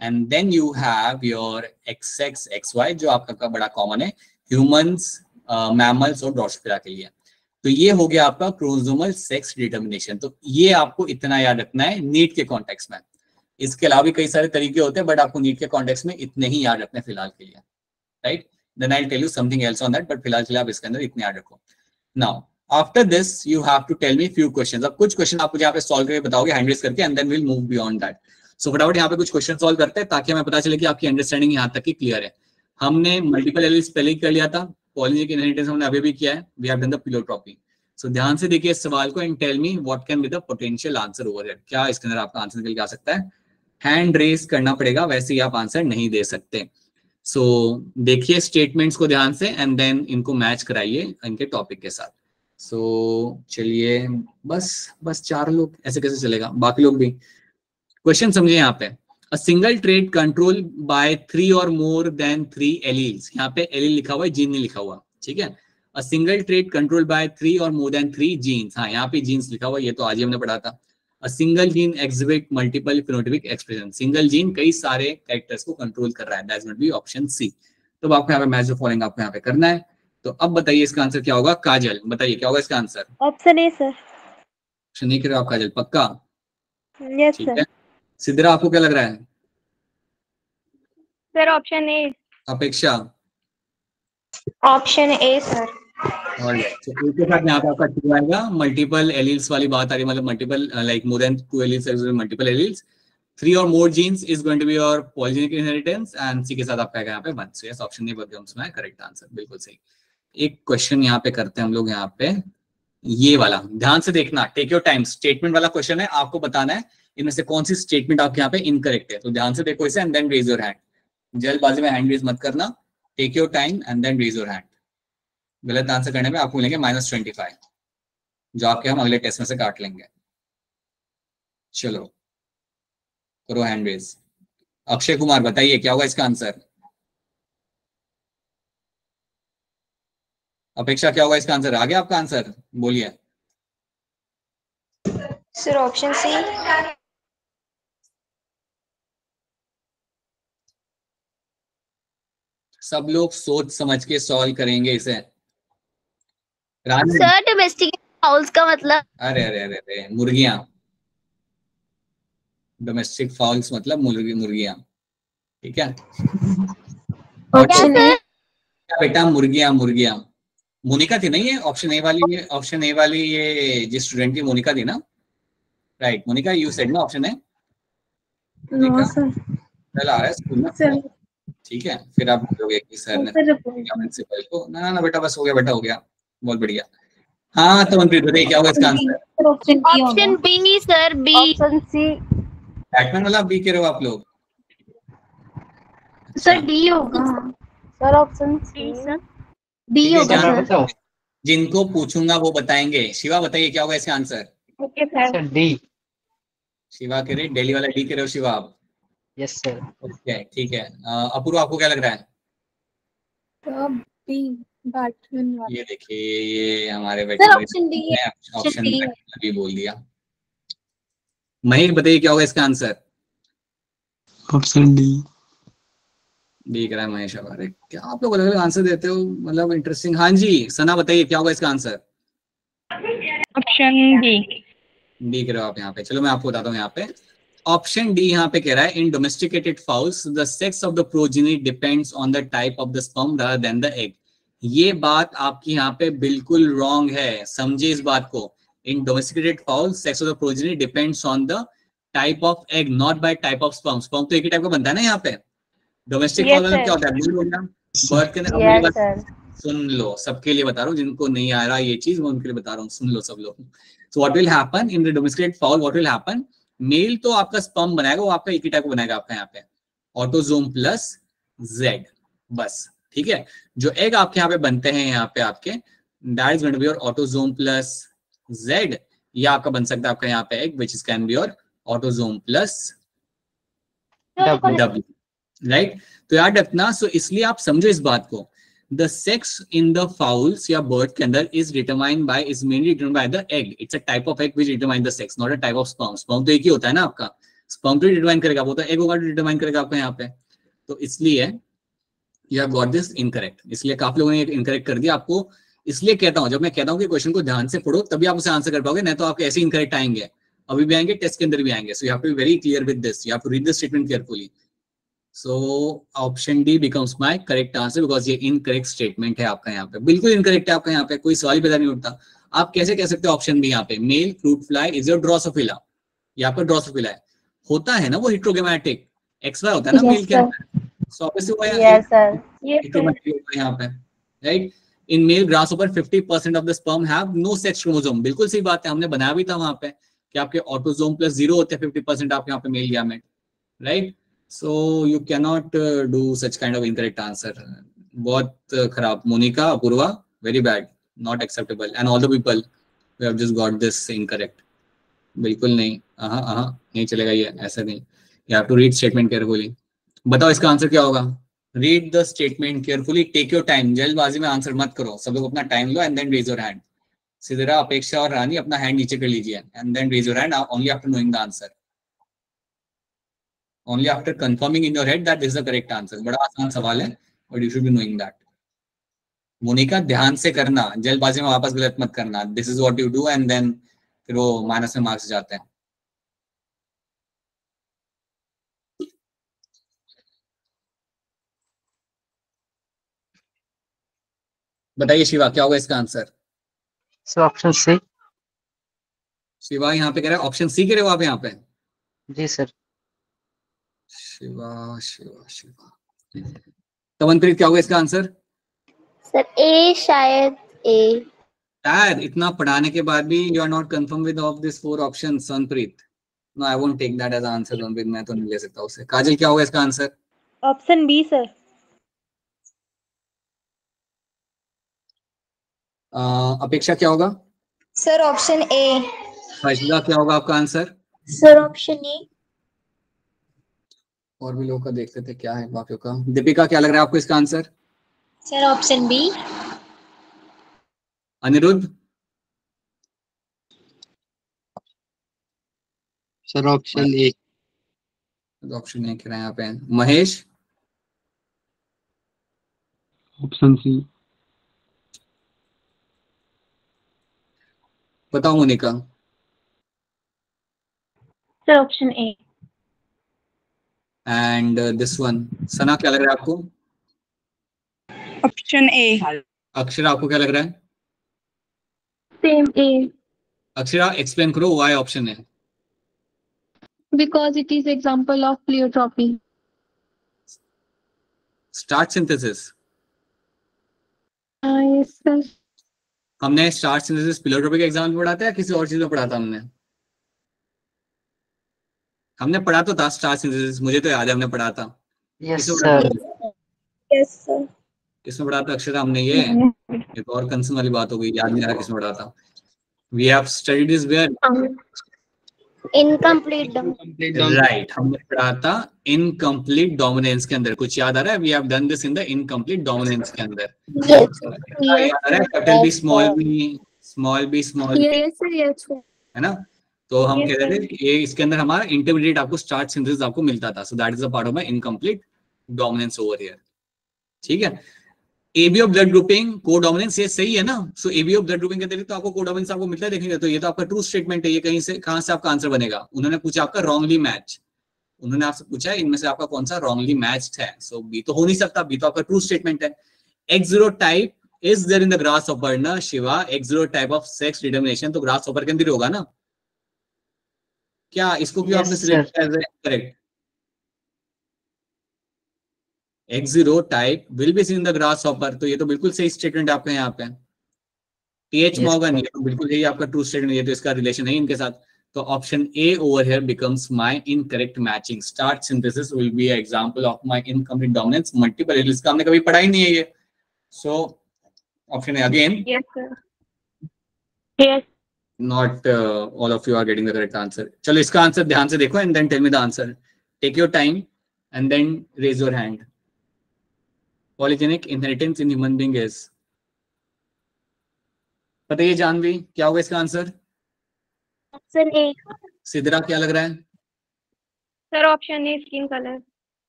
Speaker 1: and then you have your XX XY जो आपका बड़ा common है humans, mammals और Drosophila के लिए। तो ये हो गया आपका क्रोमोसोमल सेक्स डिटर्मिनेशन। तो ये आपको इतना याद रखना है नीट के कॉन्टेक्स्ट में। इसके अलावा भी कई सारे तरीके होते हैं बट आपको नीट के कॉन्टेक्स्ट में इतने ही याद रखने फिलहाल के लिए, right. Then I will tell you something else on that, but फिलहाल के लिए आप इसके अंदर इतने याद रखो। Now after this you have to tell me few questions. अब कुछ क्वेश्चन आप मुझे यहाँ पे सॉल्व करके बताओगे हैंड रेज करके, and then will move beyond that. So फटाफट यहाँ पे कुछ क्वेश्चन सॉल्व करते हैं ताकि हमें पता चले कि आपकी अंडरस्टैंडिंग यहाँ तक की क्लियर है। हमने मल्टीपल एलील्स पहले ही कर लिया था, पॉलीजेनिक इनहेरिटेंस हमने अभी भी किया है, we have done the pleiotropy. So ध्यान से देखिए इस सवाल को and tell me what can be the potential answer over here. क्या इसके अंदर आपका आंसर निकल के आ सकता है? हैंड रेज करना पड़ेगा, वैसे ही आप आंसर नहीं दे सकते। सो देखिए स्टेटमेंट्स को ध्यान से एंड देन इनको मैच कराइए इनके टॉपिक के साथ। सो चलिए बस 4 लोग, ऐसे कैसे चलेगा, बाकी लोग भी क्वेश्चन समझिए। यहाँ पे a single trait control by 3 और मोर देन 3 एलील्स, यहाँ पे एलील लिखा हुआ है, जीन नहीं लिखा हुआ, ठीक है। A single trait control by 3 और मोर देन 3 जीन्स, हाँ यहाँ पे जीन्स लिखा हुआ है, ये तो आज ही हमने पढ़ा था। A single gene exhibit multiple phenotypic expression, single gene कई सारे कैरेक्टर्स को कंट्रोल कर रहा है, that's going to be option C. तो आपको यहाँ पे मैच द फॉलोइंग आपको यहाँ पे करना है। तो अब बताइए इसका आंसर क्या होगा? काजल बताइए क्या होगा इसका answer?
Speaker 3: Option A sir.
Speaker 1: Option ए करो आप काजल, पक्का?
Speaker 3: यस
Speaker 1: ठीक
Speaker 3: सर।
Speaker 1: है। सिद्रा आपको क्या लग रहा है?
Speaker 3: Sir option A.
Speaker 1: Apeksha?
Speaker 3: Option A sir.
Speaker 1: और तो इसके साथ यहाँ पे आपका टू आएगा, मल्टीपल एलील्स वाली बात आ रही है, मतलब multiple like more than 2 alleles, multiple alleles, 3 और more genes is going to be your polygenic inheritance, and C के साथ आपका यहाँ पे 1। So yes option A becomes my correct answer, बिल्कुल सही। एक क्वेश्चन यहाँ पे करते हैं हम लोग, यहाँ पे ये वाला ध्यान से देखना, टेक योर टाइम, स्टेटमेंट वाला क्वेश्चन है, आपको बताना है इनमें से कौन सी स्टेटमेंट आपके यहाँ पे इनकरेक्ट है। तो ध्यान से देखो इसे and then raise your hand, जल्दबाजी में हैंड रेज मत करना, take your time and then raise your hand. गलत आंसर करने में आपको मिलेंगे -25, जो आपके हम अगले टेस्ट में से काट लेंगे। चलो करो हैंड रेज। अक्षय कुमार बताइए क्या होगा इसका आंसर? अपेक्षा क्या होगा इसका आंसर? आ गया आपका आंसर, बोलिए।
Speaker 3: Sir option C.
Speaker 1: सब लोग सोच समझ के सॉल्व करेंगे इसे।
Speaker 3: सर डोमेस्टिकेटेड फाउल्स का मतलब?
Speaker 1: अरे मुर्गियां, डोमेस्टिक फाउल्स मतलब मुर्गियां, ठीक है।
Speaker 2: ऑप्शन ए
Speaker 1: बेटा मुर्गियां, मोनिका थी नहीं, ये ऑप्शन ए वाली, ये ऑप्शन ए वाली ये जिस स्टूडेंट की मोनिका थी ना, राइट मोनिका, यू सेड ना ऑप्शन ए?
Speaker 2: No sir.
Speaker 1: कल आ रहा है स्कूल में, ठीक है। फिर आप बोलोगे कि सर ने प्रिंसिपल को, ना बेटा बस हो गया बेटा, हो गया, बहुत बढ़िया। हाँ तो मनप्रीत बताइए क्या होगा इसका answer?
Speaker 3: Option B sir, B. Option C.
Speaker 1: Batman वाला बी कह रहे हो आप लोग?
Speaker 3: सर डी होगा sir, option C sir, D होगा सर।
Speaker 1: जिनको पूछूंगा वो बताएंगे। शिवा बताइए क्या होगा इसका answer?
Speaker 3: Okay sir,
Speaker 5: D.
Speaker 1: Shiva कह रहे, दिल्ली वाला डी कह रहे हो शिवा आप?
Speaker 5: Yes sir.
Speaker 1: ओके ठीक है। अपूर्व आपको क्या लग रहा है?
Speaker 3: बी, बैटमैन वाला।
Speaker 1: ये देखिए ये हमारे
Speaker 3: ऑप्शन डी है,
Speaker 1: ऑप्शन डी बोल दिया। महेश बताइए क्या होगा इसका आंसर?
Speaker 6: Option D.
Speaker 1: डी कह रहा है महेश। अरे क्या आप लोग अलग अलग आंसर देते हो, मतलब इंटरेस्टिंग। हाँ जी सना बताइए क्या होगा इसका आंसर?
Speaker 3: Option D.
Speaker 1: डी कह रहे हो आप यहाँ पे। चलो मैं आपको बताता हूँ यहाँ पे ऑप्शन डी यहाँ पे कह रहा है, in domesticated fowls the sex of the progeny depends on the type of the sperm rather than the egg. ये बात आपकी यहाँ पे बिल्कुल रॉन्ग है, समझिए इस बात को। In domesticated fowls sex of the progeny depends on the type of egg, not by type of sperm. Sperm तो एक ही टाइप का बनता है ना यहाँ पे। डोमेस्टिक फाउल क्या होता है? बर्थ के अंदर। सुन लो, सबके लिए बता रहा हूँ, जिनको नहीं आ रहा ये चीज मैं उनके लिए बता रहा हूँ, सुन लो सब लोग। So what will happen in the domesticated fowl, what will happen, male तो आपका स्पर्म बनाएगा, वो आपका एक ही टाइप का बनाएगा आपका यहाँ पे, ऑटोजोम प्लस जेड, बस ठीक है। जो एग आपके यहाँ पे बनते हैं यहाँ पे आपके, that is going to be your autosome plus Z, या आपका बन सकता है आपका यहाँ पे egg which is can be your autosome plus W, right. तो याद रखना, सो इसलिए आप समझो इस बात को, the sex in the fowls या बर्ड के अंदर is determined by is mainly determined by the egg. It's a type of egg which determine the sex, not a type of sperm. Sperm तो एक ही होता है ना आपका, स्पर्म तो डिटरमाइन करेगा, वो तो एग होगा तो डिटरमाइन करेगा आपका यहाँ पे. तो इसलिए you have got this incorrect. इसलिए काफी लोगों ने इनकरेक्ट कर दिया आपको. इसलिए कहता हूं, जब मैं कहता हूं कि क्वेश्चन को ध्यान से पढ़ो तभी आप उसे आंसर कर पाओगे, नहीं तो आपके ऐसे इनकरेक्ट आएंगे, अभी भी आएंगे, टेस्ट के अंदर भी आएंगे. So you have to be very clear with this, you have to read this statement carefully. So option D becomes my correct answer because ये इनकरेक्ट स्टेटमेंट है आपका यहाँ पे, बिल्कुल इनकरेक्ट है आपका यहाँ पे, कोई सवाल पैदा नहीं उठता. आप कैसे कह सकते हो ऑप्शन बी यहाँ पे, male fruit fly is your drosophila. यहाँ पर ड्रोसोफिला है, होता है ना वो हिट्रोगेमेटिक, एक्स वाई होता है ना मेल के अंदर. सो ऑब्वियसली वो यहाँ पे, right. In male grasshopper 50% of the sperm have no sex chromosome. बिल्कुल सही बात है, हमने बनाया भी था वहां पे कि आपके ऑटोसोम प्लस 0 होते हैं 50% आपके यहाँ पे male gamete, right. So you can not do such kind of incorrect answer. बहुत खराब Monica, Apurva, very bad, not acceptable. And all the people who have just got this incorrect. बिल्कुल नहीं, नहीं चलेगा ये, ऐसा नहीं. You have to read statement carefully. बताओ इसका आंसर क्या होगा. Read the statement carefully, take your time. जल्दबाजी में आंसर मत करो, सब लोग अपना time low and then raise your hand. Sidhra, अपेक्षा और रानी अपना हैंड नीचे कर लीजिए and then raise your hand only after knowing the answer. Only after confirming in your head that this is the correct answer. बड़ा आसान सवाल है, but you should be knowing that. Monika, ध्यान से करना, जल्दबाजी में वापस गलत मत करना. This is what you do and then फिर वो माइनस में मार्क्स जाते हैं. बताइए शिवा, क्या होगा इसका answer.
Speaker 5: Sir option C.
Speaker 1: Shiva यहाँ पे कह रहा है ऑप्शन सी कह रहे हो आप यहाँ पे.
Speaker 5: जी सर.
Speaker 1: शिवा शिवा शिवा. तमनप्रीत, क्या होगा इसका आंसर.
Speaker 3: सर ए, शायद ए.
Speaker 1: शायद. इतना पढ़ाने के बाद भी you are not confirm with of this 4 option. Sanpreet, no I won't take that as answer. Sanpreet, मैं तो नहीं ले सकता उसे. काजल, क्या होगा इसका आंसर.
Speaker 7: Option B sir.
Speaker 1: अपेक्षा, क्या होगा.
Speaker 3: सर ऑप्शन ए.
Speaker 1: फैसला, क्या होगा आपका आंसर.
Speaker 3: सर ऑप्शन ए.
Speaker 1: और भी लोगों का देखते थे क्या है बाकियों का. दीपिका, क्या लग रहा है आपको इसका answer.
Speaker 3: Sir option B.
Speaker 1: Aniruddh.
Speaker 6: Sir option A.
Speaker 1: Option A कह रहे हैं यहाँ पे. महेश.
Speaker 6: Option C.
Speaker 1: बताओ Monika.
Speaker 2: Sir option A.
Speaker 1: And this one, Sana, क्या लग रहा है आपको.
Speaker 7: Option A.
Speaker 1: अक्षरा, आपको क्या लग रहा है.
Speaker 3: सेम ए.
Speaker 1: अक्षरा, एक्सप्लेन करो व्हाई ऑप्शन है.
Speaker 3: Because it is example of pleiotropy.
Speaker 1: Starch synthesis.
Speaker 3: Yes sir.
Speaker 1: हमने स्टार्च सिंथेसिस प्लेयोट्रोपी के एग्जाम में पढ़ा था या किसी और चीज में पढ़ा था. हमने पढ़ा तो था स्टार्च सिंथेसिस, मुझे तो याद है हमने पढ़ा था.
Speaker 5: Yes sir.
Speaker 3: Yes sir.
Speaker 1: किसमें पढ़ा था अक्षरा हमने. ये एक और कंसर्न वाली बात हो गई, याद नहीं आ रहा किसमें पढ़ा था. We have studied this where.
Speaker 3: Incomplete.
Speaker 1: Right, हमने पढ़ा था इनकम्प्लीट डोमिनेंस के अंदर. कुछ याद आ रहा है. We have done this in the incomplete dominance के अंदर.
Speaker 3: Yes.
Speaker 1: याद आ रहा है. Capital B small B small
Speaker 3: Yes sir. Yes sir.
Speaker 1: है ना. तो हम कह रहे थे कि ये इसके अंदर हमारा इंटरमीडिएट आपको स्टार्च सिंथेसिस आपको मिलता था. सो that is a part of my incomplete dominance over here. ठीक है. एबीओ ब्लड ग्रुपिंग कोडोमिनेंस, ये सही है ना. सो एबीओ ब्लड ग्रुपिंग के तरीके तो आपको कोडोमिनेंस आपको मिलता है देखेंगे. तो ये तो आपका ट्रू स्टेटमेंट है. ये कहीं से कहां से आपका आंसर बनेगा. उन्होंने पूछा आपका रॉन्गली मैच. उन्होंने आपसे पूछा है इनमें से आपका कौन सा रॉन्गली मैच्ड है. सो बी तो हो नहीं सकता, बी तो आपका ट्रू स्टेटमेंट है. X0 type is there in the grasshopper ना Shiva. X0 type of sex determination तो ग्रासहॉपर के अंदर होगा ना. क्या इसको क्यों आपने सिलेक्ट किया as correct. X0 type will be seen in the grasshopper. तो ये तो बिल्कुल सही स्टेटमेंट आपका यहाँ पे. टीएच मॉर्गन, ये तो बिल्कुल यही आपका ट्रू स्टेटमेंट. ये तो इसका रिलेशन है इनके साथ. तो option A over here becomes my incorrect matching. Starch synthesis will be an example of my incomplete dominance. Multiple alleles का हमने कभी पढ़ा ही नहीं है ये. So option A again.
Speaker 3: Yes sir. Yes.
Speaker 1: Not all of you are getting the correct answer. चलो इसका answer ध्यान से देखो and then tell me the answer. Take your time and then raise your hand. Polygenic inheritance in human being is, बताइए जानवी क्या होगा इसका answer?
Speaker 3: Option A.
Speaker 1: Sidra क्या लग रहा है?
Speaker 3: Sir option A skin colour.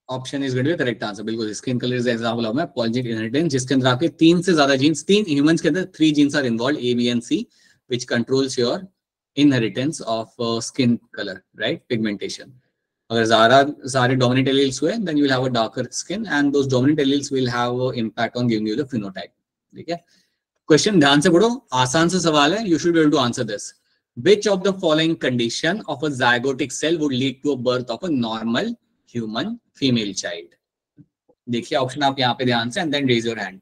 Speaker 1: Option is going to be correct answer, बिल्कुल। Skin colour is example of polygenic inheritance, जिसके अंदर आपके 3 से ज्यादा जीन्स, 3 ह्यूमंस के अंदर 3 genes are involved, A B and C, which controls your inheritance of skin colour, right, pigmentation. अगर सारे डोमिनेंट एलील्स हुए then you will have a darker skin and those dominant alleles will have impact on giving you the phenotype. ठीक है, question ध्यान से पढ़ो, आसान सा सवाल है, you should be able to answer this. Which of the following condition of a zygotic cell would lead to a birth of a normal human female child? देखिए ऑप्शन आप यहाँ पे ध्यान से and then raise your hand.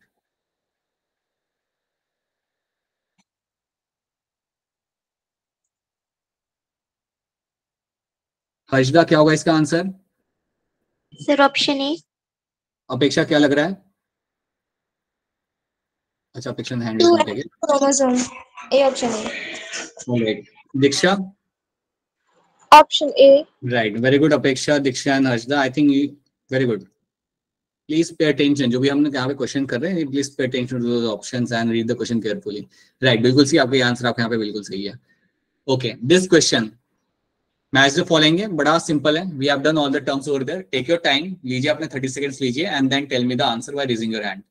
Speaker 1: Harshada क्या होगा इसका answer?
Speaker 3: Sir option A.
Speaker 1: अपेक्षा क्या लग रहा है? अच्छा, अपेक्षा ने हैंड रेज नहीं किया।
Speaker 3: Chromosome A, option A.
Speaker 1: Right, Diksha?
Speaker 3: Option A.
Speaker 1: Right, very good Apeksha, Diksha and Harshada, I think very good. Please pay attention, जो भी हमने यहाँ पे क्वेश्चन कर रहे हैं, please pay attention to those options and read the question carefully. Right, बिल्कुल सही, आपका आंसर आपके यहाँ पे बिल्कुल सही है। Okay, this question match the following है, बड़ा सिंपल है, we have done all the terms over there, take your time, लीजिए अपने 30 सेकंड्स लीजिए and then tell me the answer by raising your hand.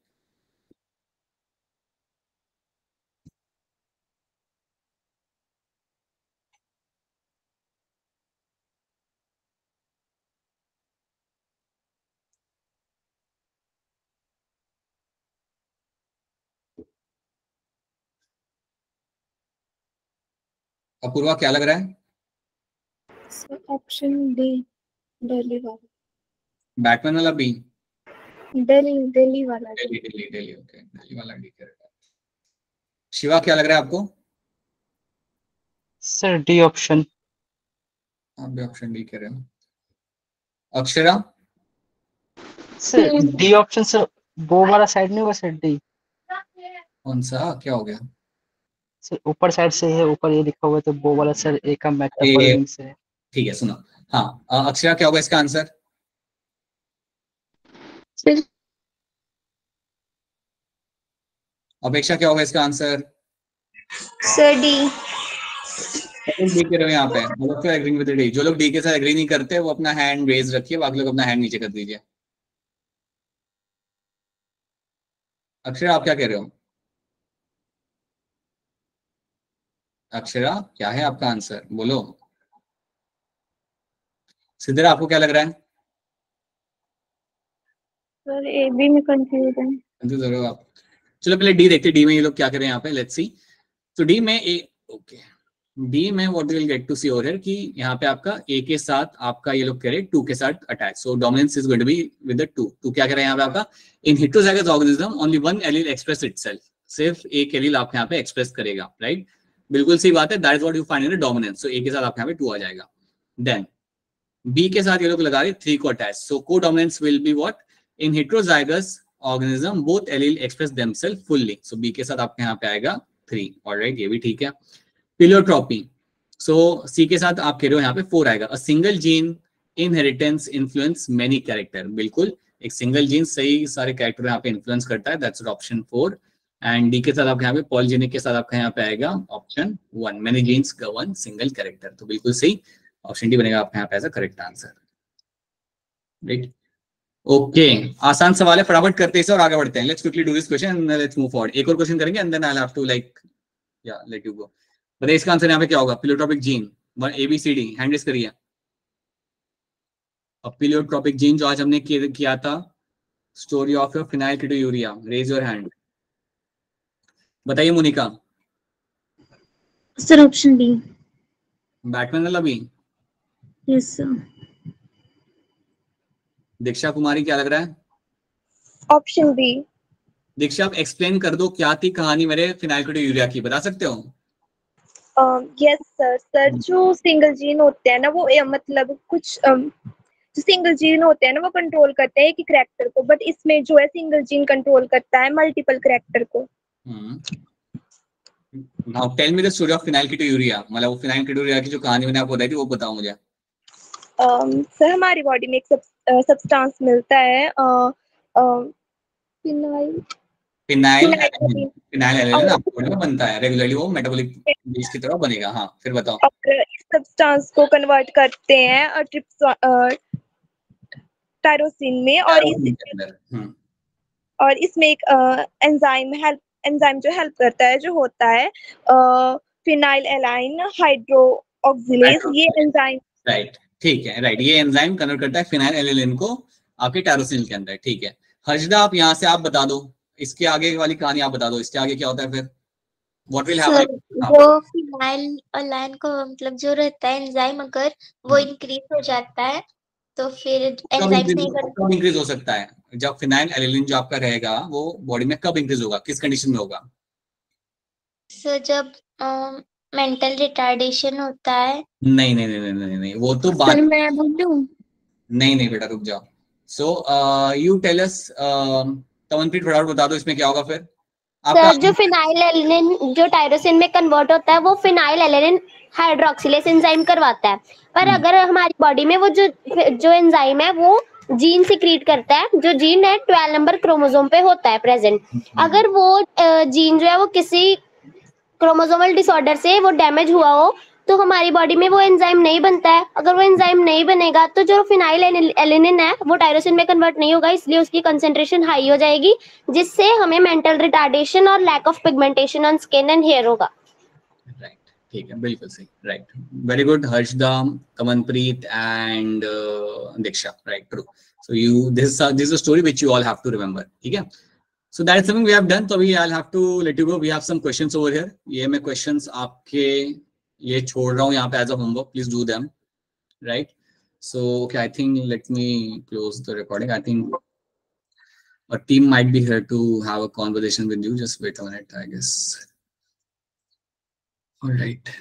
Speaker 1: Apurva क्या लग रहा है?
Speaker 3: ऑप्शन डी, दिल्ली वाला।
Speaker 1: बैटमैन वाला बी?
Speaker 3: दिल्ली वाला।
Speaker 1: दिल्ली, ओके, दिल्ली वाला डी करेक्ट। शिवा क्या लग रहा है आपको?
Speaker 5: Sir D option.
Speaker 1: आप भी ऑप्शन डी कह रहे हो। Akshara?
Speaker 5: Sir D option sir, वो वाला साइड नहीं होगा सर, डी।
Speaker 1: कौन सा, क्या हो गया?
Speaker 5: सर ऊपर साइड से है, ऊपर ये लिखा हुआ है तो वो वाला सर ए का मेटाफोर से है।
Speaker 1: ठीक है, सुनो, हाँ, अक्षरा क्या होगा इसका आंसर? अपेक्षा क्या होगा इसका आंसर?
Speaker 3: Sir D.
Speaker 1: डी कह रहे हो यहाँ पे, मतलब क्यों एग्रीइंग विद डी? जो लोग डी के साथ एग्री नहीं करते वो अपना हैंड रेज रखिए, बाकी लोग अपना हैंड नीचे कर दीजिए। अक्षरा आप क्या कह रहे हो? अक्षरा क्या है आपका आंसर, बोलो। सिद्धरा आपको क्या लग रहा है?
Speaker 3: सर ए बी में कंफ्यूज है।
Speaker 1: कंफ्यूज हो रहे हो आप? चलो पहले डी देखते हैं, डी में ये लोग क्या कर रहे हैं यहाँ पे, लेट्स सी। तो डी में ए, ओके, डी में what we will get to see over here कि यहाँ पे आपका ए के साथ आपका ये लोग कह रहे हैं 2 के साथ attach, so dominance is going to be with the 2। तो क्या कह रहे हैं यहाँ पे आपका, in heterozygous organism only one allele express itself, सिर्फ एक एलील आपके यहाँ पे एक्सप्रेस करेगा, राइट? बिल्कुल सही बात है, that is what you find in dominance. So A के साथ आपके यहाँ पे 2 आ जाएगा। देन बी के साथ ये लोग लगा रहे 3 को attach, so codominance will be what, in heterozygous organism both allele express themselves fully, so B के साथ आपके यहाँ पे आएगा 3, ऑलराइट, ये भी ठीक है। प्लियोट्रॉपी, सो सी के साथ आप कह रहे हो यहाँ पे 4 आएगा, अ single gene inheritance influence many character, बिल्कुल एक सिंगल जीन सही सारे कैरेक्टर यहाँ पे इन्फ्लुएंस करता है, दैट्स ऑप्शन 4। एंड डी के साथ आपके यहाँ पे पॉलीजेनिक के साथ आपका यहाँ पे आएगा option 1, many genes govern single character, तो बिल्कुल सही ऑप्शन डी बनेगा आपका यहाँ पे as a correct answer, right? Okay, आसान सवाल है, फटाफट करते हैं इसे और आगे बढ़ते हैं। Let's quickly do this question and let's move forward. एक और क्वेश्चन करेंगे and then I will have to like या लेट यू गो। बताइए इसका आंसर यहाँ पे क्या होगा? Pleiotropic gene, ABCD, hand raise करिए। अब प्लियोट्रॉपिक जीन जो आज हमने किया था, story of your phenylketonuria, raise your hand. बताइए Monika.
Speaker 2: Sir option D.
Speaker 1: Batman वाला B?
Speaker 2: Yes sir.
Speaker 1: Diksha Kumari क्या लग रहा है?
Speaker 3: Option B.
Speaker 1: दीक्षा आप एक्सप्लेन कर दो क्या थी कहानी मेरे फिनाइलकीटोयूरिया की, बता सकते हो?
Speaker 3: यस सर, जो सिंगल जीन होते हैं ना वो मतलब कुछ जो सिंगल जीन होते हैं ना वो कंट्रोल करते हैं एक ही कैरेक्टर को, बट इसमें जो है सिंगल जीन कंट्रोल करता है मल्टीपल कैरेक्टर को।
Speaker 1: Now tell me the story of phenylketonuria, मतलब वो फिनाइलकीटोयूरिया की जो कहानी मैंने आपको बताई थी वो बताओ मुझे।
Speaker 3: सर हमारी बॉडी में एक सब्सटेंस मिलता है
Speaker 1: फिनाइल एलानिन आपके बॉडी में बनता है रेगुलरली, वो मेटाबॉलिक बेस की तरह बनेगा। हाँ फिर बताओ।
Speaker 3: और इस सब्सटेंस को कन्वर्ट करते हैं टायरोसिन में, और इसमें एक एंजाइम जो हेल्प करता है, जो होता है फिनाइल एलाइन हाइड्रोक्सिलेज। ये एंजाइम
Speaker 1: राइट, ठीक है, राइट, ये एंजाइम कन्वर्ट करता है फिनाइल एलानिन को आपके टायरोसिन के अंदर। ठीक है हर्षदा, आप यहाँ से आप बता दो, इसके आगे वाली कहानी आप बता दो, इसके आगे क्या होता है फिर, व्हाट विल हैपन।
Speaker 8: वो फिनाइल एलाइन को मतलब जो रहता है एंजाइम, अगर वो इंक्रीज हो जाता है तो फिर
Speaker 1: कब इंक्रीज हो सकता है, जब फिनाइल एलानिन जो आपका रहेगा वो बॉडी में कब इंक्रीज होगा, किस कंडीशन में होगा।
Speaker 8: सो जब मेंटल रिटार्डेशन होता है।
Speaker 1: नहीं नहीं नहीं नहीं नहीं, नहीं वो तो बात,
Speaker 8: मैं बोलूं।
Speaker 1: नहीं नहीं बेटा रुक जाओ। सो यू टेल अस, तमनप्रीत फटाफट बता दो इसमें क्या होगा फिर।
Speaker 9: सर जो फिनाइल एलानिन जो टायरोसिन में कन्वर्ट होता है वो फिनाइल एलानिन हाइड्रोक्सिलेज एंजाइम करवाता है। पर अगर हमारी बॉडी में वो जो एंजाइम है वो जीन सिक्रीट करता है, जो जीन है 12 नंबर क्रोमोसोम पे होता है प्रेजेंट। अगर वो जीन जो है वो किसी क्रोमोसोमल डिसऑर्डर से वो डैमेज हुआ हो तो हमारी बॉडी में वो एंजाइम नहीं बनता है। अगर वो एंजाइम नहीं बनेगा तो जो फिनाइल एलानिन है वो टायरोसिन में कन्वर्ट नहीं होगा, इसलिए उसकी कंसेंट्रेशन हाई हो जाएगी, जिससे हमें मेंटल रिटार्डेशन और lack of pigmentation on skin and hair होगा।
Speaker 1: राइट, ठीक है, बिल्कुल सही, right, very good Harshada, Kamanpreet and Diksha, right, true. So you this is a story which you all have to remember, ठीक है। So that is something we have done. तो अभी I'll have to let you go. We have some questions over here. ये मैं questions आपके ये छोड़ रहा हूँ यहाँ पे as a homework. Please do them, right? So okay, I think let me close the recording. I think a team might be here to have a conversation with you. Just wait a minute, I guess. All right.